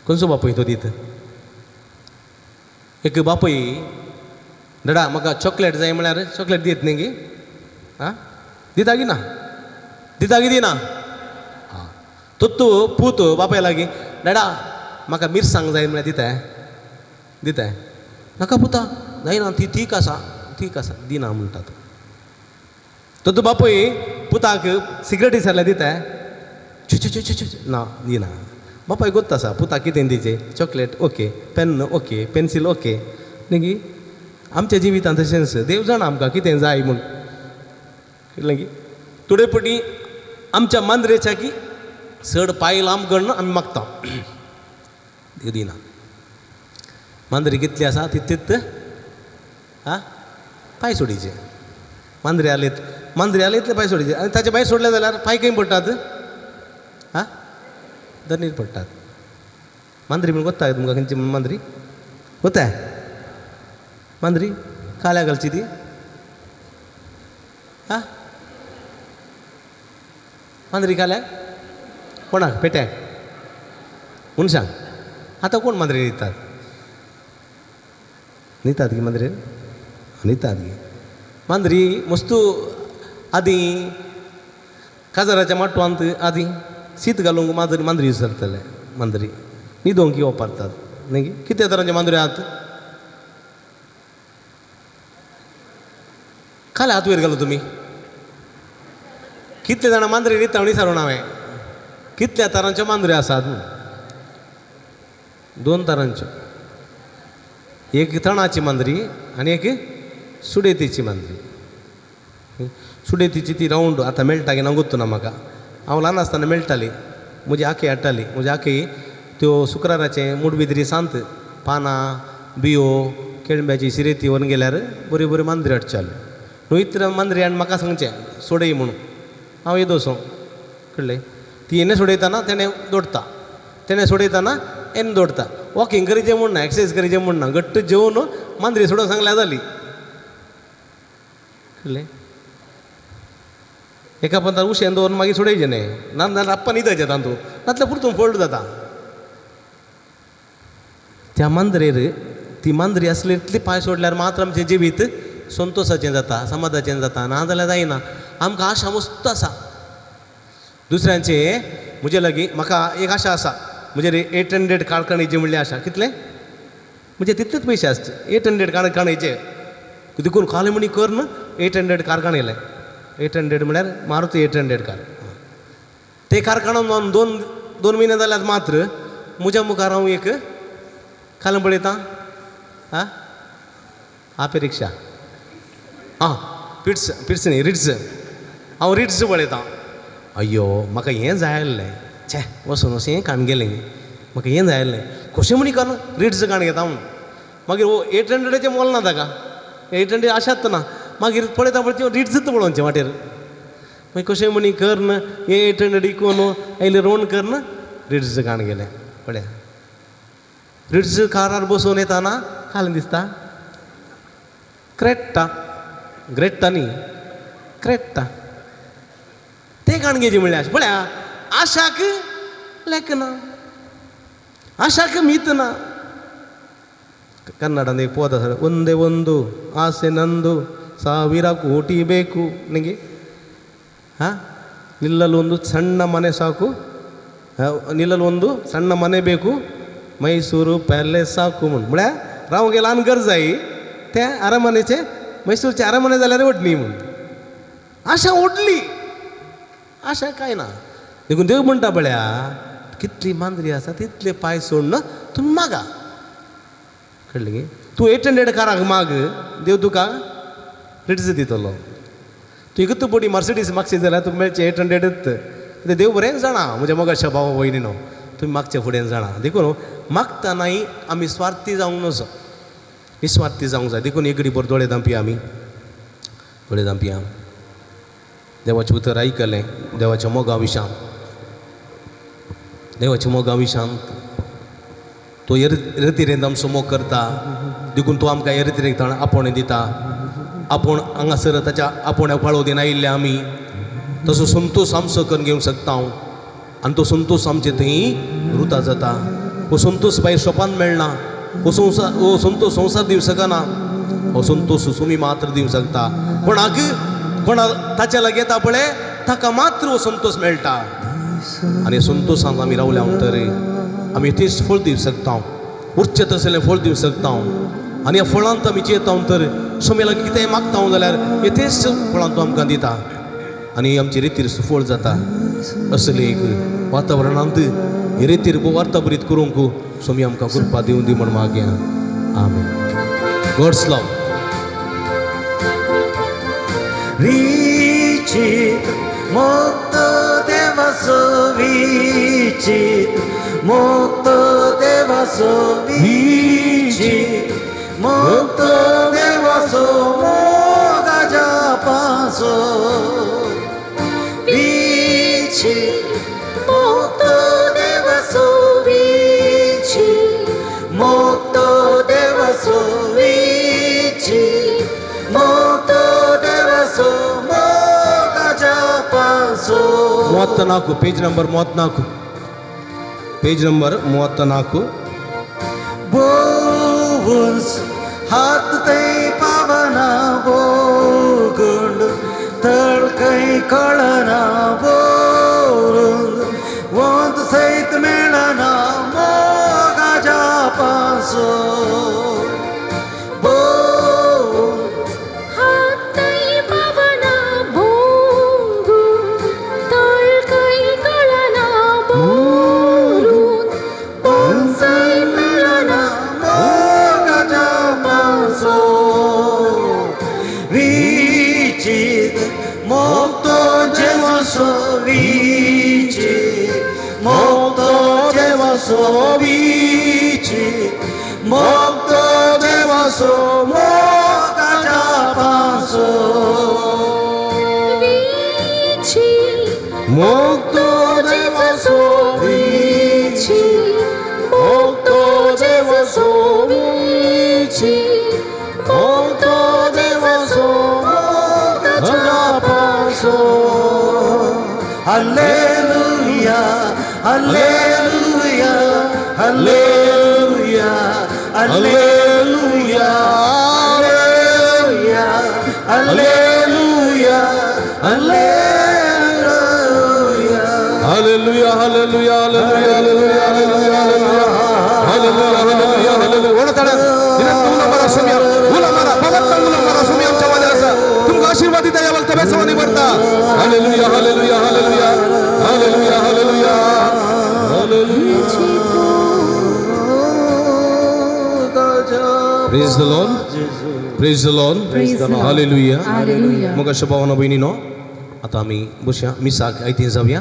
खंयचो बापूय तो दिता एक बापूय डॅडा म्हाका चॉकलेट जाय म्हळ्यार चॉकलेट दित न्ही गे आं दिता की दिना हां तो पूत बापाय लागीं डॅडा म्हाका मिरसांग जाय म्हळ्यार दिताय नाका पुता जायना ती ठीक आसा दिना म्हणटा तो बापूय पुताक सिगरेटी जाल्यार दिताय ना दिना बापाय गोत्ता आसा पुताक कितें दिचे chocolate okay pen okay pencil okay न्ही आमच्या जिवितांत तशेंच देव जाणा आमकां कितें जाय म्हूण कळ्ळें की थोडे पटी आमच्या मांद्रेच्या की चड पाय लांब करणं आमी मागता देव दिना मांद्री कितली आसा तितलीत हां पांय सोडीचे मांद्रे आले इतले पांय सोडीचे आनी ताचे पांय सोडले जाल्यार पांय खंय पडटात हां धरणीर पडटात मांद्री म्हूण कोत्ता तुमकां खंयची मांद्री कोत्ताय मांद्री काल्या घालची ती हां मांद्री काल्याक कोणाक पेट्याक मनशांक आतां कोण मांद्रेर न्हितात गी मांद्रेर न्हितात गी मांद्री मस्तू आदीं काजाराच्या माटवांत आदीं शीत घालूंक मांद्री विसरतले मांद्री न्हिदोंक वापरतात न्ही कितें तरांचे मांद्रे आहात खाले हात वयर घालो तुमी कितले जाणां मांद्रे न्हिदता म्हण विचारून हांवें कितल्या तरांच्यो मांद्र्यो आसात 2 तरांच्यो एक तणाची मांद्री आनी एक सुडेतीची मांद्री सुडेतीची ती रावंड आतां मेळटा की ना गुत्तू म्हाका हांव ल्हान आसतना मेळटाली म्हजी आखी हाडटाली म्हजी आखी त्यो शुक्राराचे मुडबिद्री सांत पानां बियो केळंब्याची शिरेती व्हरून गेल्यार बऱ्यो बऱ्यो मांद्री हाडच्यो न्हू इतले मांद्री आनी म्हाका सांगचें सोडय म्हणून हांव येदो वचों कळ्ळें ती हेणे सोडयतना तेणें सोडयतना हेणे दवरता वॉकिंग करीचें म्हूण ना एक्सरसायज करीचें म्हूण ना घट्ट जेवन मांद्री सोडोवंक सांगल्यार जाली कळ्ळें एका पंतान उशेन दवरून मागीर सोडयचें न्ही नाजाल्यार आप्पा न्हिदचें तांतूं नातल्यार पुरतून फोल्ड जाता त्या मांद्रेर ती मांद्री आसली इतली पांय सोडल्यार मात्र आमचें जिवीत संतोशाचें जाता समाधाचें जाता नाजाल्यार जायना आमकां आशा मस्त आसा दुसऱ्यांचे म्हजे लागीं म्हाका एक आशा आसा म्हजे 800 काणकोणेची म्हणली आशा कितले म्हणजे तितलेच पयशे आसचे 800 काणकोणेचे देखून खाले म्हणी कर न्हू 800 कारखाने 800 म्हळ्यार मारुती 800 कार ते कारखान्यान दोन म्हयने जाल्यार मात्र म्हज्या मुखार हांव एक खालें पळयता आं आपे रिक्षा आं पिट्स न्ही रिट्स हांव रिट्स पळयता अय्यो म्हाका हें जाय आसलें छे वचून अशें काण गेलें म्हाका हें जाय आसलें कशें म्हणी कर रिट्स काण घेता म्हणून मागीर 800चे मोल ना ताका 800 आशात ना मागीर पळयता पळय रिट्सच पळोवचें वाटेर मागीर कशें म्हणी कर न 800 इकून आयले रोवन कर न रिट्स काण गेलें पळया रिट्स कारार बसून येताना खालें दिसता ग्रेट्टा न्ही क्रेट्टा ते काणगेची म्हणल्यार पळया आशाक लेक ना आशाक मीत ना कन्नडांत एक पद आसा ಒಂದೇ ಒಂದು ಆಸೆ ನಂದು ಸಾವಿರ ಕೋಟಿ ಬೇಕು ನಿನಗೆ ಹಾಂ ನಿಲ್ಲಲು ಒಂದು ಸಣ್ಣ ಮನೆ ಸಾಕು ನಿಲ್ಲಲು ಒಂದು ಸಣ್ಣ ಮನೆ ಬೇಕು मैसूर पॅलेस साकू म्हूण म्हळ्यार रावंक ल्हान घर जाय त्या आरामानेचे मैसूरचे आरामाने जाल्यार ओडली म्हूण आशा ओडली अशा काय ना देखून देव म्हणटा बळ्या कितली मांद्री आसा तितले पाय सोडणं तुम्ही मागा कळलं की तू 800 काराक माग देव तुका रिट्स दितलो तू इकत बडी मर्सिडीज मागशी जाल्यार तुका मेळचे 800च ते देव बरें जाणा म्हणजे मोगाच्या भावा भयणीनो तुम्ही मागच्या फुडें जाणा देखून मागतानाय आमी स्वार्थी जावंक नजो निस्वार्थी जावंक जाय देखून एक घडी बरो दोळे धांपया आमी दोळे धांपया देवाचें उतर आयकलें देवाच्या मोगा विशांत देवाच्या मोगा विशांत तो रितीरेंत आमचो मोग करता देखून तो आमकां हे रितीरेक आपोवणे दिता आपूण हांगासर ताच्या आपोवण्याक पाळो दिन आयिल्ले आमी तसो संतोष आमचो करून घेवंक शकता हांव आनी तो संतोष आमचे थंय रुता जाता हो संतोष भायर शॉपान मेळना हो संतोष संवसार दिवंक शकना हो संतोष तुमी मात्र दिवंक शकता कोणा ताच्या लागीं येता पळय ताका मात्र हो संतोष मेळटा आनी संतोषांत आमी रावल्या तर आमी तेच फळ दिवंक शकता उरचें तसलें फळ दिवंक शकता आनी ह्या फळांत आमी चियेता तर सोम्या लागीं कितेंय मागता जाल्यार तेच फळां तो आमकां दिता आनी आमचे रितीर सुफळ जाता असले एक वातावरणांत हे रितीर वार्ताबरीत करूंक सोमी आमकां कृपा दिवन दी म्हण मागया आमेन गॉड्स लव विचित मुक्त देवासो विचित मुक्त देवासो विचित मुक्त देवासो मोगाच्या पासो विचित मुक्त देवासो विचित मुक्त देवासो विचित मुक्त देवासो मोगाच्या पासो 34 पेज नंबर 34 पेज नंबर 34 बोवुस हात ते पावना बोगुंड तळकೈ कळना बोरुंद वंत सैत मेळना मोगाच्या पासो मुक्त देवासो मोगाच्या पासो मुक्त देवासो मुक्त देवासो मुक्त देवासो मोगाच्या पासो hallelujah hallelujah hallelujah hallelujah hallelujah hallelujah hallelujah hallelujah hallelujah hallelujah hallelujah hallelujah hallelujah ओढताना दिनांत मारा सोम्या उला मारा पवित्र उला मारा सोम्या आमच्या मध्ये असा तुमका आशीर्वाद दिता यावल तबे सवानी भरता hallelujah hallelujah hallelujah hallelujah hallelujah hallelujah Praise the Lord. Praise the Lord. Praise the Lord. Hallelujah. Hallelujah. मग अशा भावना बहिणीनो आता आम्ही बसूया मिसाक आयतीन जाऊया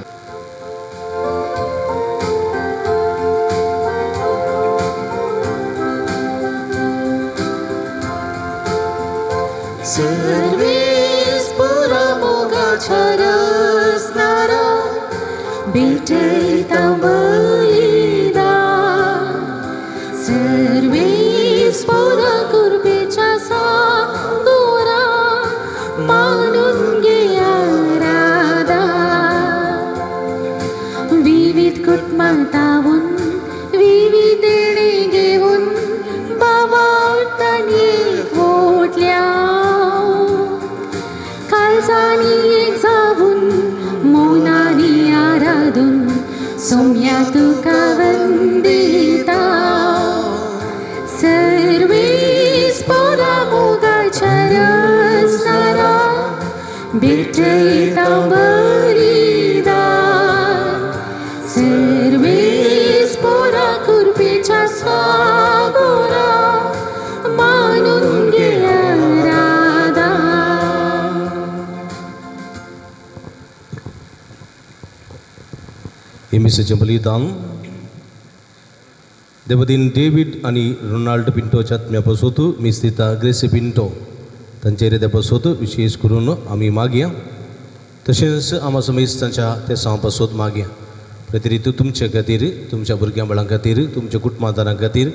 सर्वेस पुरा मोगाच्या रसनारा भेटैता बलिदान सर्वेस पुरा कृपेच्या सागोरा मानून घे आराधन विविध कुटुंबातावून विविध देणे घेऊन बाबातानी घोटल्या काळजानी एक जाऊन मौनानी आराधून सोम्या तुका वंदिता सर्वेस पोरा मोगाच्या रसनारा भेटैता बलिदान एमिसाचें बलिदान देवदीन डेव्हिड आणि रोनाल्ड पिंटोच्या आत्म्यापासून मिस्तिता ग्रेसी पिंटो तांचे हृदयापासून विशेष करून आम्ही मागया तशेंच आम्हा समेस्तांच्या त्या सांपासून मागया प्रतिरीत तुमच्या खातीर तुमच्या भुरग्यां बाळां खातीर तुमच्या कुटुंबादारां खातीर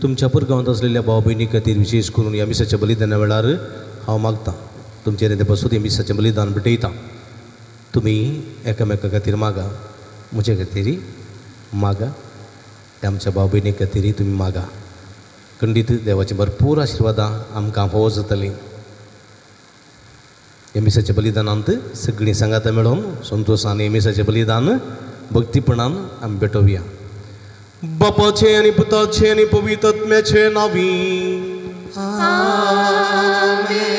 तुमच्या परगांवांत असलेल्या भाव भयणी खातीर विशेष करून ह्या मिसाच्या बलिदाना वेळार हांव मागतां तुमचे हृदयापासून ह्या मिसाचें बलिदान भेटयता तुम्ही एकामेका खातीर मागा म्हजे खातीर मागा आमच्या भाव भयणी खातीर तुम्ही मागा खंडीत देवाची भरपूर आशिर्वादां आमकां फावो जातलीं ह्या मिसाच्या बलिदानांत सगळीं सांगाता मेळोन संतोशान ह्या मिसाचें बलिदान भक्तीपणान आमी भेटोवया बापाचे आनी पुताचे आनी पवित्र आत्म्याचे नांवी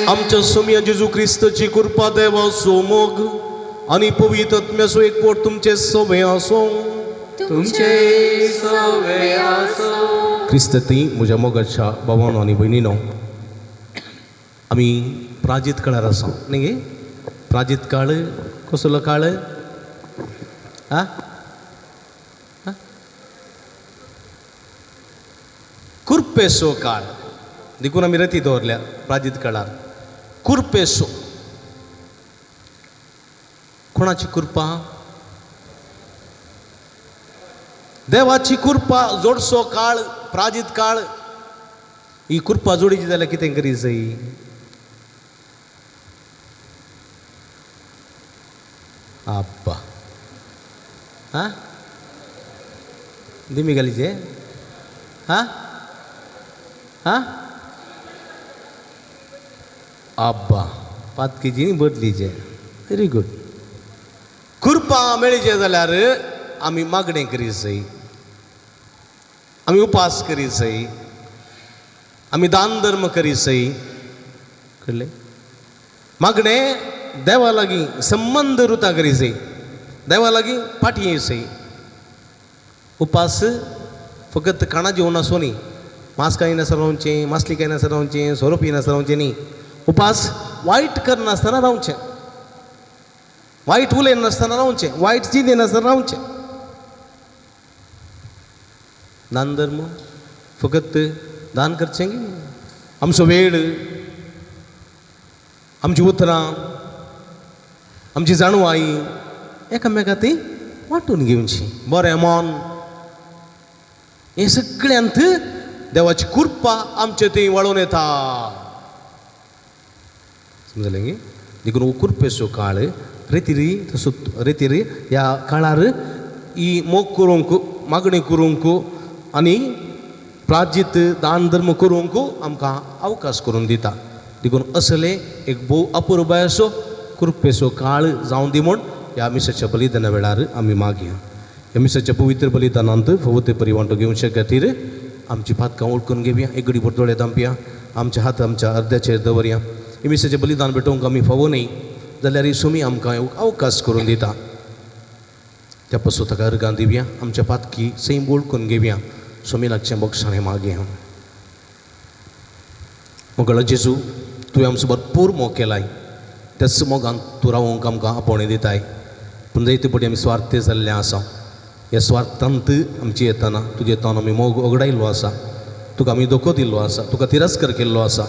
आमच्या सोम्या जेजू क्रिस्ताची कृपा देवाचो मोग आनी पवित्र आत्म्याचो एकवट तुमचे सवे आसो तुमचे सवे आसो क्रिस्ती म्हज्या मोगाच्या भावांनो आनी भयणीनो आमी प्राजीत काळार आसा न्ही गे प्राजीत काळ कसलो काळ आ कुर्पेसो काळ देखून आमी रती दवरल्या प्राजीत काळार कुर्पेसो कोणाची कृपा देवाची कृपा जोडसो काळ प्राजीत काळ ही कृपा जोडीची जाल्यार कितें करी जाय आब्बा हां दिमी घालीचे हां हां आब्बा पातकीची बदलीचे व्हेरी गुड कृपा मेळचे जाल्यार आमी मागणें करी जाय आमी उपास करी जाय आमी दान धर्म करी जाय कळ्ळें मागणें देवा लागीं संबंध रुता करी जाय देवा लागीं फाटी जाय उपास फकत खाणा जेवण आसूं न्ही मांस खायनासतना रावचें मासली खायनासतना रावचें सोरो पिनासतना रावचें न्ही उपास वायट करनासतना रावचें वायट उलयनासतना रावचें वायट चिंतनासतना रावचें दान धर्म फकत दान करचें गे आमचो वेळ आमची उतरां आमची जाणवाई एकामेका ती वांटून घेवची बरें मन हे सगळ्यांत देवाची कृपा आमचे थंय वळून येता समजलें गे देखून कृपेचो काळ रेतीरी तसो रेतीरी ह्या काळार ही मोग करूंक मागणी करूंक आनी प्राजीत दान धर्म करूंक आमकां अवकाश करून दिता देखून असले एक भोव अपूर्व असो कृपेचो काळ जावं दी म्हूण ह्या मिसाच्या बलिदाना वेळार आमी मागया ह्या मिसाच्या पवित्र बलिदानांत फवते परिवांटो घेवचे खातीर आमची पातकां ओळखून घेवया एक घडी दोळे दांपया आमचे हात आमच्या अर्द्याचेर दवरया ह्या मिसाचें बलिदान भेटोवंक आमी फावो न्ही जाल्यार ही सुमी आमकां अवकाश करून दिता त्या पासून ताका अर्गां दिवया आमच्या पातकी सैम ओळखून घेवया सुमी लागचें बक्षाणें मागया मोगळो जेजू तुवें आमचो भरपूर मोग केलाय त्याच मोगान तूं रावूंक आमकां आपणे दिताय पूण जायते फावटी आमी स्वार्थी जाल्ले आसा ह्या स्वार्थांत आमची येतना तुजे येताना आमी मोग ओगडायल्लो आसा तुका आमी धोको दिल्लो आसा तुका तिरस्कार केल्लो आसा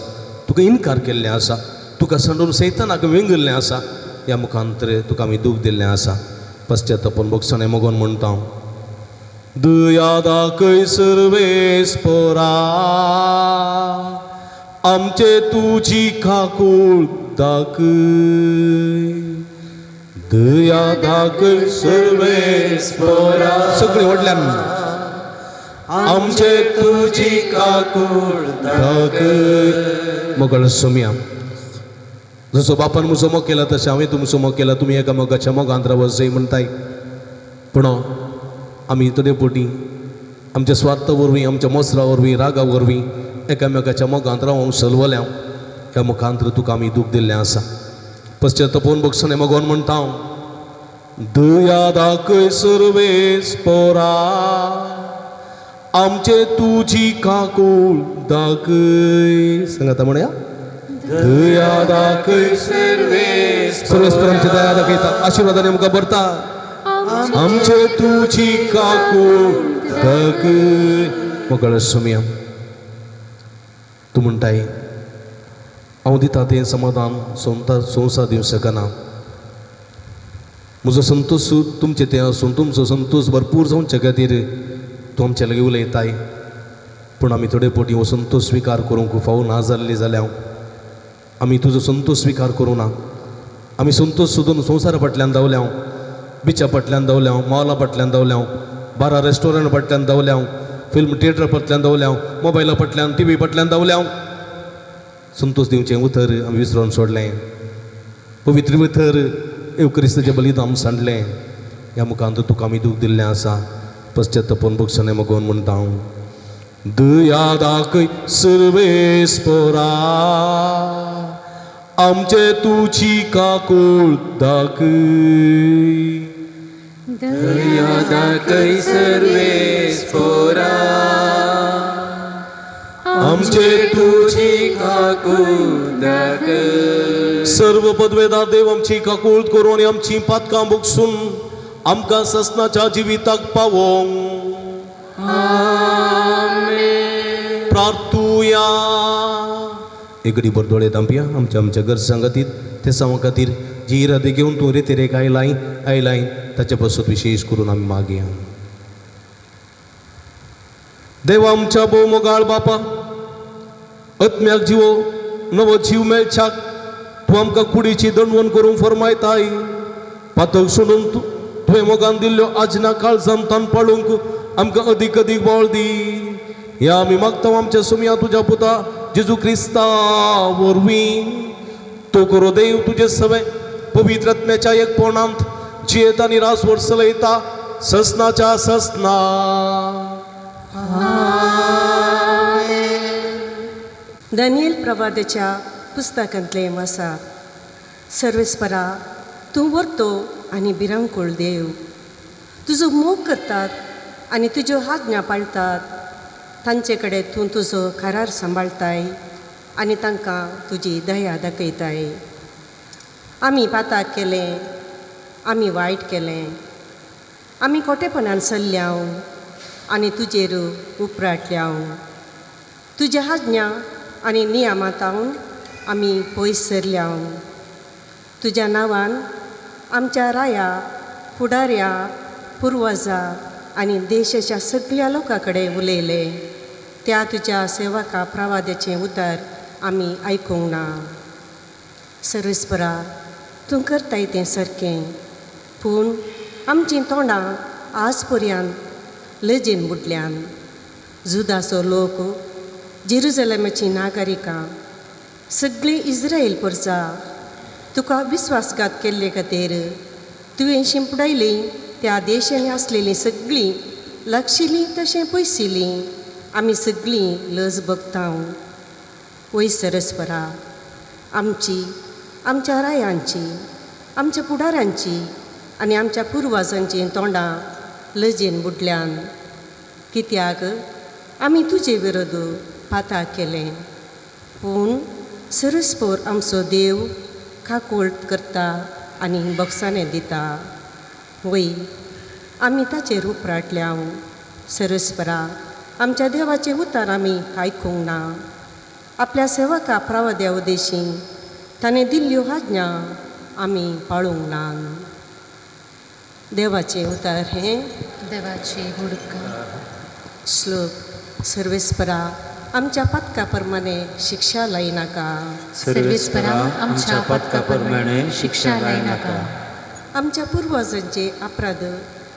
तुका इन्कार केल्लें आसा तुका संडून सैतानाक वेंगल्लें आसा ह्या मुखांतर तुका आमी दूख दिल्लें आसा पश्चातापून बक्षाणें मोगोन म्हणटा हांव दया दाखय सर्वेस्परा आमचे तुजी काकूळ दाखय दया दाखय सर्वेस्परा सगळीं व्हडल्यान आमचे तुजी काकूळ दाखय मोगळ सोम्या जसो बापान म्हजो मोग केला तशें हांवें तुमचो मोग केला तुमी एका मोगाच्या मोगांत रावत जाय म्हणटाय पूण आमी तडेपोटी आमच्या स्वार्था वरवीं आमच्या मोसरा वरवीं रागा वरवीं एकामेकाच्या मोगांत रावूंक सलवल्या ह्या मुखांतर तुका आमी दूख दिल्लें आसा पश्चातापून बक्षाणें मोगोन म्हणटा हांव दया दाखय सर्वेस्परा आमचे तुजी काकूळ दाखय सांगाता म्हणया दया दाखय सर्वेस्परांची दया दाखयता आशिर्वादाने आमकां भरता आमचे तुझी काकूळदाक. मोकळ सुमिया तूं म्हणटाय हांव दिता तें समाधान संवसार दिवं शकना. म्हजो संतोश तुमचें तें आसून तुमचो संतोश भरपूर जावचे खातीर तूं आमचे लागीं उलयताय. पूण आमी थोडे फावटी हो संतोश स्विकार करूंक फावो ना जाल्ली जाल्यार आमी तुजो संतोष स्विकार करूं ना. आमी संतोष सोदून संवसारा फाटल्यान धांवल्या, बिचा फाटल्यान धांवल्या, मॉला फाटल्यान धांवल्या, बारा रेस्टॉरंट फाटल्यान धांवल्या, फिल्म थिएटरा फाटल्यान धांवल्या, मोबायला फाटल्यान टी व्ही फाटल्यान धांवल्या. संतोष दिवचें उतर आमी विसरून सोडलें. पवित्र उतर एवक्रिस्ताचें बलिदान सांडलें. ह्या मुखांत तुका आमी दूख दिल्लें आसा. पश्चात्तापून भक्षणे मागोवन म्हणटा हांव. दया दाखय सर्वेस्परा आमचे तुझी काकूळदाक. दया दाखय सर्वेस्परा आमचे तुझी काकूळदाक. सर्व पदवेदार देव आमची काकूळ करून आनी आमची पातकां भोगसून आमकां ससनाच्या जिविताक पावोंक प्रार्थुया. एक घडी भर दोळे धांपया आमच्या गरजां खातीर, ते सावा खातीर जी इरादे घेवन तूं रेतेरेक आयलाय ताचे पासून विशेश करून आमी मागया. देवा आमच्या भोव मोगाळ बापा, आत्म्याक जिवो नवो जीव मेळच्याक तूं आमकां कुडीची दंडवण करूंक फरमायताय. पातक सोडून तुवें मोगान दिल्ल्यो आजना काळजान तान पाळूंक आमकां अदीक अदीक बळ दी. ह्या आमी मागता आमच्या सुमया तुज्या पुता जेजू क्रिस्ता वरवीं. तो करो देव तुजे सवे पवित्र आत्म्याच्या एकपणांत जियेता आनी रास वर्सलयता ससनाच्या ससना. दानियल प्रवादाच्या पुस्तकांतले आसा. सर्वेस्परा तूं वर्तो आनी भिरांकूळ देव. तुजो मोग करतात आनी तुज्यो आज्ञा पाळतात. तांचे कडेन तूं तुजो करार सांबाळताय आनी तांकां तुजी दया दाखयताय. आमी पाताक केलें, आमी वायट केलें, आमी खोटेपणान चल्ल्या आनी तुजेर उपराटल्या. तुज्या आज्ञा आनी नियमांतावन आमी पयस सरल्या. तुज्या नांवान आमच्या राया, फुडाऱ्या, पुर्वजां आनी देशाच्या सगळ्या लोकां कडेन उलयले. त्या तुज्या सेवका प्रवाद्याचें उतर आमी आयकूंक ना. सर्वेस्परा तूं करताय तें सारकें, पूण आमचीं तोंडां आज पर्यंत लजेन बुडल्यान. जुदाचो लोक, जेरुजलेमाची नागरिकां, सगळीं इस्रायल परजा तुका विस्वासघात केल्ले खातीर तुवें शिंपडायलीं त्या देशांनी आसलेलीं सगळीं लागशिल्लीं तशें पयसिल्लीं आमी सगळीं लज भोगतांव. वय सर्वेस्परा आमची, आमच्या रायांची, आमच्या फुडाऱ्यांची आनी आमच्या पुर्वजांची तोंडां लजेन बुडल्यान. कित्याक आमी तुजे विरोध पाताक केलें. पूण सर्वेस्पर आमचो देव काकूळ करता आनी बक्षाणें दिता. वय आमी ताचेर उपराटल्या. सर्वेस्परा आमच्या देवाचें उतर आमी आयकूंक ना. आपल्या सेवका प्रवाद्या उदेशीं ताणें दिल्ल्यो आज्ञा आमी पाळूंक ना. देवाचें उतर हें. देवाची हुडका. श्लोक. सर्वेस्परा आमच्या पथका प्रमाणे शिक्षा लायनाका. सर्वेस्परा आमच्या पथका प्रमाणे शिक्षा लायनाका. आमच्या पुर्वजांचे अपराध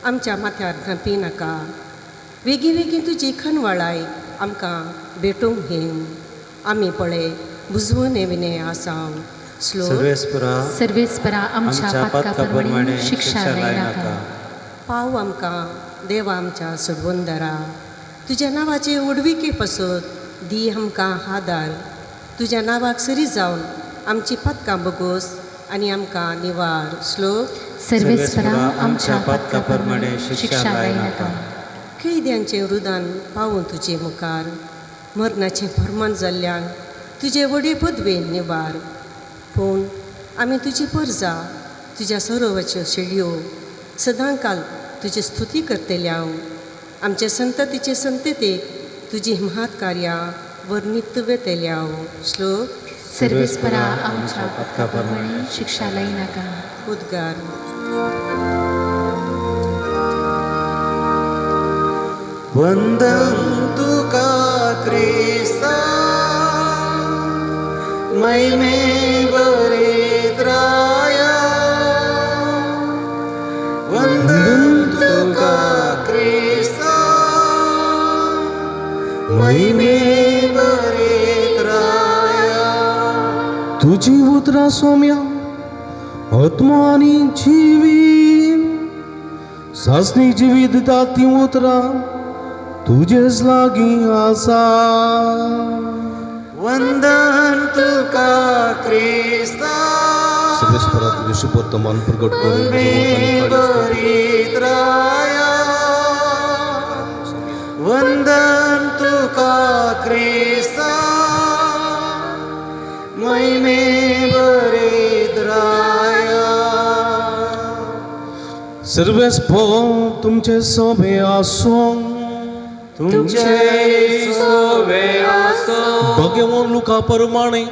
आमच्या माथ्यार घांपी नाका. वेगळी वेगळी तुजी खणवाळाय आमकां भेटूंक हें. आमी पळय बुजवून विने आसां. श्लोक. सर्वेस्परा आमच्या पथका प्रमाणे शिक्षा लायनाका. पाव आमकां देवा आमच्या सोडवून धरा. तुज्या नांवाचे उडविके पासत दी आमकां आदार. तुज्या नांवाक सरी जावन आमची पथकां बगोस आनी आमकां निवार. श्लोक. सर्वेस्परा आमच्या पथका प्रमाणे शिक्षा लायनाका. कैद्यांचें रुदान पावून तुजे मुखार. मरणाचें फर्मान जाल्ल्यांक तुजे व्हडे पदवेन निवार. पूण आमी तुजी परजा, तुज्या सरोवाच्यो शेळयो सदांकाल तुझी स्तुती करतले हांव आमचे संततीचे संततेक तुजी महात कार्यां वर्णित वेतले हांव श्लोक सर्वेस्परा आमच्या पथकाप्रमाणे शिक्षा लई नाका उद्गार वंदन तुका क्रिस्ता महिमे बरेत राया वंदन तुका क्रिस्ता महिमे बरेत राया तुझी उतरा सौम्या आत्मा आणि जीवी सासणी जिवीत दाती उतरा तुझेच लागी आसा वंदन तुका क्रिस्ता सर्वेस्परात विशुपोत्तमान प्रकट महिमे बरेत राया वंदन तुका क्रिस्ता महिमे बरेत राया सर्वेस्पो तुमचे सोबे आसो तुमचे सोबे आसो भगवान लुका प्रमाणे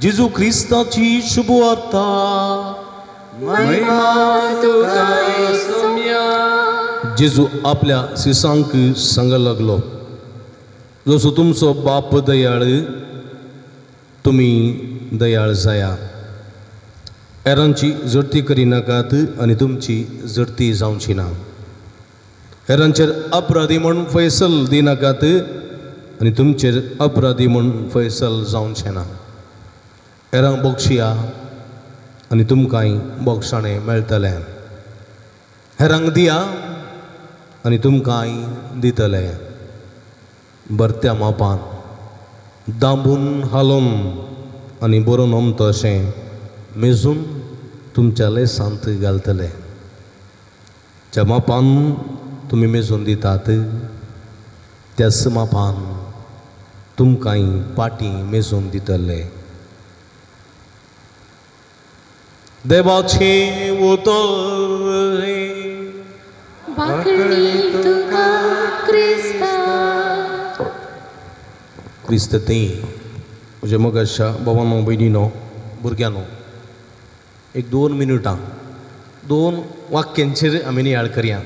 जेजू ख्रिस्ताची शुभवार्ता महिमा तुका सौम्या जेजू आपल्या शिसांक सांग लागलो जसो तुमचो बाप दयाळ तुम्ही दयाळ जाया हेरांची जडती करिनाकात आनी तुमची जडती जावची ना हेरांचेर अपराधी म्हूण फैसल दिनाकात आनी तुमचेर अपराधी म्हूण फैसल जावचें ना हेरांक बक्षिया आनी तुमकांय बक्षाणें मेळटलें हेरांक दिया आनी तुमकांय दितले बरत्या मापान दांबून हालोवन आनी बरोवन ओमतो अशें मेजून तुमच्या लेसांत घालतले ज्या मापान तुमी मेजून दितात त्याच मापान तुमकांय पाटी मेजून दितले देवाचे उतर वाकडी तुका क्रिस्ता क्रिस्त ते म्हणजे मग अशा बाबांनो बहिणीनो भुरग्यानो एक 2 मिनटां 2 वाक्यांचेर आमी नियाळ करया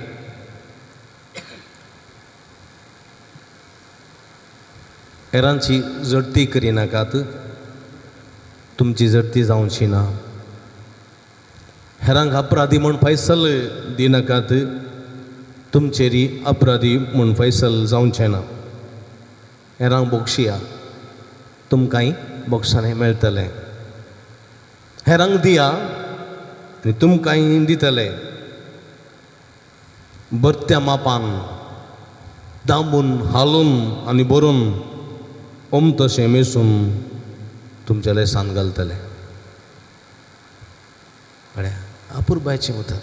हेरांची जडती करिनाकात तुमची जडती जावची ना हेरांक अपराधी म्हूण फैसल दिनाकात तुमचेरी अपराधी म्हूण फैसल जावचें ना हेरांक बक्षिया तुमकांय बक्षाणें मेळटलें हेरांक दिया आनी तुमकांय दितले बरत्या मापान दांबून हालोवन आनी बरोवन तशें मेसून तुमच्या लेसान घालतले म्हळ्यार अपुरबायचें उतर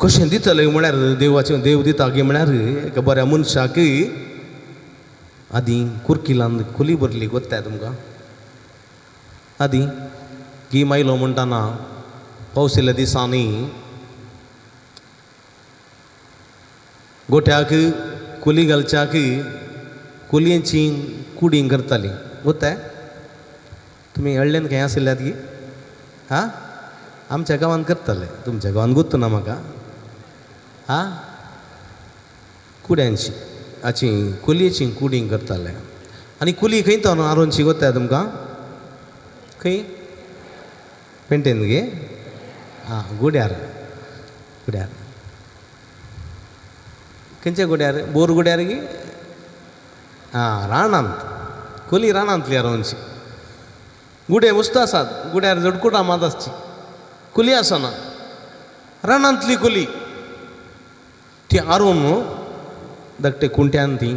कशें दितले म्हळ्यार देवाचें देव दिता गे म्हळ्यार एका बऱ्या मनशाक आदी कुर्किलान खोली भरली गोत्ताय तुमकां आदी गी मायलो म्हणटाना पावस येयल्या दिसांनी गोठ्याक खोली घालच्याक कोलयेची कुडी करताली गोत्ताय तुमी हळ्ळेन खंय आशिल्ल्यात गी हां आमच्या गांवांत करताले तुमच्या गांवांत गुत्त ना म्हाका हां कुड्यांची हाची कोलयेची कुडी करताले आनी कुली खंय तो आरोनची गोत्ताय तुमकां खंय पेंटेन गे हां गुड्यार गुड्यार खंयच्या गुड्यार बोर गुड्यार गे हां रानांत कोली रानांतली आरोनची गुडे मस्त आसात गुड्यार जडकुटां मात आसची कुली आसना रानांतली कुली ती आरोन धाकटे कुंट्यान ती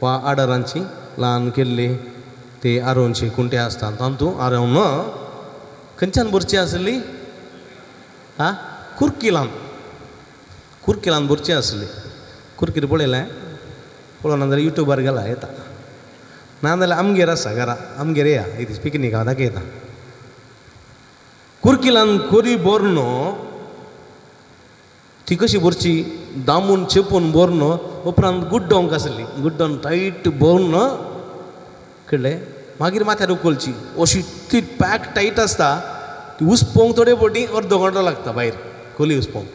वा आडारांची ल्हान केल्ली ते आरोनची कुंटे आसता तातूंत आरोन खंयच्यान भरची आसली हां कुर्किलान भरची आसली कुर्कीर पळयलें पळोवना जाल्यार युट्यूबार गेला येता नाजाल्यार आमगेर आसा घरा आमगेर या एक दीस पिकनीक हांव दाखयता कुर्किलान कोरी बोरनो ती कशी बरची दामून चेपून बोरन उपरांत गुड्डोंक आसली गुड्डोन टायट बोवन कळ्ळें मागीर माथ्यार उखलची अशी ती पॅक टायट आसता ती उसपोवंक थोडे फावटी अर्द घंटो लागता भायर खोली उसपोवंक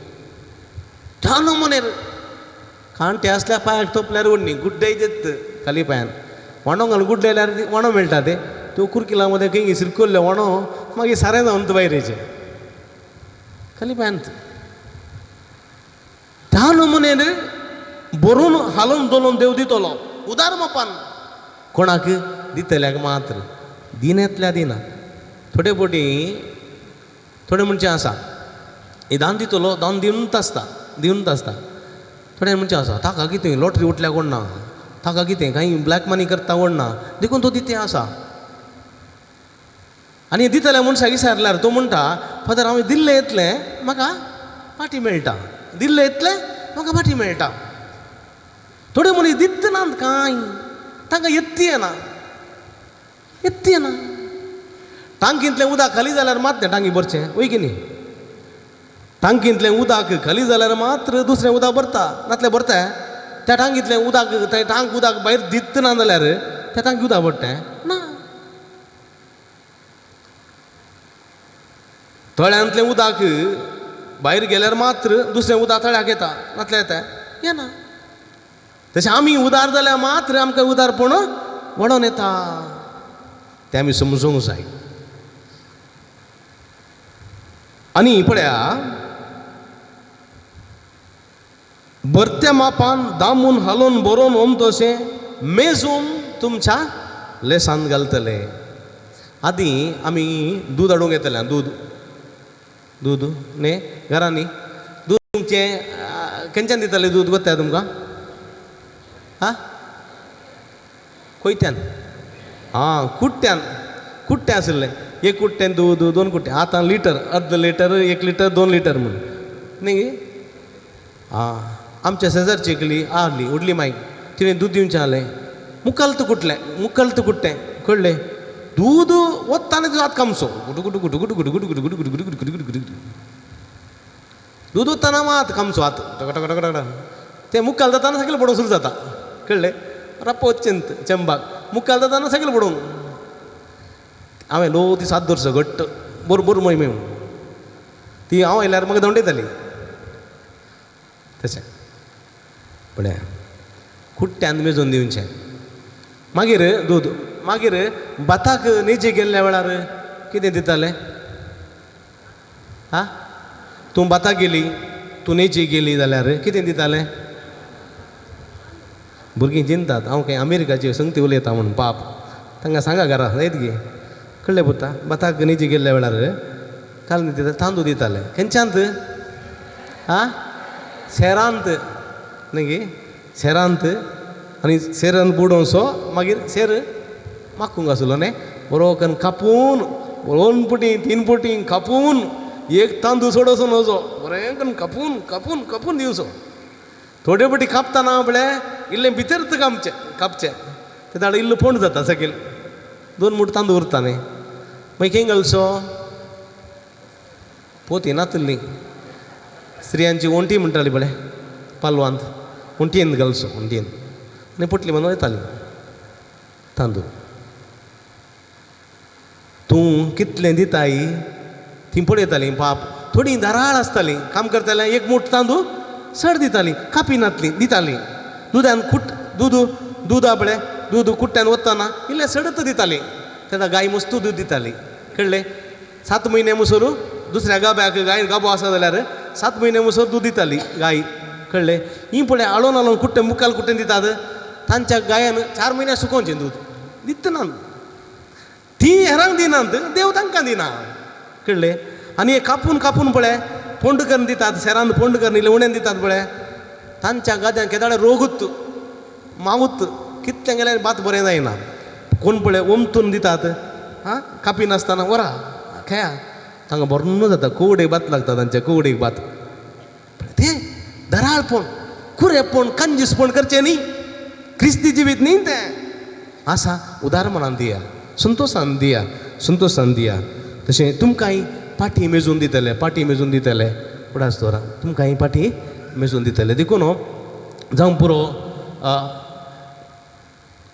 त्या नमुनेर कांटे आसल्यार पांयाक तोपल्यार व्हडणी गुड्डाय देत खाली पांयान वणो घालून गुड्डयल्यार वणो मेळटा ते त्यो कुर्किला मध्ये खंय सिरकोल्ले वणो मागीर सारें जावन तो भायर येचें खाली पांयान त्या नमुनेन बरोवन हालोवन दोलोवन देव दितलो उदार मापान कोणाक दितल्याक मात्र दिनेंतल्या दिना थोडे फावटी थोडे म्हणचे आसा हे दान दितलो दान दिवनच आसता थोडे म्हणचे आसा ताका कितें लॉटरी उठल्या कोण ना ताका कितें काही ब्लॅक मनी करता कोण ना देखून तो दिते आसा आनी दितल्या मनशाक विचारल्यार तो म्हणटा फादर हांवें दिल्लें इतलें म्हाका पाटी मेळटा दिल्लें इतलें म्हाका पाटी मेळटा थोडे मनीस दित नात कांय तांकां येत्ती येना टांकींतलें उदक खाली जाल्यार मात तें टांकी भरचें वय की न्ही टांकींतलें उदक खाली जाल्यार मात्र दुसरें उदक भरता नातलें भरता त्या टांकींतलें उदक तें टांक उदक भायर दित ना जाल्यार त्या टांकी उदक भरता ना तळ्यांतलें उदक भायर गेल्यार मात्र दुसरें उदक तळ्याक येता नातलें येता येना तशें आमी उदार जाल्यार मात्र आमकां उदारपण वडोन येता तें आमी समजूंक जाय आनी पळया भरत्या मापान दामून हालोवन बरोवन ओम तशें मेजून तुमच्या लेसान घालतले आदीं आमी दूद हाडूंक येतलें दूद न्ही घरांनी दूद तुमचें खंयच्यान दितालें दूद गोत्ता तुमकां हां खंयच्यान कुट्टें आसलें एक कुट्टें दूद 2 कुट्टे आतां लिटर अर्द लिटर 1 लिटर 2 लिटर म्हूण न्ही आमच्या शेजारची एकली आहली उडली मायक तिणें दूद दिवचें आहलें मुखाल्त कुट्टें कळ्ळें दूद वत्ताना तुजो हात कामसो दूद वत्ताना मात कामसो हात टकटकटकटक तें मुखाल जाताना सगळें पडोवंक सुरू जाता कळ्ळें रप्प वच्चेंत चेंबाक मुखाल जाताना सगळें पडोवंक हांवें लो ती 7 वर्सां घट्ट बरोबर मोहिमे ती हांव आयल्यार म्हाका दंडयताली तशें पळया कुट्ट्यान मेजून दिवचें मागीर दूद मागीर भाताक न्हेजी गेल्ल्या वेळार कितें दितालें हां तूं भाताक गेली तूं न्हेजी गेली जाल्यार कितें दितालें भुरगीं चिंतात हांव खंय अमेरिकाची संगती उलयता म्हणून पाप तांकां सांगा घरा जायत गे कळ्ळें पुता भाताक न्हेजी गेल्ल्या वेळार काल दिता तांदूळ दिताले खंयच्यांत हां शेरांत न्ही गे शेरांत आनी शेरान बुडोवन सो मागीर शेर मागूंक आसलो न्ही बरो करून कापून 2 पुटी 3 पुटी कापून एक तांदूळ सोडोसो नजो बरें करून कापून दिवचो थोडे फावटी कापतना म्हळ्या इल्लें भितर कापचें तें दाड इल्लो फोंड जाता सकयल 2 मूठ तांदूळ उरता न्ही मागीर खंय घालचो पोती नातली स्त्रियांची ओंटी म्हणटाली पळय पालवांत ओंटयेंत घालचो ओंटयेंत आनी पोटली बांदून येताली तांदूळ तूं कितलें दिताय ती पळयतालीं पाप थोडीं दाराळ आसतालीं काम करतालीं 1 मूठ तांदूळ चड दितालीं कापी नातलीं दितालीं दुदान दूद आपलें दूद कुट्ट्यान वतना इल्लें सडत दितालीं तेन्ना गाय मस्त दूद दिताली कळ्ळें 7 म्हयने मुसोर दुसऱ्या गाब्याक गाय गाबो आसा जाल्यार 7 म्हयने मुसोर दूद दिताली गाय कळ्ळें ही पळय आळोवन कुट्टें मुखाल कुट्टें दितात तांच्या गायान 4 म्हयने सुकोवचें दूद दितना ती हेरांक दिनात देव तांकां दिना कळ्ळें आनी हे कापून पळय फोंड करून दितात शेरान फोंड करून इल्लें उणें दितात पळय तांच्या गाद्यांक केदाळे रोगूत मावूत कितलें गेल्यार भात बरें जायना कोण पळय ओमतून दितात हां कापी नासतना वरा खेळा तांकां बरो जाता कोवडेक भात लागता तांच्या कोवडेक भात तें धराळपण खुरेपण कंजूसपण करचें न्ही क्रिस्ती जिवीत न्ही तें आसा उदारपणान दिया संतोशान दिया तशें तुमकांय पाटी मेजून दितले फुडें आसतो तुमकां ही पाटी मेजून दितले देखून जावं पुरो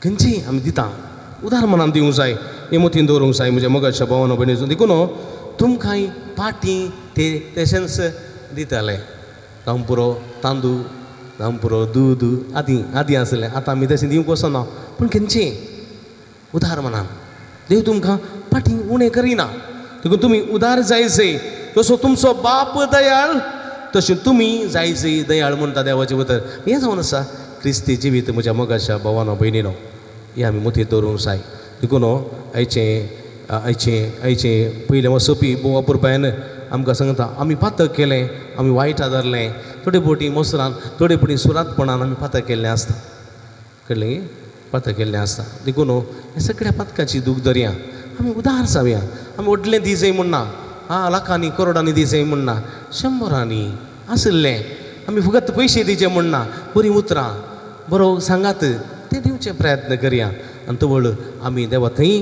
खंयची आमी दिता उदार मनान दिवंक जाय हे मतीन दवरूंक जाय म्हज्या मोगाच्या भावानो भयणीचो देखून तुमकां पाटी ते पेशन्स दितले जावं पुरो तांदूळ जावं पुरो दूद आदी आसलें आतां आमी तशें दिवंक वचना पूण खंयची उदार मनान देव तुमकां पाटी उणें करिना देखून तुमी उदार जायचे जसो तुमचो बाप दयाळ तशें तुमी जायचे दयाळ म्हणटा देवाचें उतर हें जावन आसा क्रिस्ती जिवीत म्हज्या मोगाच्या भावानो भयणीनो हें आमी मतींत दवरूंक जाय देखून आयचें पयलें वचपी बोवा पुरपायन आमकां सांगता आमी पातक केलें आमी वायटा धरलें थोडे फावटी मोसरान थोडे फावटी सुरातपणान आमी पातक केल्लें आसता कळ्ळें पातक केल्लें आसता देखून हे सगळ्या पातकाची दूख धरया आमी उदार जावया आमी व्हडलें दिजय म्हणना लाखांनी करोडांनी दिजय म्हणना 100 आसलें आमी फकत पयशे दिवचे म्हणना बरीं उतरां बरो सांगात ते दिवचे प्रयत्न करया आनी तवळ आमी देवा थंय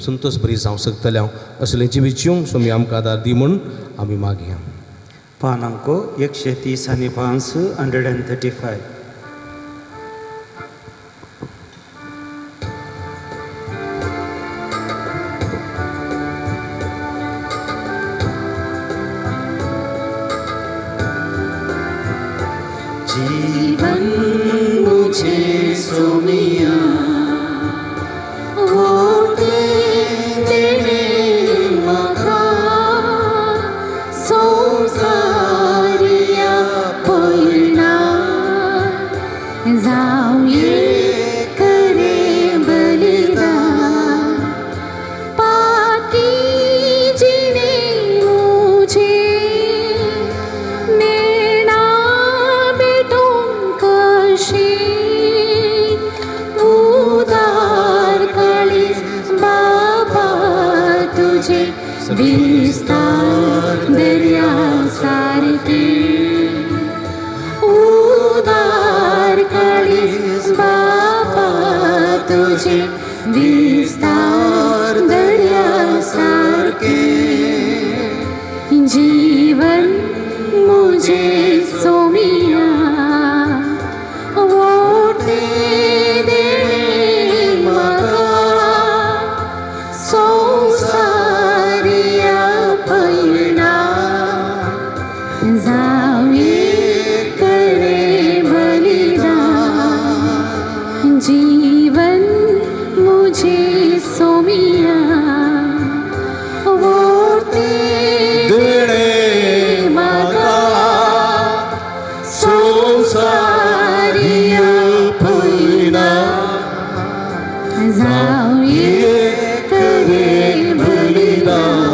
संतोश बरी जावंक शकतले असलें जिवीत जिवंक सोमी आमकां आदार दी म्हूण आमी मागया पानांको 130 आनी 5 135 जीवन मुझे सोमिया वोटे देणे म्हाका संवसारिया पयणा जावं करे बलिदान पाती जिणे मुझे नेणा भेटूंक कशी उदार काळीज बाबा तुझे विस्तार दर्या सारकी उदार काळीज बाबा तुझे विस्तार दर्या सारके जीवन मुझे सोमिया वोटे देणे म्हाका संवसारिया पयणा जावं करे बलिदान जीवन मुझे सोमिया वोटे देणे म्हाका संवसारिया पयणा जावं करे बलिदान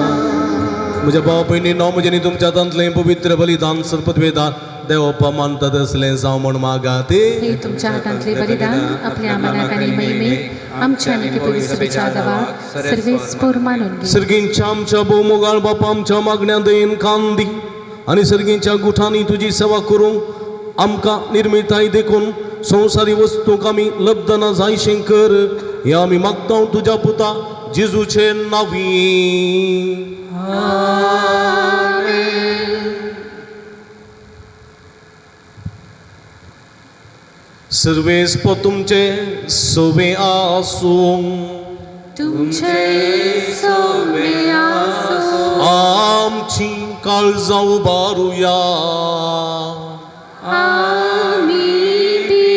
म्हज्या भाव भयणींनो म्हजें न्ही तुमच्या हातांतलें पवित्र बलिदान सर्पद्वेदान देवोपा मानतात असलें जावं म्हण मागात हे तुमच्या हातांतले बलिदान आपल्या मनाक आनी महिमेक आमच्या आनी पवित्र विचारवा सर्वेस्पोर मानून घे सर्गींच्या आमच्या भोवमोगाळ बापा आमच्या मागण्या दयेन कान दी आनी सर्गींच्या गुठांनी तुजी सेवा करूंक आमकां निर्मिताय देखून संवसारी वस्तूंक आमी लब्ध ना जायशें कर हें आमी मागता तुज्या पुता जेजूचे नांवी सर्वेस्प तुमचे सोबे आसूं तुमचे सोबे आसूं आमची काळजां उबारुया आमी ती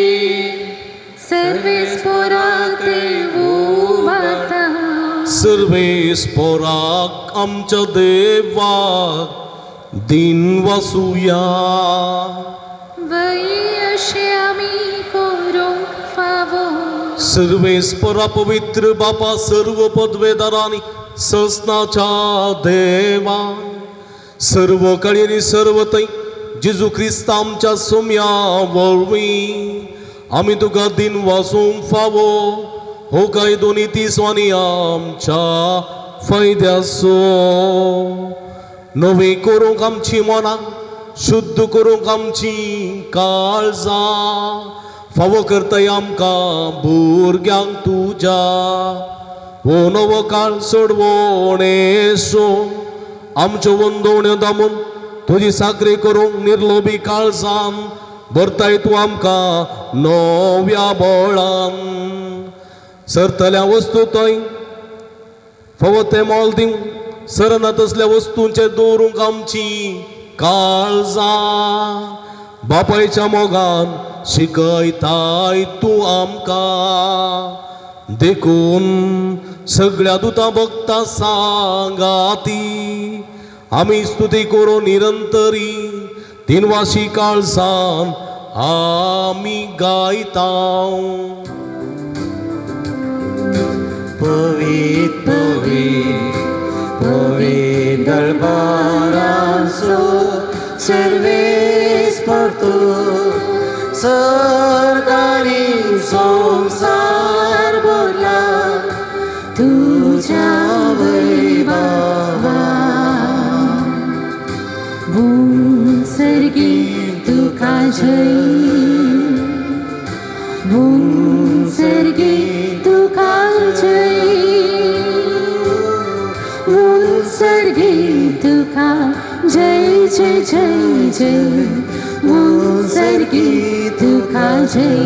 सर्वेस्पोराक उबारता सर्वेस्पोराक आमच्या देवाक दिन वासुया वै अशें आमी करूंक फावो सर्वेस्परा पवित्र बापा सर्व पदवेदारांनी ससनाच्या देवा सर्व कळेनी सर्व थंय जेजू क्रिस्त आमच्या सोम्या वळवी आमी तुका दिन वासूंक फावो हो काय दोनी तिसवांनी आमच्या फायद्याचो नवी करूंक आमची मनां शुद्ध करूंक आमची काळजां फावो करताय आमकां भुरग्यांक तुज्या हो नवो काळ सोडवणेसो आमच्यो वंदवण्यो दामून तुझी साखरी करूंक निर्लोभी काळजान भरताय तूं आमकां नव्या बळान. सरतल्या वस्तू थंय फावो ते मोल दिवंक सरना तसल्या वस्तूंचे दवरूंक आमची काळजां बापायच्या मोगान शिकयताय तूं आमकां. देखून सगळ्या दुता भक्तां सांगाती आमी स्तुती करू निरंतरी तिनवाशी काळजान आमी गायतां. पवित पवित पवित दरबारांचो सर्वेस परतो सरकारी संसार भरला तुझ्या वैभवा. सर्गी तुका जय, सर्गी तुका जय, सर्गी तुका जय जय जय जय, सर्गी तुका जय.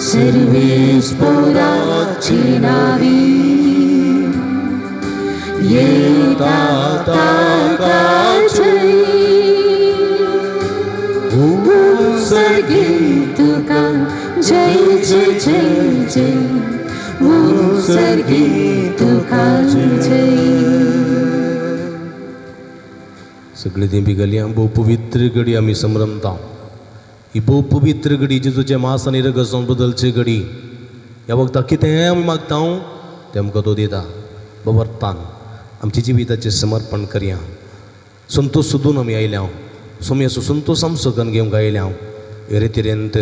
सर्वेस पोराची नावी येता ताका जय, सर्गी तुका जय जय जय जय, सर्गी तुका जय. सगळी ती बिगली भोव पवित्र घडी आमी समरमता. ही भोव पवित्र घडी जेजूचे मांस आनी रगत जावन बदलची घडी. ह्या वखदाक कितेंय आमी मागता तें आमकां तो दिता. बवर्तान आमच्या जिविताचें समर्पण करया. संतोष सोदून आमी आयल्या, सोम्याचो संतोष आमी सगन घेवंक आयल्या. हे रितीरेंत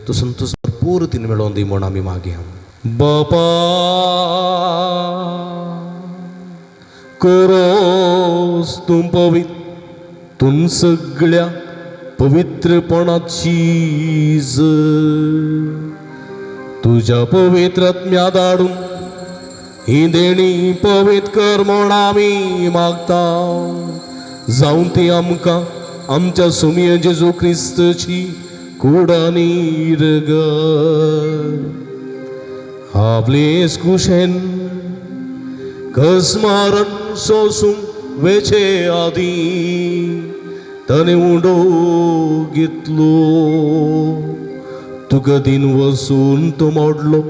तो संतोष भरपूर तीन मेळोवन दी म्हूण आमी मागया. बापा करोस तूं पवित्र, तूं सगळ्या पवित्रपणाची तुझ्या पवित्र आत्म्या धाडून ही देणी पवित्र कर म्हूण आमी मागता. जावं ती आमकां आमच्या सुमय जेजू क्रिस्तची कूड आनी रगत आपलेच कुशेन कसमारण सोसूंक वेचे आदी ताणें उडो घेतलो. तुका दिन वसून तो मोडलो,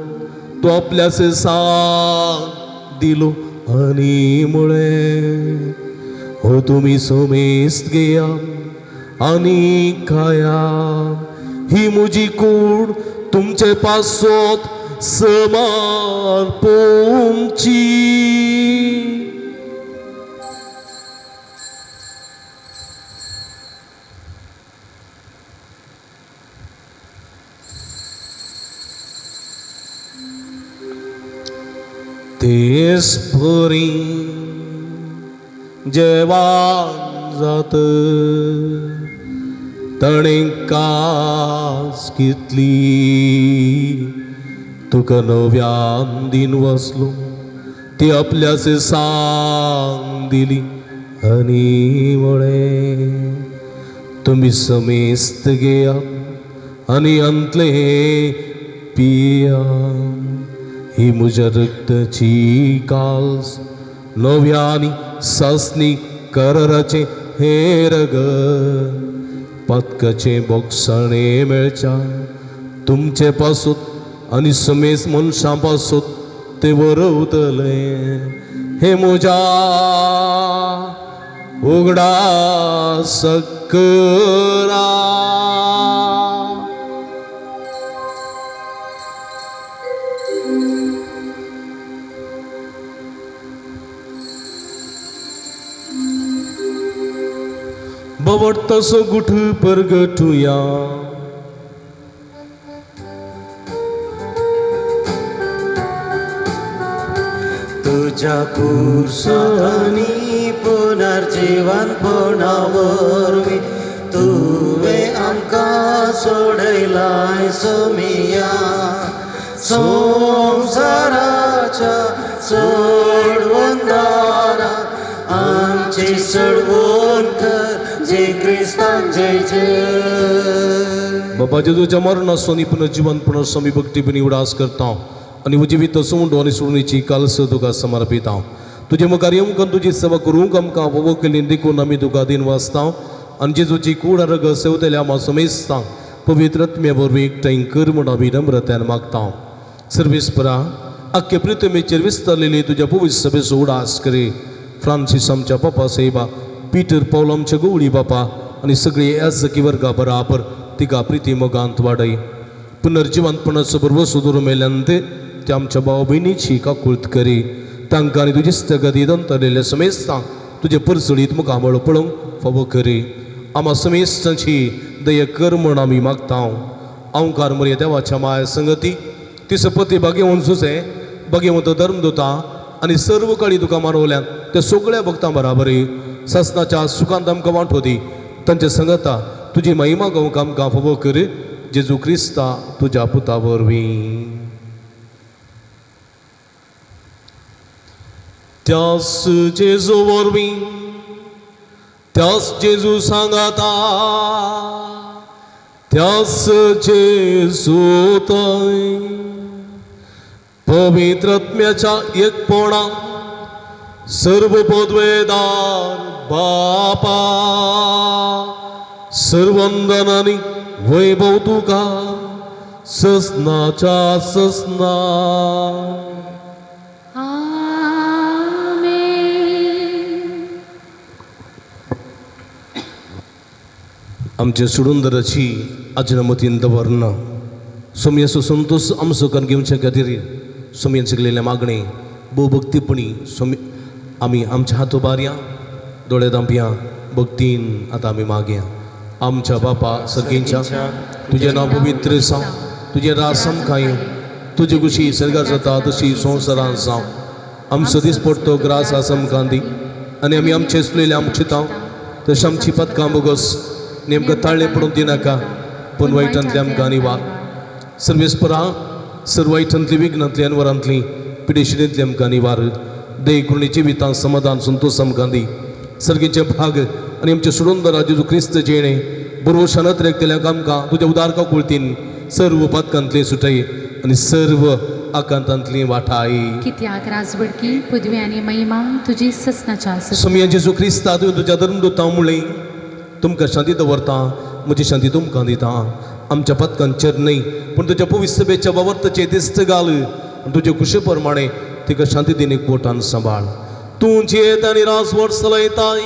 तो आपल्या सांग दिलो आनी म्हळें हो तुमी सोमेस्त घेया आनी खाया. ही म्हजी कूड तुमचे पासत समर्पूंची. तेच बरी जेवान जात ताणें कास घेतली. तुका नव्यान दिन वसलो, ती आपल्या सांग दिली आनी म्हळें तुमी समेस्त घेया आनी अंतले पिया. ही म्हज्या रक्ताची काल्स नव्यानी सासणी कराराचे हे रगत. पदकाचे बोगसाणे मेळच्या तुमचे पासून आनी समेस मनशां पासून ते वरवतले. हे म्हज्या उगडा सकरा. बवडतसो गुठ परगटुया. तुझ्या कुर्सानी पुनर्जीवनपणा वरवीं तुवें आमकां सोडयलाय सोमिया. संवसाराच्या सोडवंदारा आमच्या आमचे सोडवून कर जय क्रिस्तान जय जय. बाबा जेजूच्या मरणासोनी पुनर्जीवन पुनर्समी भक्तीपणी उडास करता आणि उजिवीत सोडून आणि सोडणीची कालस तुका समर्पिता. तुझे मुखार येऊन तुझी सेवा करूंक आमकां वोवो केली देखून आमी तुका दिन वाचता आनी जेजूची कूड रग सेवतल्या आमा समेजता पवित्र आत्म्या वरवीं एकठांय कर म्हूण आमी नम्रतान मागता. सर्वेस्परा आख्खे पृथ्वीचेर विस्तारलेली तुज्या पवित्र सभेचो उडास करे. फ्रांसीस आमच्या पापा सेवा पीटर पौल आमच्या गवळी बापा आनी सगळी याजकी वर्गा बराबर तिका प्रिती मोगांत वाडय. पुनर्जीवनपणाचो बरोबर सुदूर मेल्यान ते आमच्या भाव भयणीची काकुळट करी. तांकां आनी तुजी स्थगती दंतलेल्या समेस्तांक तुजे परसळीत मुखामळ पळोवंक फावो करी. आमा समेस्तांची दय कर म्हूण आमी मागता. अवकार मर्या देवाच्या माया संगती तिसपती भाग्यवंत सुसे भाग्यवंत धर्मदूता आनी सर्व काळी तुका मानवल्यान त्या सगळ्या भक्तां बराबरी ससनाच्या सुखांत आमकां वांटोदी तांच्या संगता तुजी महिमा गावंक आमकां फावो कर. जेजू क्रिस्ता तुज्या पुता वरवीं. त्यास जेजू वरवीं त्यास जेजू सांगाता त्यास जेजू ताय पवित्र आत्म्याच्या एकपणा सर्व पदवेदार बापा सर्वंदनानी वैभव तुका ससनाच्या ससना. आमचे सुडुंदराची अजनमतीन दवरना सोमयाचो संतोष आमचो करून घेवचे खातीर सोमयान शिकलेले मागणे भक्तीपणी आमी आमच्या हातो बारया दोळे दांपया भक्तीन आतां आमी मागया. आमच्या बापा सर्गींच्या तुजें नांव पवित्र जावं तुजें राज समकाय तुजी कुशी सर्गार जाता तशी संवसारांत जावं. आमचो दीस पडटो ग्रास समकां दी आनी आमी आमचे सुलेले आमकां चिताव तशें आमची पदकां बोगस नेमकं ताळ्ळे पडून दिनाका पूण वायटांतली आमकां आनी वाग. सर्वेस्परा सर्व वायटांतली विघ्नांतली अनवरांतली पिडेशिडेंतली आमकां निवार. दय करून जिवितांत समाधान संतोष आमकां दी. सर्गीचे भाग आनी आमचे सुडोंदरा जेजू क्रिस्त जेणे बरोवशान रेखतल्याक आमकां तुज्या उदारका कुळतीन सर्व पदकांतली सुटय आनी सर्व आकांतांतली वाटाय. कित्याक राजवडकी पदवी आनी महिमा तुजी ससनाच्या सोमया जेजू क्रिस्ता तुज्या धर्मदूता मुळे तुमकां शांती दवरता म्हजी शांती तुमकां दिता. आमच्या पदकांचेर न्हय पूण तुज्या पवित्र सभेच्या वावर्तचे दिश्ट घाल तुजे कुशे प्रमाणे तिका शांती दिन एक बोटान सांबाळ. तूं जेत आनी राजवट चलयताय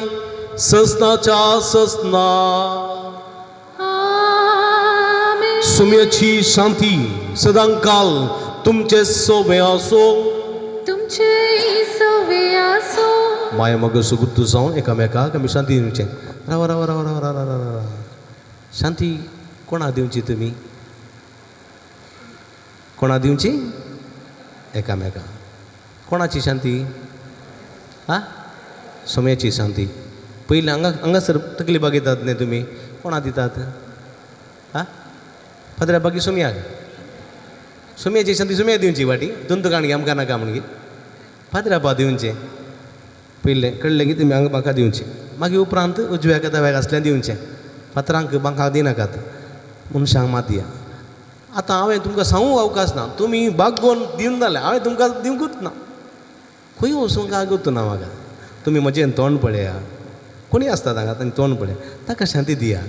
ससनाच्या ससना. सोम्याची शांती सदांकाल तुमचे सोबे आसो. तुमचे सोबे आसो. माया मग सुगुत्त जावन एकामेकाक आमी शांती दिवचें. राव राव राव राव राव राव शांती कोणा दिवची तुमी कोणा दिवची एकामेकाक. कोणाची शांती हा सोम्याची शांती. पयली हांगासर तकली बागयतात न्ही तुमी कोणा दितात हा फादऱ्या बागी सोम्याक. सोम्याची शांती सोम्या दिवची वाटी तुमकां काणगी आमकां नाका म्हणगी फादऱ्या पा दिवचें. पयलें कळलें की तुमी हांगा म्हाका दिवचें मागीर उपरांत उजव्याक दाव्याक असलें दिवचें. फातरांक म्हाका दिनाकात मनशांक मात दिया. आतां हांवें तुमकां सांगूंक अवकाश ना तुमी बागोवन दिवन जालें हांवें तुमकां दिवंकूच ना. खंय वचूंक कागूत ना म्हाका. तुमी म्हजें तोंड पळया कोणी आसता हांगा तांचें तोंड पळया ताका शांती दिया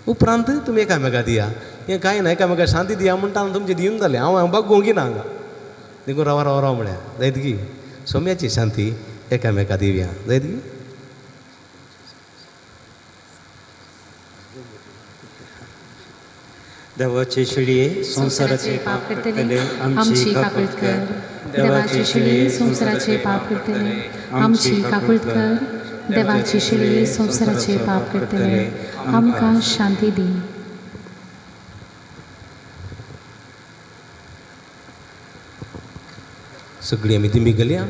उपरांत तुमी एकामेका दिया. हें कांय ना एकामेका शांती दिया म्हणटा तुमचें दिवन जालें हांव बागोवंक ना हांगा देखून रावा रावा राव म्हळ्या जायत की सोम्याची शांती एकामेका दिवया जायत की. देवाचे शिळये संसाराचे पाप करतले आमची काकुळट कर. देवाचे शिळये संसाराचे पाप करतले आमची काकुळट कर. देवाचे शिळये संसाराचे पाप करतले आमकां शांती दी. सगळीं आमी दिमी गेल्या.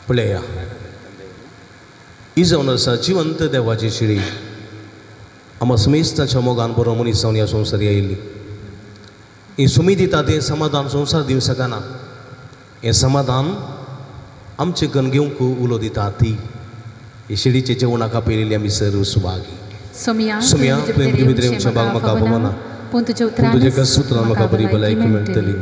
पळया ही जावन आसा जिवंत देवाची शिडी. आमी समेस्ताच्या मोगान बरो मनीस जावन ह्या संवसारी आयिल्ली. ही सुमी दिता तें समाधान संवसार दिवं शकना. हें समाधान आमचे कन घेवंक उलो दिता ती हे शिडीचे जेवणाका पयलेली आमी सर्व सुभागी सोमया सुमया तुवें भितर येवचें भाग म्हाका भोवना पूण तुज्या पूण तुजे कस सुत्रां म्हाका बरी भलायकी मेळटली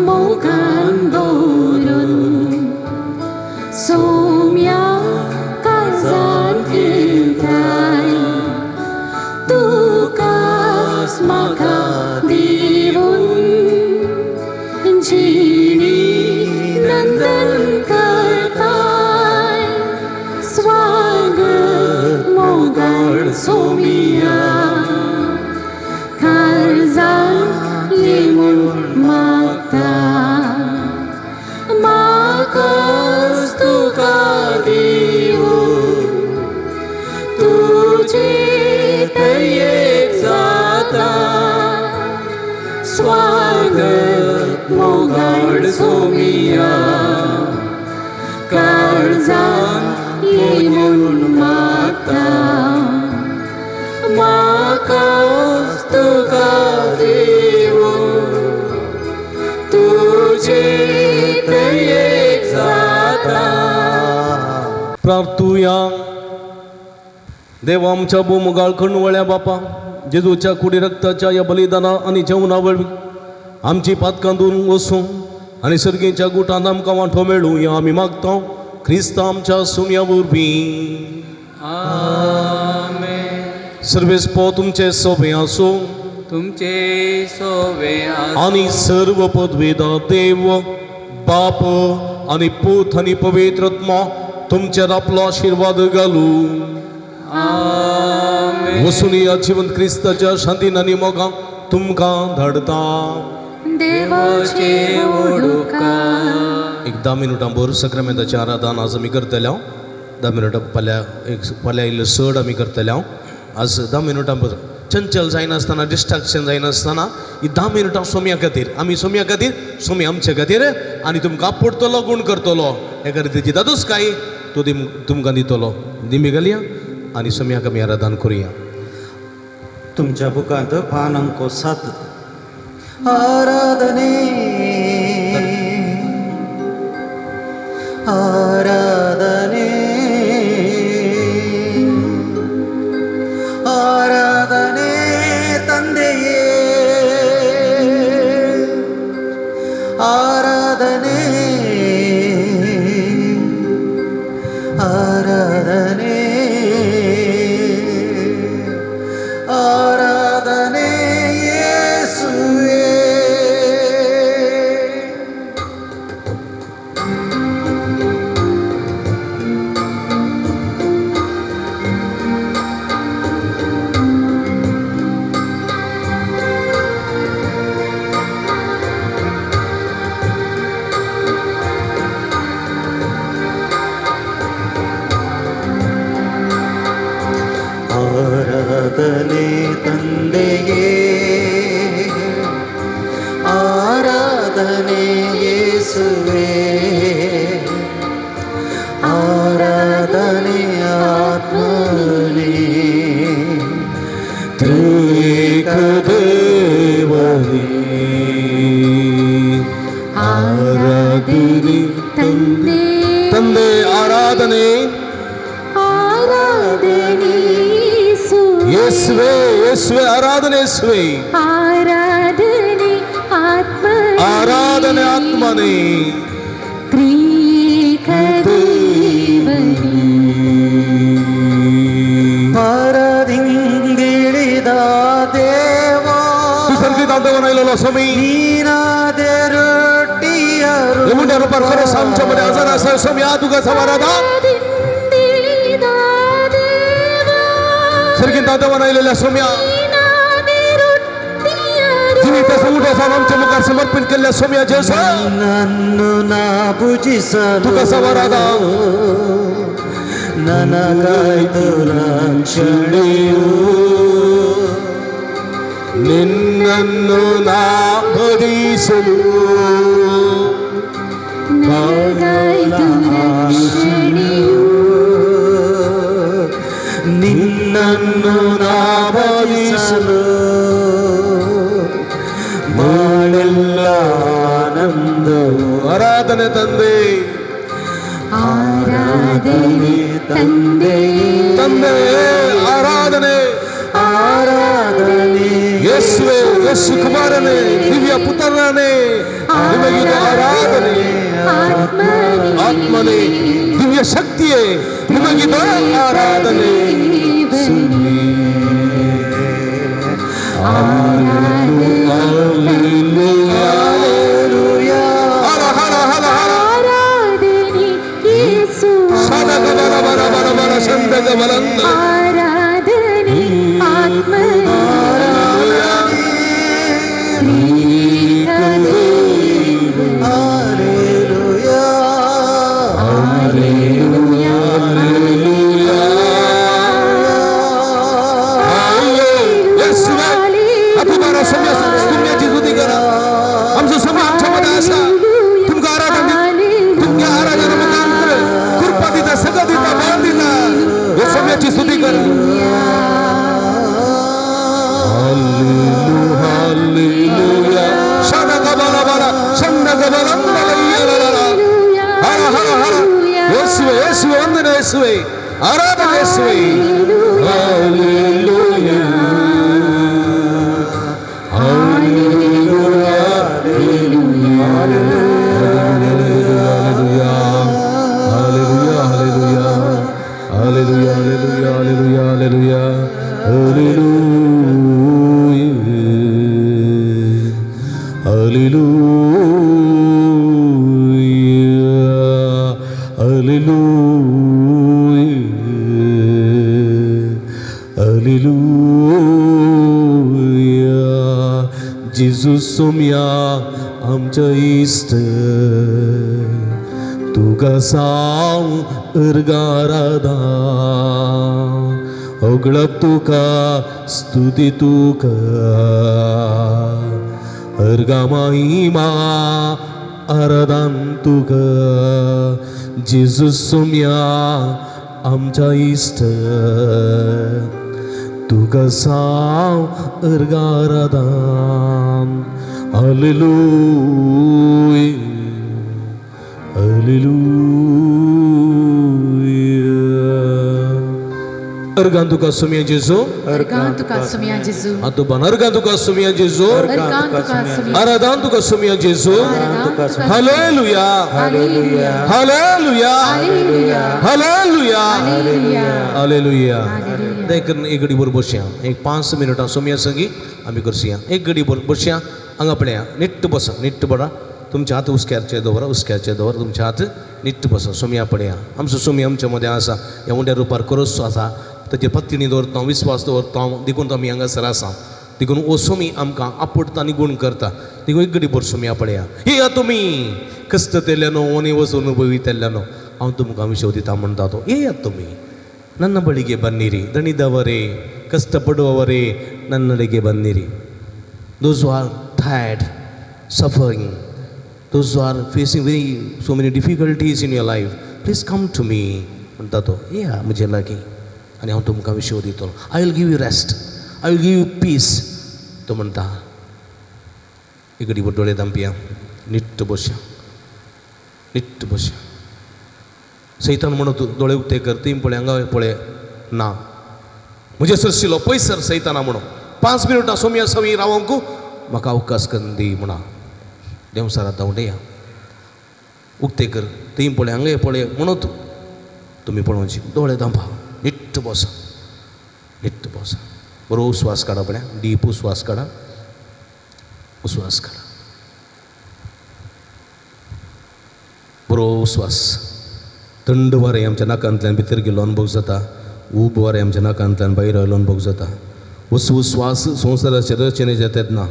मोगान दवरून सोम्या काळजांत घेताय तुकाच म्हाका दिवून जिणी नंदन करताय स्वागत मोगान सोम्या काळजांत येवून मागता म्हाकाच तुका दिवून तुजे दयेक जाता स्वागत मोगाळ सोमिया काळजांत येवून मागता म्हाकाच तुका दिवून तुजे दयेक जाता प्रार्थुया देवा आमच्या भोवमुगाळ कणवळ्या बापा जेजूच्या कुडी रक्ताच्या या बलिदाना आनी जेवणा वरवीं आमची पातकां दून वसूं आनी सर्गेच्या गुटांत आमकां वांटो मेळूं हें आमी मागता क्रिस्त आमच्या सुम्या वरवीं सर्वेस्पो तुमचे सोबे आसूं तुमचे सोवे आनी सर्व पदवेदा देव बाप आनी पूत आनी पवित्र आत्मा तुमचेर आपलो आशिर्वाद घालूं वसून या जिवंत क्रिस्ताच्या शांतीन आनी मोगां तुमकां धाडता देवाचे एक 10 मिनटां भर सक्रामेंताचें आराधन आज आमी करतले 10 मिनटां फाल्यां इल्लो चड आमी करतले आज 10 मिनटां भर चंचल जायनासतना डिस्ट्रॅक्शन जायनासतना ही 10 मिनटां सोम्या खातीर आमी सोम्या खातीर सोमी आमचे खातीर आनी तुमकां पडटलो गूण करतलो एका रितीची दादूस काय तो तुमकां दितलो दिमी घालया आनी सोम्याक आमी आराधन करुया तुमच्या बुकांत पान अंक 7 आराधने आराधने ಆರಾಧನೆ ತಂದೆಯೇ ಆರಾಧನೆ ಆರಾಧನೆ ಆರಾಧನೆ ಯೇಸುವೇ ಆರಾಧನೆ ತಂದೆಯೇ ಆರಾಧನೆ ಯೇಸುವೇ ಆರಾಧನೆ ಆತ್ಮನೇ ತ್ರಿಏಕ ದೇವನೇ ಆರಾಧನೆ ತಂದೆ ತಂದೆ ಆರಾಧನೆ ಆರಾಧನೆ ಯೇಸುವೇ ಯೇಸುವೇ ಆರಾಧನೆ ಯೇಸುವೇ ಆರಾಧನೆ ಆತ್ಮ ಆರಾಧನೆ ಆತ್ಮನೇ ತ್ರಿಏಕ ದೇವನೇ ಪರದಿಂದಿಳಿದ ದೇವಾ ಸಂಗೀತಾಂತವನೈಲೋ ಸ್ವಾಮಿ ನೀನಾದೆ ರೊಟ್ಟಿಯರು ಎಮುಂಡರು ಪರಸ್ಪರ ಸಂಚಮನೆ ಅಸನ ಸ್ವಾಮಿ ಆತುಗ ಸವರದ सर्गिंतांतवनैलेल्या सोम्या जीविताचा उठासा आमच्या मुखार समर्पित केलेल्या सोम्या जेसा ನನ್ನು ನಾ ಭುಜಿಸಲು तुका सवरादा ನನಗಾಯ್ತು ರಕ್ಷಣೆಯು ನಿನ್ನನ್ನು ನಾ ಭಜಿಸಲು ನನಗಾಯ್ತು ರಕ್ಷಣೆಯು ನಿನ್ನನ್ನು ನಾ ಭಜಿಸಲು ಮಾಡೆಲ್ಲ ಆನಂದವು ಆರಾಧನೆ ತಂದೆ ಆರಾಧನೆ ತಂದೆ ತಂದೆ ಆರಾಧನೆ ಆರಾಧನೆ ಯೇಸುವೆ ಯೇಸು ಕುಮಾರನೇ ದಿವ್ಯ ಪುತ್ರನೇ ನಿಮಗಿದು ಆರಾಧನೆ ಆತ್ಮನೇ ದಿವ್ಯ ಶಕ್ತಿಯೇ ನಿಮಗಿದು ಆರಾಧನೆ ಹಲ ಹಲ ಹಲ ಹಲ ಆರಾಧನೆ ಯೇಸು ಸದಗ ಬರ ಬರ ಬರ ಬರ ಸಂದಗ ಬಲಂದ ಆರಾಧನೆ ಆತ್ಮನೇ ಆರಾಧನೆ ಯೇಸುವೆ hallelujah hallelujah hallelujah hallelujah hallelujah hallelujah hallelujah Jezus sumia amca iste tuga saw ergarada oglap tuka stuti tuka erga mahima aradan tuka Jezus sumia amca iste tuga saw ergaradam Hallelujah Hallelujah Ergan tuka sumia Jesu Ergan tuka sumia Jesu Atuban ergan tuka sumia Jesu Ergan tuka sumia Aradan tuka sumia Jesu Hallelujah Hallelujah Hallelujah Hallelujah Hallelujah Hallelujah Hallelujah देख एक घडी भर बसया एक 5 मिनिटां सोम्या संगी आम्ही करसिया एक घडी भर बसया हांगा पळया निट्ट बसा निट्ट बडा तुमच्या हात उस्क्यारचे दवरा तुमच्या हात निट्ट बसा सोम्या पळया आमचो सोमी आमच्या मध्ये आसा ह्या उंड्या रुपार करोस आसा ताचे पत्तिणी दवरता विस्वास दवरता देखून आमी हांगासर आसा देखून ओ सोमी आमकां आपटता आनी गुण करता देखून एक घडी भर सोम्या पळया हे तुमी कष्ट तेल्ल्यानो ओनी वचून अनुभवितेल्ल्यानो हांव तुमकां विशय दिता म्हणटा तो हे तुमी ನನ್ನ ಬಳಿಗೆ ಬನ್ನಿರಿ ದಣಿದವರೇ ಕಷ್ಟಪಡುವವರೇ ನನ್ನಲ್ಲಿಗೆ ಬನ್ನಿರಿ those who are tired suffering those who are facing so many difficulties in your life please come to me म्हणता तो या मुझे लागी आणि हांव तुमकां विशय दितो I will give you rest I will give you peace तो म्हणटा एक घडी डोळे धांपया नीट बसया सैतान म्हणत दोळे उक्ते कर तीन पळे हांगा पळे ना म्हजे सरशिलो पयसर सैताना म्हणो 5 मिनिटां सोम्या सवी रावंक म्हाका अवकाश कंदी म्हणा देवसारा धांवडेया उक्ते कर तीन पळे हांगा पळे म्हणत तुमी पळोवची दोळे धांपा नीट बसा बरो उस्वास काडा पळया डीप उस्वास काडा बरो उस्वास थंड वारें आमच्या नाकांतल्यान भितर गेलो अनुभव जाता ऊब वारें आमच्या नाकांतल्यान भायर आयलो अनुभव जाता उस्वास संवसाराचे रचनेचे येतना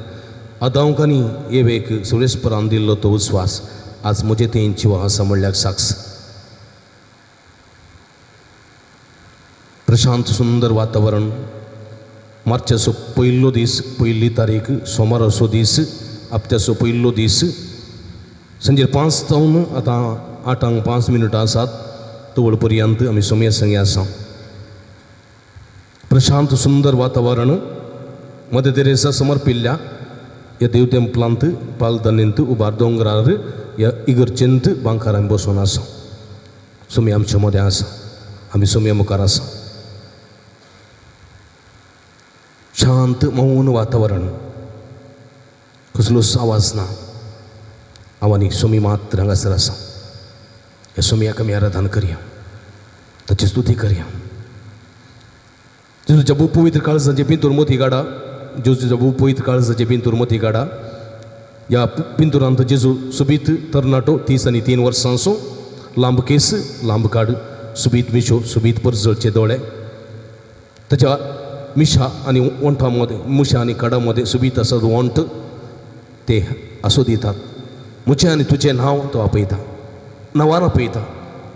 आदांकांनी येवेक सुरेशपरान दिल्लो तो उस्वास आज म्हजे थंय जिवा आसा म्हणल्यार साक्ष प्रशांत सुंदर वातावरण मार्चाचो पयलो दीस 1 तारीख सोमार असो दीस हप्त्याचो पयलो दीस सांजे 5 जावन आतां 8:05 आसात तवळ पर्यंत आमी सोम्या संगे आसा प्रशांत सुंदर वातावरण मदर तेरेसा समर्पिल्ल्या ह्या देव तेंपलांत पालतनेंत उबार दोंगरार ह्या इगर्जेंत बांकार आमी बसून आसा सोमी आमच्या मदें आसा आमी सोम्या मुखार आसा शांत मौन वातावरण कसलोच आवाज ना आवानी सोमी मात्र हांगासर आसा ह्या सोमयाक आमी आराधना करया ताची स्तुती करया जेजूच्या भू पवित्र काळजाचे भितर मोती काडा जेजूच्या भू पवित्र काळजाचे भितर मोती काडा ह्या भितरांत जेजू सुबीत तरणाटो 30 आनी 3 वर्सांचो लांब केस लांब काड सुबीत मिशो सुबीत परजळचे दोळे ताच्या मिशा आनी वंठा मदें मुशा आनी काडा मदें सुबीत आसात वंठ ते आसो दितात म्हजें आनी तुजें नांव तो आपयता नांवान आपयता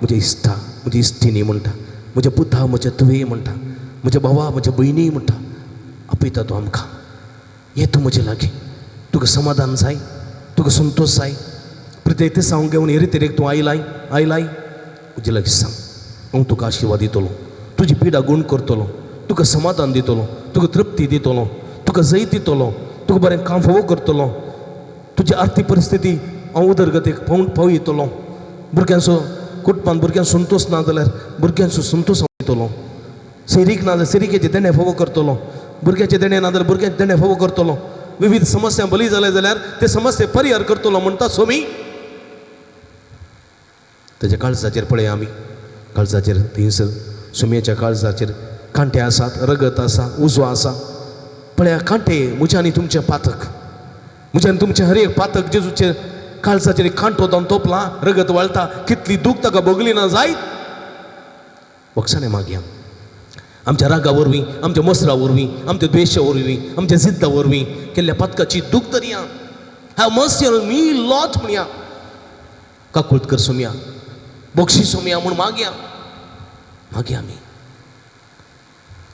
म्हज्या इश्टा म्हजी इश्टिणी म्हणटा म्हज्या पुता म्हज्या तुवे म्हणटा म्हज्या भावा म्हज्या भयणी म्हणटा आपयता तो आमकां ये तूं म्हजे लागीं तुका समाधान जाय तुका संतोश जाय प्रत्येक ते सांग घेवन हेरे तरेक तूं आयलाय म्हजे लागीं सांग हांव तुका आशिर्वाद दितलो तुजी पिडा गूण करतलो तुका समाधान दितलो तुका तृप्ती दितलो तुका जैत दितलो तुका बरें काम फावो करतलो तुजी आर्थीक परिस्थिती हांव उदरगतीक पावयतलो भुरग्यांचो कुटुंबांत भुरग्यांक संतोश ना जाल्यार भुरग्यांचो संतोश हांव दितलो सैरीक ना जाल्यार सैरिकेचे देणे फावो करतलो भुरग्याचे देणे ना जाल्यार भुरग्याचे देणे फावो करतलो विविध समस्या बली जाले जाल्यार ते समस्या परिहार करतलो म्हणटा सोमी तेज्या काळजाचेर पळय आमी काळजाचेर थंयसर सोम्याच्या काळजाचेर कांटे आसात रगत आसा उजो आसा पळया कांटे म्हजे आनी तुमचे पातक म्हजे आनी तुमचे हर एक पातक जेजूचे काळजाचेर कांटो जावन तोपला रगत वळटा कितली दूख ताका भोगली ना जायत वखसाणे मागया आमच्या रागा वरवीं आमच्या मसरा वरवीं आमच्या द्वेशा वरवीं आमच्या जिद्दा वरवीं केल्ल्या पातकाची दूख धरया have mercy on me Lord म्हणया काकुळटकर सोम्या बक्षी सोम्या म्हूण मागया आमी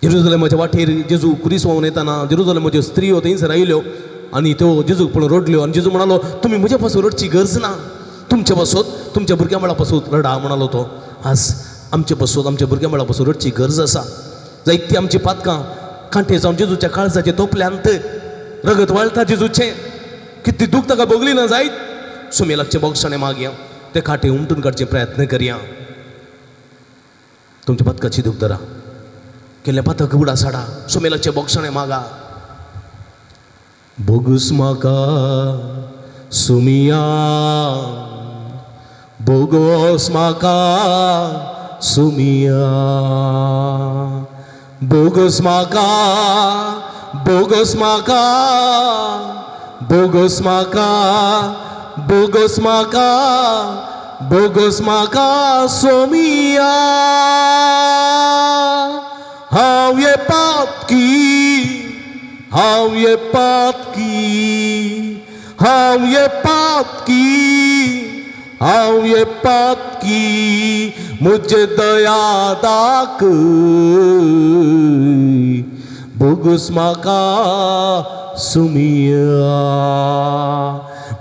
जेरुजलेमाच्या वाटेर जेजू कुरिसवान येताना जेरुजलेमाच्यो स्त्रियो थंयसर आयल्यो आनी त्यो जेजूक पळोवन रडल्यो आनी जेजू म्हणालो तुमी म्हजे पासून रडची गरज ना तुमचे पासून तुमच्या भुरग्या मेळा पासून रडा म्हणालो तो आज आमचे पासून आमच्या भुरग्या मेळा पासून रडची गरज आसा जायतीं आमची पातकां कांटे जावन जेजूच्या काळजाचे तोपल्यांत रगत वळटा जेजूचें कितली दूख ताका भोगली ना जायत सोम्या लागचे बोगसाणें मागया ते कांटे उमटून काडचे प्रयत्न करया तुमच्या पातकाची दूख धरा केल्ल्या पातक उडा साडा सोम्या लागचे बोगसाणें मागा बोगूस म्हाका सोमिया बोगोस म्हाका सोमिया बोगस म्हाका बोगस म्हाका बोगस म्हाका बोगस म्हाका बोगस म्हाका सोमिया हांव ये पातकी हांव ये पातकी हांव ये पातकी हांव ये पातकी मुझे दया दाखय बोगस म्हाका सोमिया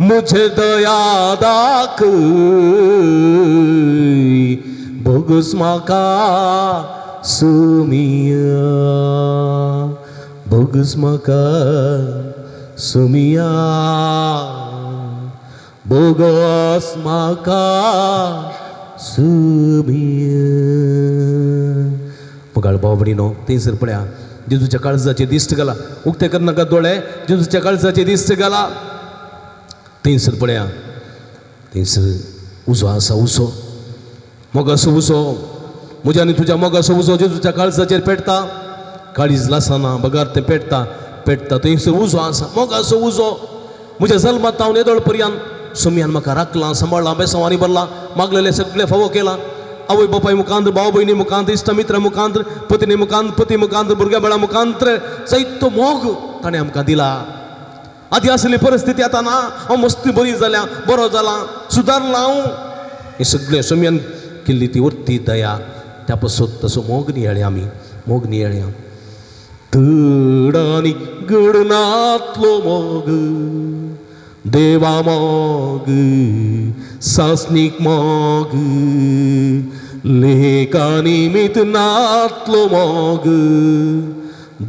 मुझे दया दाखय बोगस म्हाका सोमिया बोगस म्हाका सोमिया बोगस म्हाका सोमिया पगाळ बावडीनो थंयसर पळया जेजूच्या काळजाचे दिश्ट घाला उक्ते करनाका दोळे जेजूच्या काळजाचे दिश्ट घाला थंयसर पळया थंयसर उजो आसा उजो मोगासो उजो म्हज्या आनी तुज्या मोगासो उजो जेजूच्या काळजाचेर पेटता काळीज लासना बगार तें पेटता थंयसर उजो आसा मोगासो उजो म्हज्या जल्मांत हांव येदोळ पर्यंत सोम्यान म्हाका राखलां सांबाळलां बेसांवांनी भरलां मागलेले सगळे फावो केलां आवय बापाय मुखांत भाव भयणी मुखांत इश्ट मित्र मुखांत पत्नी मुखांत पती मुखांत भुरग्या बाळा मुखांत जायतो मोग ताणें आमकां दिला आदी आसली परिस्थिती आतां ना हांव मस्ती बरी जाल्या बरो जाला सुदारला हांव हे सगळे सोम्यान केल्ली ती वर्ती दया त्या पासून तसो मोग नियाळे आमी मोग नियळ्या तडानी गडनातलो मोग देवा मोग सासनीक मोग लेकानी मितनातलो मोग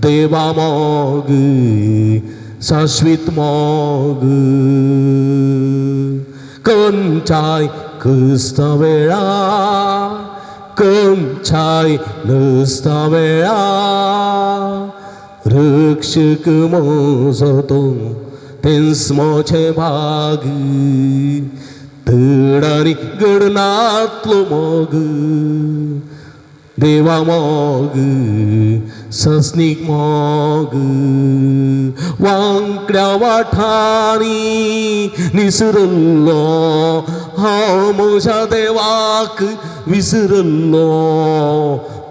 देवा मोग शाश्वित मोग कंचाय कस्ता वेळा कंचाय नसता वेळा रक्षक मोजो तो तेंस मोचे भाग तडानी गडनातलो मोग देवा मोग ससनीक मोग वांकड्या वाठांनी निसरल्लो हांव म्हज्या देवाक विसरल्लो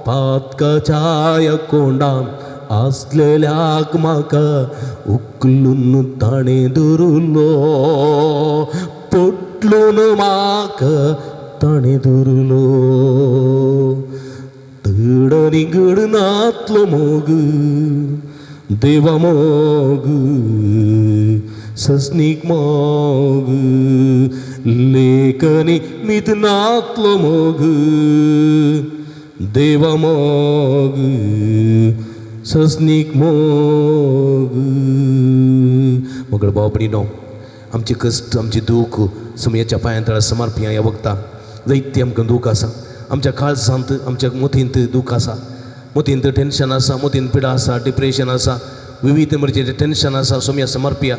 पातकाच्या कोंडान आसलेल्याक म्हाका उखलून ताणें धरलो पटलून म्हाका ताणें धरलो तडानी गडनातलो मोग देवा मोग ससनीक मोग लेखनी मितनातलो मोग देवा मोग ससनीक मोग मोगळ बाबडी नो आमचे कश्ट आमचे दूख समयाच्या पांयां समर्पिया ह्या वक्ता जायते आमकां दूख आसा आमच्या काळजांत आमच्या मतींत दूख आसा मतींत टेन्शन आसा मतींत पिडा आसा डिप्रेशन आसा विविध तरेचें टेन्शन आसा सोम्या समर्पिया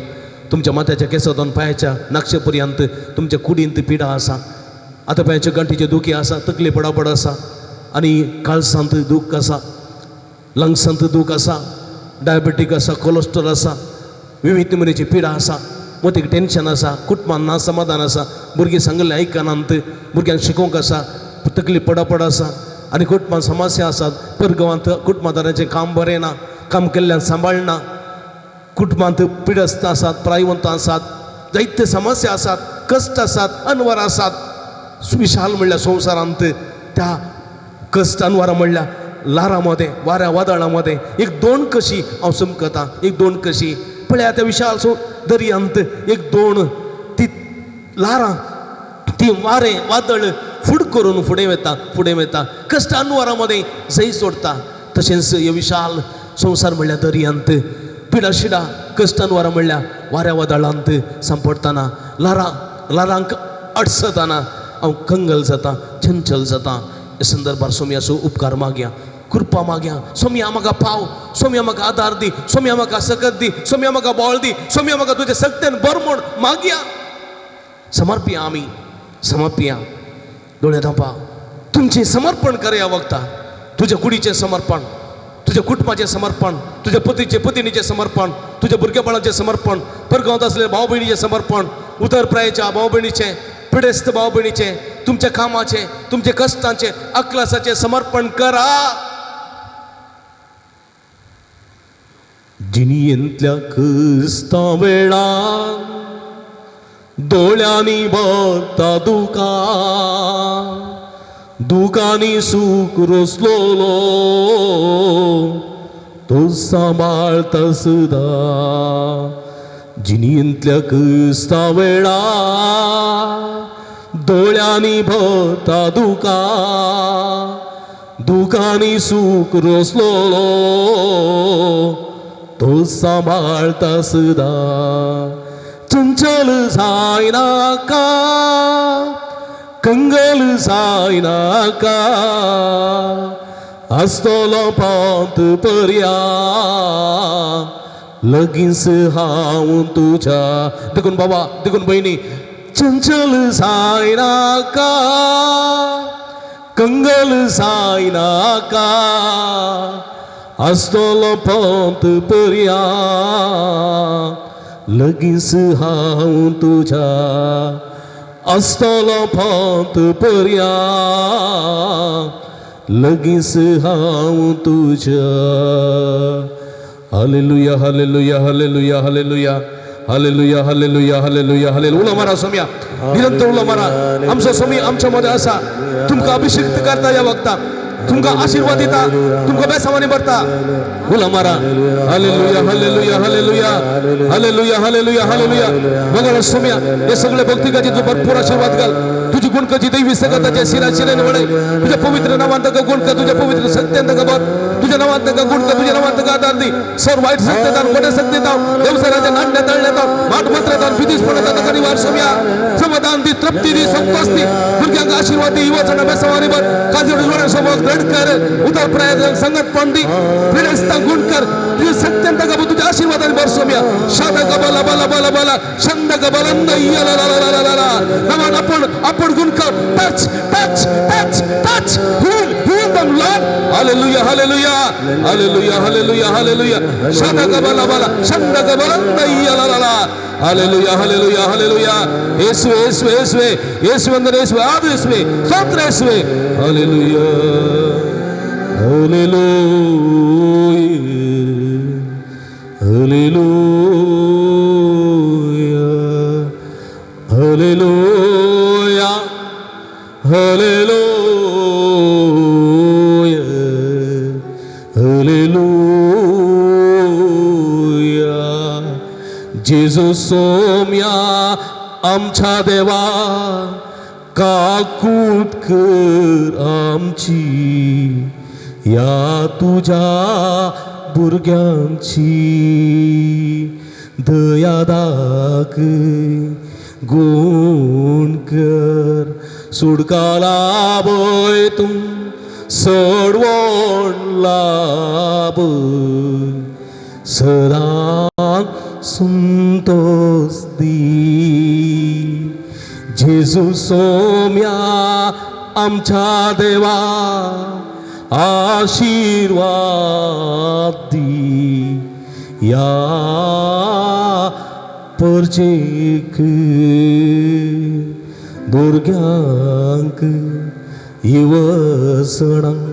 तुमच्या माथ्याच्या केसांतून पांयाच्या नाक्षे पर्यंत तुमच्या कुडींत पिडा आसा आतां पांयाच्या गंठीचे दुखी आसा तकली पडापड आसा आनी काळजांत दूख आसा लंग्सांत दूख आसा डायबेटीक आसा कोलेस्ट्रॉल आसा विविध तरेची पिडा आसा मतीक टेन्शन आसा कुटुंबान ना समाधान आसा भुरगीं सांगलें आयकनांत भुरग्यांक शिकोवंक आसा तकली पडापड आसा आनी कुटुंबांत समस्या आसात परगांवांत कुटुंबादाराचें काम बरें ना काम केल्ल्यान सांबाळना कुटुंबांत पिडस्त आसात प्रायवंत आसात जायते समस्या आसात कश्ट आसात अनवर आसात विशाल म्हणल्यार संवसारांत त्या कश्ट अनवरां म्हणल्यार लारांमध्ये वाऱ्या वादळांमध्ये एक दोन कशी हांव समकता एक दोन कशी पळया त्या विशाल दर्यांत एक दोन ती लारां ती वारे वादळ फुड करून फुडें वता कश्ट अनवरांमध्ये जै सोडता तशेंच हे विशाल संवसार म्हणल्यार दर्यांत पिडा शिडा कश्ट अनवरां म्हणल्यार वाऱ्या वादळांत सांपडटाना लारांक अडसताना हांव कंगल जाता चंचल जाता हे संदर्भार सोम्याचो उपकार मागया कृपा मागया सोम्या म्हाका पाव सोम्या म्हाका आदार दी सोम्या म्हाका सकत दी सोम्या म्हाका बळ दी सोम्या म्हाका तुज्या सक्तेन बर म्हूण मागया समर्पिया आमी समर्पिया दोळे धांपा तुमचें समर्पण कर ह्या वक्ता तुज्या कुडीचें समर्पण तुज्या कुटुंबाचें समर्पण तुज्या पतीचें पत्नीचें समर्पण तुज्या भुरगेपणाचें समर्पण परगांवांत आसलेल्या भाव भयणीचें समर्पण उतर प्रायेच्या भाव भयणीचें पिडेस्त भाव भयणीचें तुमच्या कामाचें तुमच्या कश्टांचें अक्लासाचें समर्पण करा जिनियेंतल्या कश्टां वेळार दोळ्यांनी भरता दुकानी सूख रोसलोलो तो सांबाळता सदा जिनियेंतल्या कश्टां वेळार दोळ्यांनी भरता दुकानी सूख रोसलोलो तो सांबाळता सदा चंचल जायनाका कंगल जायनाका आसतलो पांत पर्या लगींच हांव तुज्या देखून बाबा देखून भयणी चंचल जायनाका कंगल जायनाका आसतलो पांत पर्या लगींच हांव तुज्या आसतलो पांत पर्या लगींच हांव तुज्या hallelujah hallelujah hallelujah hallelujah hallelujah hallelujah hallelujah hallelujah उला मारा सोम्या निरंतर उला मारा आमचो सोमी आमच्या मध्ये आसा तुमकां अभिषेक करता ह्या वक्ता तुमका आशीर्वाद दिता तुमका बेसावानी भरता बोला मारा hallelujah hallelujah hallelujah hallelujah hallelujah hallelujah बघा सोम्या हे सगळे भक्तिकाची जो भरपूर आशीर्वाद घाल तुझी गुणकाची दैवी सगळ्याच्या शिराशिरेने वळे तुझ्या पवित्र नामांत का गुणका तुझ्या पवित्र सत्यांत का बर तुझ्या नामांत का गुणका तुझ्या नामांत का आधार दी सर्व वाईट सत्यता खोटे सत्यता व्यवसायाच्या नाट्य तळण्यात माठ मंत्रता भीतीस पडतात कधी वार सोम्या समाधान दी तृप्ती दी संतोष दी गुणक्यांका आशीर्वाद दी युवाचना बेसवारी बर काजोड जोडा सोबत ग्रहण कर उतर प्रयत्न संगत पंडी प्रेरस्ता गुण कर तुझे सत्यंत का तुझ्या आशीर्वादाने बर सोम्या शादा का बला बला बला बला छंद का बलंद ला ला ला ला ला ला नमान आपण गुण कर touch touch touch touch heal heal them Lord hallelujah hallelujah hallelujah hallelujah hallelujah शादा का बला बला छंद का बलंद ला ला ला hallelujah hallelujah hallelujah येशुवे येशुवे येशुवे येशुवे अंदर येशुवे आदि येशुवे स्तोत्र येशुवे hallelujah hallelujah hallelujah hallelujah hallelujah hallelujah जेजू सोम्या आमच्या देवा काकूट कर आमची या तुझ्या भुरग्यांची दया दाख गुण कर सुडका लाभय तुम सोडवण लाभय सदा संतोष दी जेजू सोम्या आमच्या देवा आशीर्वाद दी या परचेक भुरग्यांक येवसणांक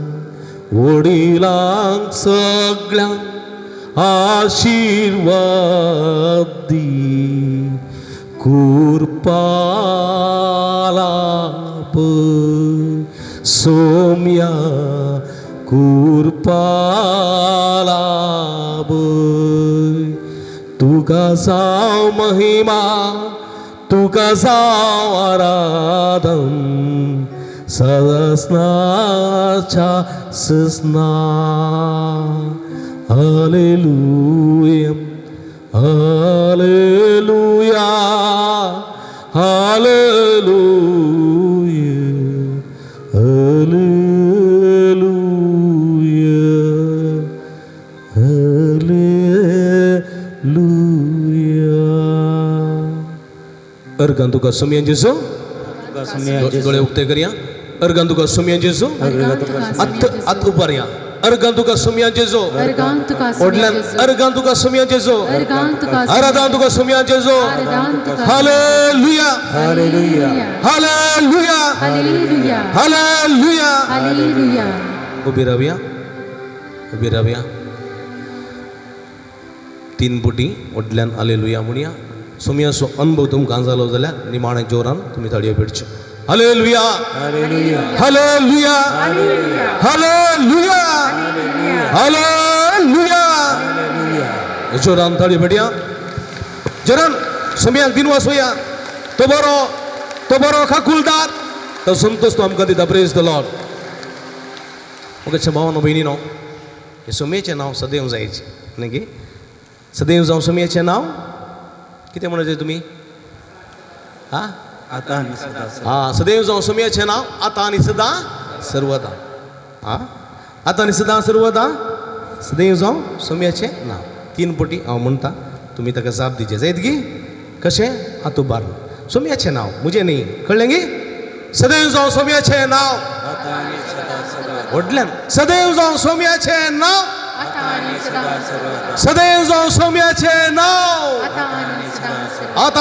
वडिलांक सगळ्यांक आशीर्वाद दी कुरपालाप सोम्या कुरपालाप तुका जाव महिमा तुका जाव आराधन सदस्नाच्या सस्ना Hallelujah, hallelujah, hallelujah, hallelujah, hallelujah. Ergan tuka sumiyan Jesu, डोळे उगते करूया. अर्गन तुका सुमियान जेजू at ubarya. Argan tuka sumiyan Jesu. Odlan argan tuka sumiyan Jesu. Aradan tuka sumiyan Jesu. Hallelujah. Hallelujah. Hallelujah. Hallelujah. Hallelujah. उभी राहूया. उभी राहूया. तीन बुटी ओडल्यान हालेलुया म्हणूया. सुमियाचो अनुभव तुमकां जालो जाल्यार निमाणे जोरान तुमी ताळयो पेटच्यो. Hallelujah. Hallelujah. Hallelujah. Hallelujah. Hallelujah. जोरान ताळयो पेटया. जोरान सुमियाक दिनवास होया. तो बरो खाकुलदार तो संतोष तो आमकां दिता. Praise the Lord. मुखाच्या भावानो भयणीनो हे सुमयेचें नांव सदैव जायचें न्ही की सदैव जावं सुमयेचें नांव कितें म्हणचे तुमी हा आता आणि सदा हा सदैव जावं सुमयेचें नांव आतां आनी सदां सर्वदा. हा आतां आनी सदां सर्वदा सदैव जावं सुमयेचें नांव. तीन पटी हांव म्हणटा तुमी ताका जाप दिचे जायत गी कशें हातू बार सुमयेचें नांव मुजें न्ही कळ्ळें गी. सदैव जावं सुमयेचें नांव व्हडल्यान सदैव जावं सुमयेचें नांव. सदैव जावं सुमयेचें नांव आतां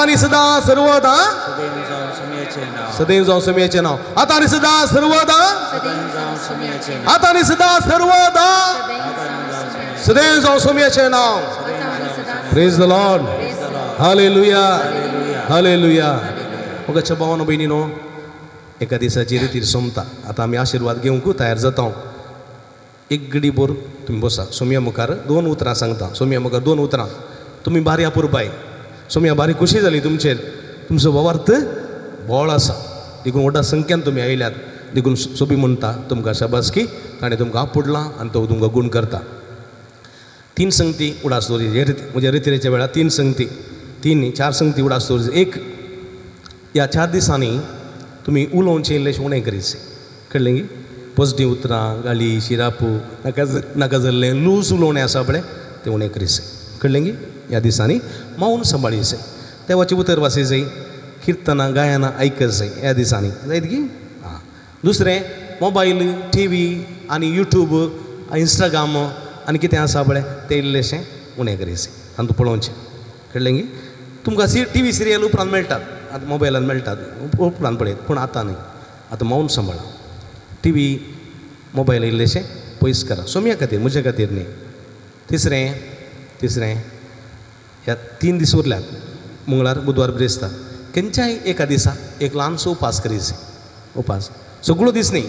आनी सदां सर्वदा. सदैव जावं सुमयेचें नांव आतां आनी सदां सर्वदा. आतां आनी सदां सर्वदा. सदैव जावं सुमयेचें नांव. Praise the Lord. Hallelujah. Hallelujah. मुखाच्या भावानो भयणीनो एका दिसाची रितीर सोमता. आतां आमी आशिर्वाद घेवंकू तयार जाता. एक घडी बोर तुम्ही बसा सोम्या मुखार 2 उतरां सांगता सोम्या मुखार 2 उतरां तुमी बारी अपुरबाय सोम्या बारी खुशी जाली तुमचेर तुमचो वावर्त बोळ आसा देखून व्हडा संख्यान तुमी आयल्यात देखून सोबी म्हणटा तुमकां शाबासकी ताणें तुमकां आपडलां आनी तो तुमकां गूण करता 3 संगती उडास दवरी म्हज्या रितीरेच्या वेळार 3 संगती 4 संगती उडास दवरी एक ह्या 4 दिसांनी तुमी उलोवचें इल्लेशें उणें करीत कळ्ळें गी पॉझिटीव उतरां गाली शिरापू नाका जाल्लें लूज उलोवणें आसा पळय तें उणें करीत कळ्ळें गी ह्या दिसांनी मौन सांबाळीत देवाची उतर वाचीत जाय किर्तनां गायनां आयकत जाय ह्या दिसांनी जायत गी हां दुसरें मोबायल TV आनी यूट्यूब इंस्टाग्राम आनी कितें आसा पळय तें इल्लेशें उणें करीत आनी तूं पळोवचें कळ्ळें गी तुमकां TV सिरियल उपरांत मेळटात आतां मोबायलार मेळटात उपरांत पळयत पूण आतां न्ही आतां मौन सांबाळा TV मोबायल इल्लेशें पयस करा सोम्या खातीर म्हज्या खातीर न्ही तिसरें ह्या 3 दीस उरल्यात मंगळार बुधवार ब्रेस्तार खंयच्याय एका दिसा एक ल्हानसो उपास करीत उपास सगळो दीस न्ही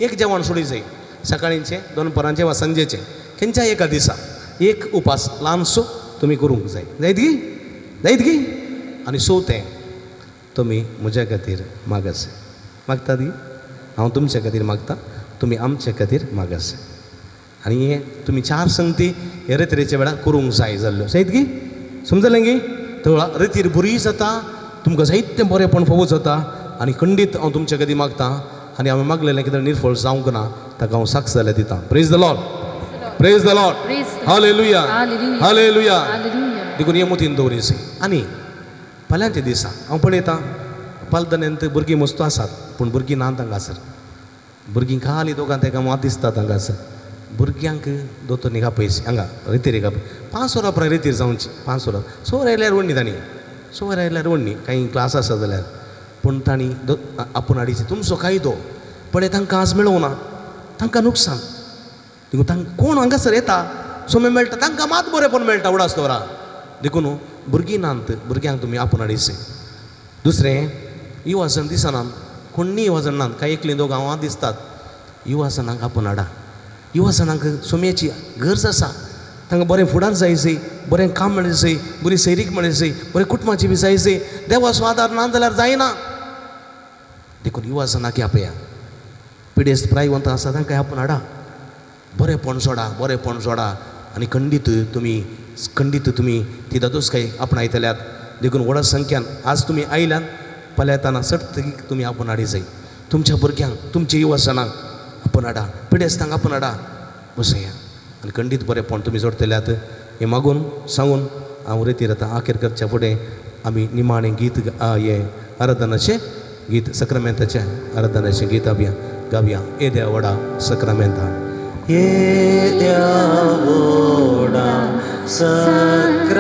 एक जेवण सोडी जाय सकाळींचें दनपारांचें वा सांजेचें खंयच्याय एका दिसा एक उपास ल्हानसो तुमी करूंक जाय जायत गी आनी चवथें तुमी म्हज्या खातीर मागास मागतात गी हांव तुमच्या खातीर मागता तुमी आमच्या खातीर मागास आनी हे तुमी 4 संगती हे रितीरेच्या वेळार करूंक जाय जाल्ल्यो जायत गी समजलें गी तो रितीर बरी जाता तुमकां जायतें बरेंपण फावो जाता आनी खंडीत हांव तुमच्या खातीर मागतां आनी हांवें मागलेलें कितें निर्फळ जावंक ना ताका हांव साक्ष जाल्यार दितां praise the Lord hallelujah hallelujah देखून हे मोतीन दवरीस आनी फाल्यांच्या दिसा हांव पळयतां पालदन्यांत भुरगीं मस्तो आसात पूण भुरगीं नात हांगासर भुरगीं खाली दोगां ताका मात दिसतात हांगासर भुरग्यांक दोतोर निघा पयस हांगा रितीर घा 5 वरां उपरांत रितीर जावची 5 वरां 6 वरां आयल्यार व्हडणी तांणी 6 वरां आयल्यार व्हडणी कांय क्लास आसा जाल्यार पूण तांणी आपूण हाडिचे तुमचो कायदो पळय तांकां आज मेळूं ना तांकां नुकसान देखून तांकां कोण हांगासर येता सोमे मेळटा तांकां मात बरेंपण मेळटा उडास दवरा देखून भुरगीं नात भुरग्यांक तुमी आपूण हाडिचे दुसरें युवासन दिसनात कोणी युवासन नात कांय एकलीं दोगां गांवांत दिसतात युवासनांक आपूण हाडा युवासनांक सोम्याची गरज आसा तांकां बरें फुडार जाय बरें काम मेळचें बरी सैरीक मेळचें बरें कुटुंबाची बी जाय देवाचो आदार ना जाल्यार जायना देखून युवासनाक आपया पिडेस्त प्रायवंत आसा तांकां आपूण हाडा बरेंपण सोडा आनी खंडीत तुमी ती दादोसकाय आपणायतल्यात देखून व्हडा संख्यान आज तुमी आयल्यात फाल्यां येताना सट्ट तुमी आपूण हाडी जाय तुमच्या भुरग्यांक तुमच्या युवासनांक आपूण हाडा पिडेस्तांक आपूण हाडा बसया आनी खंडीत बरेंपण तुमी जोडतल्यात हें मागून सांगून हांव रितीर आतां आखेर करच्या फुडें आमी निमाणें गीत हें आराधनाचें गीत सक्रामेंताचें आराधनाचें गीत गावया ए देवा व्हडा सक्रामेंता ये देवोडा सक्रामेंता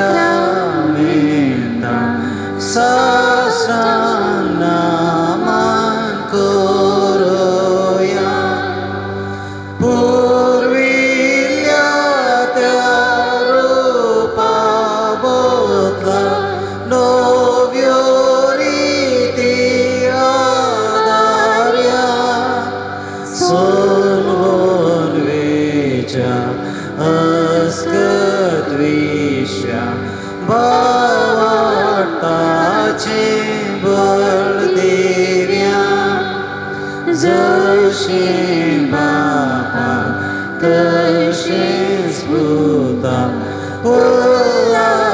सस्रानामान कोरोया पूर्विल्या त्या रूपा बोधला नव्यो रीती आदार्या अस्कत्विष्या भावार्ताचे बळ देव्या जशे बापा तशे स्फुता उल्लासानी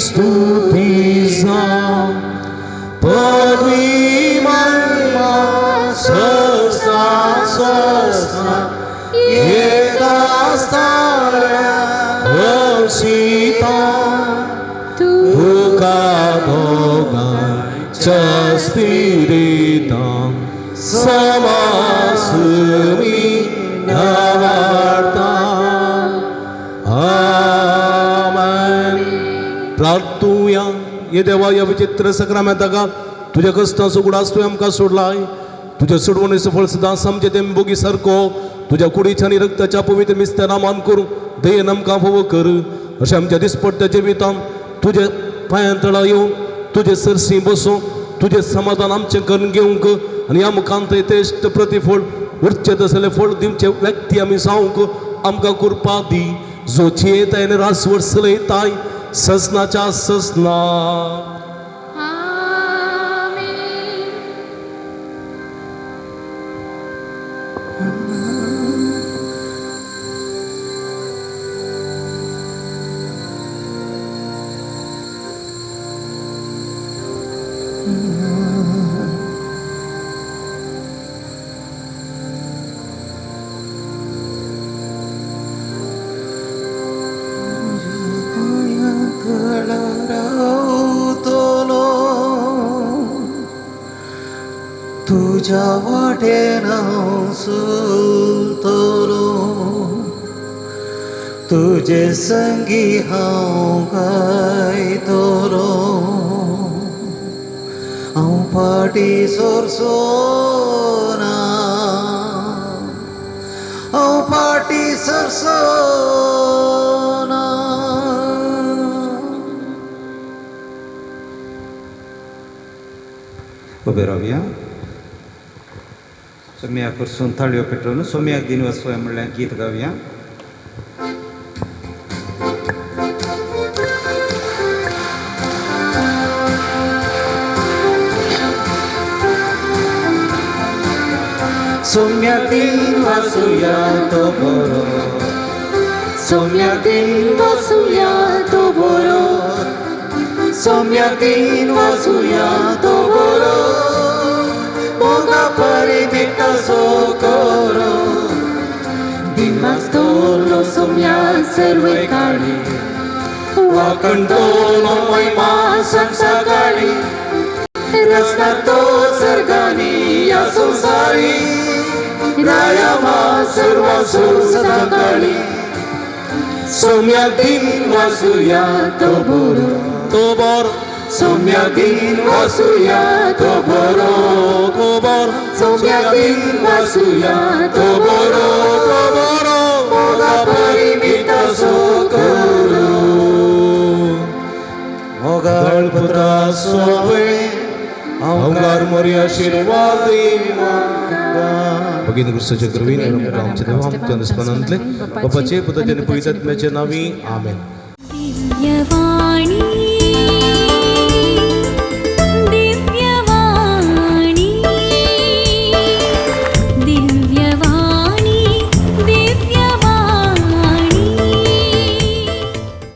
स्तुती जावं पदवी महिमा सहस्रा सीता तुका भोगाच्या स्पिरितां समासमी नावार्ता आमेन प्रार्थुया ये देवा या विचित्र सक्रामेंताका तुझ्या कष्टाचो उगडास तुवें आमकां सोडलाय तुझ्या सोडवणीचो फळ सदांच आमचे तेंबोगी सारको तुझ्या कुडीच्या आनी रक्ताच्या पवित्र मिस्तारामान करूं दयेन आमकां फोव कर अशें आमच्या दिसपट्ट्या जिवितांत तुजे पांयां तळा येवन तुजे सरसी बसूं तुजें समाधान आमचें करून घेवंक आनी आमकां थंय तेश्ट प्रतिफळ उरचे तसले फळ दिवचे व्यक्ती आमी जावंक आमकां कृपा दी जोची येताय रास वर्सले येताय ससनाच्या ससना आमेन. तुझ्या वाटेन सुलतलो तुझे संगी हांव गायतलो हांव फाटी सरसोना हांव फाटी सरसोना. उबे रावया. सोम्याक कडसून थाळयो पेटोवन सोम्याक दिन वचोय म्हणल्यार गीत गावया. सोम्याक दिन वाचूया तो बरो सोम्याक दिन वाचूया तो बरो सोम्याक दिन वाचूया तो बरो मोगा परी बेटा सोकोरो दिमाग तोलो सोम्या सर्व काळी वाकंटोलो महिमा संसागाळी रस्ता तो सर्गानी या संसारी रायामा सर्व सदाकाळी सोम्याक दिन वाचूया तो बरो सोम्याक दिन वाचूया तो बरो सोम्याक दिन वाचूया तो बरो मोगा परी बेटा सोकोरो मोगा गणपता स्वावे अवंगार मोरी आशीर्वाद भगिनी क्रिस्तुचे कृपेने आमचे देव आमच्या स्मरणांतले बापाचे पुत्राचे आणि पवित्र आत्म्याचे नावी आमेन. दिव्यवाणी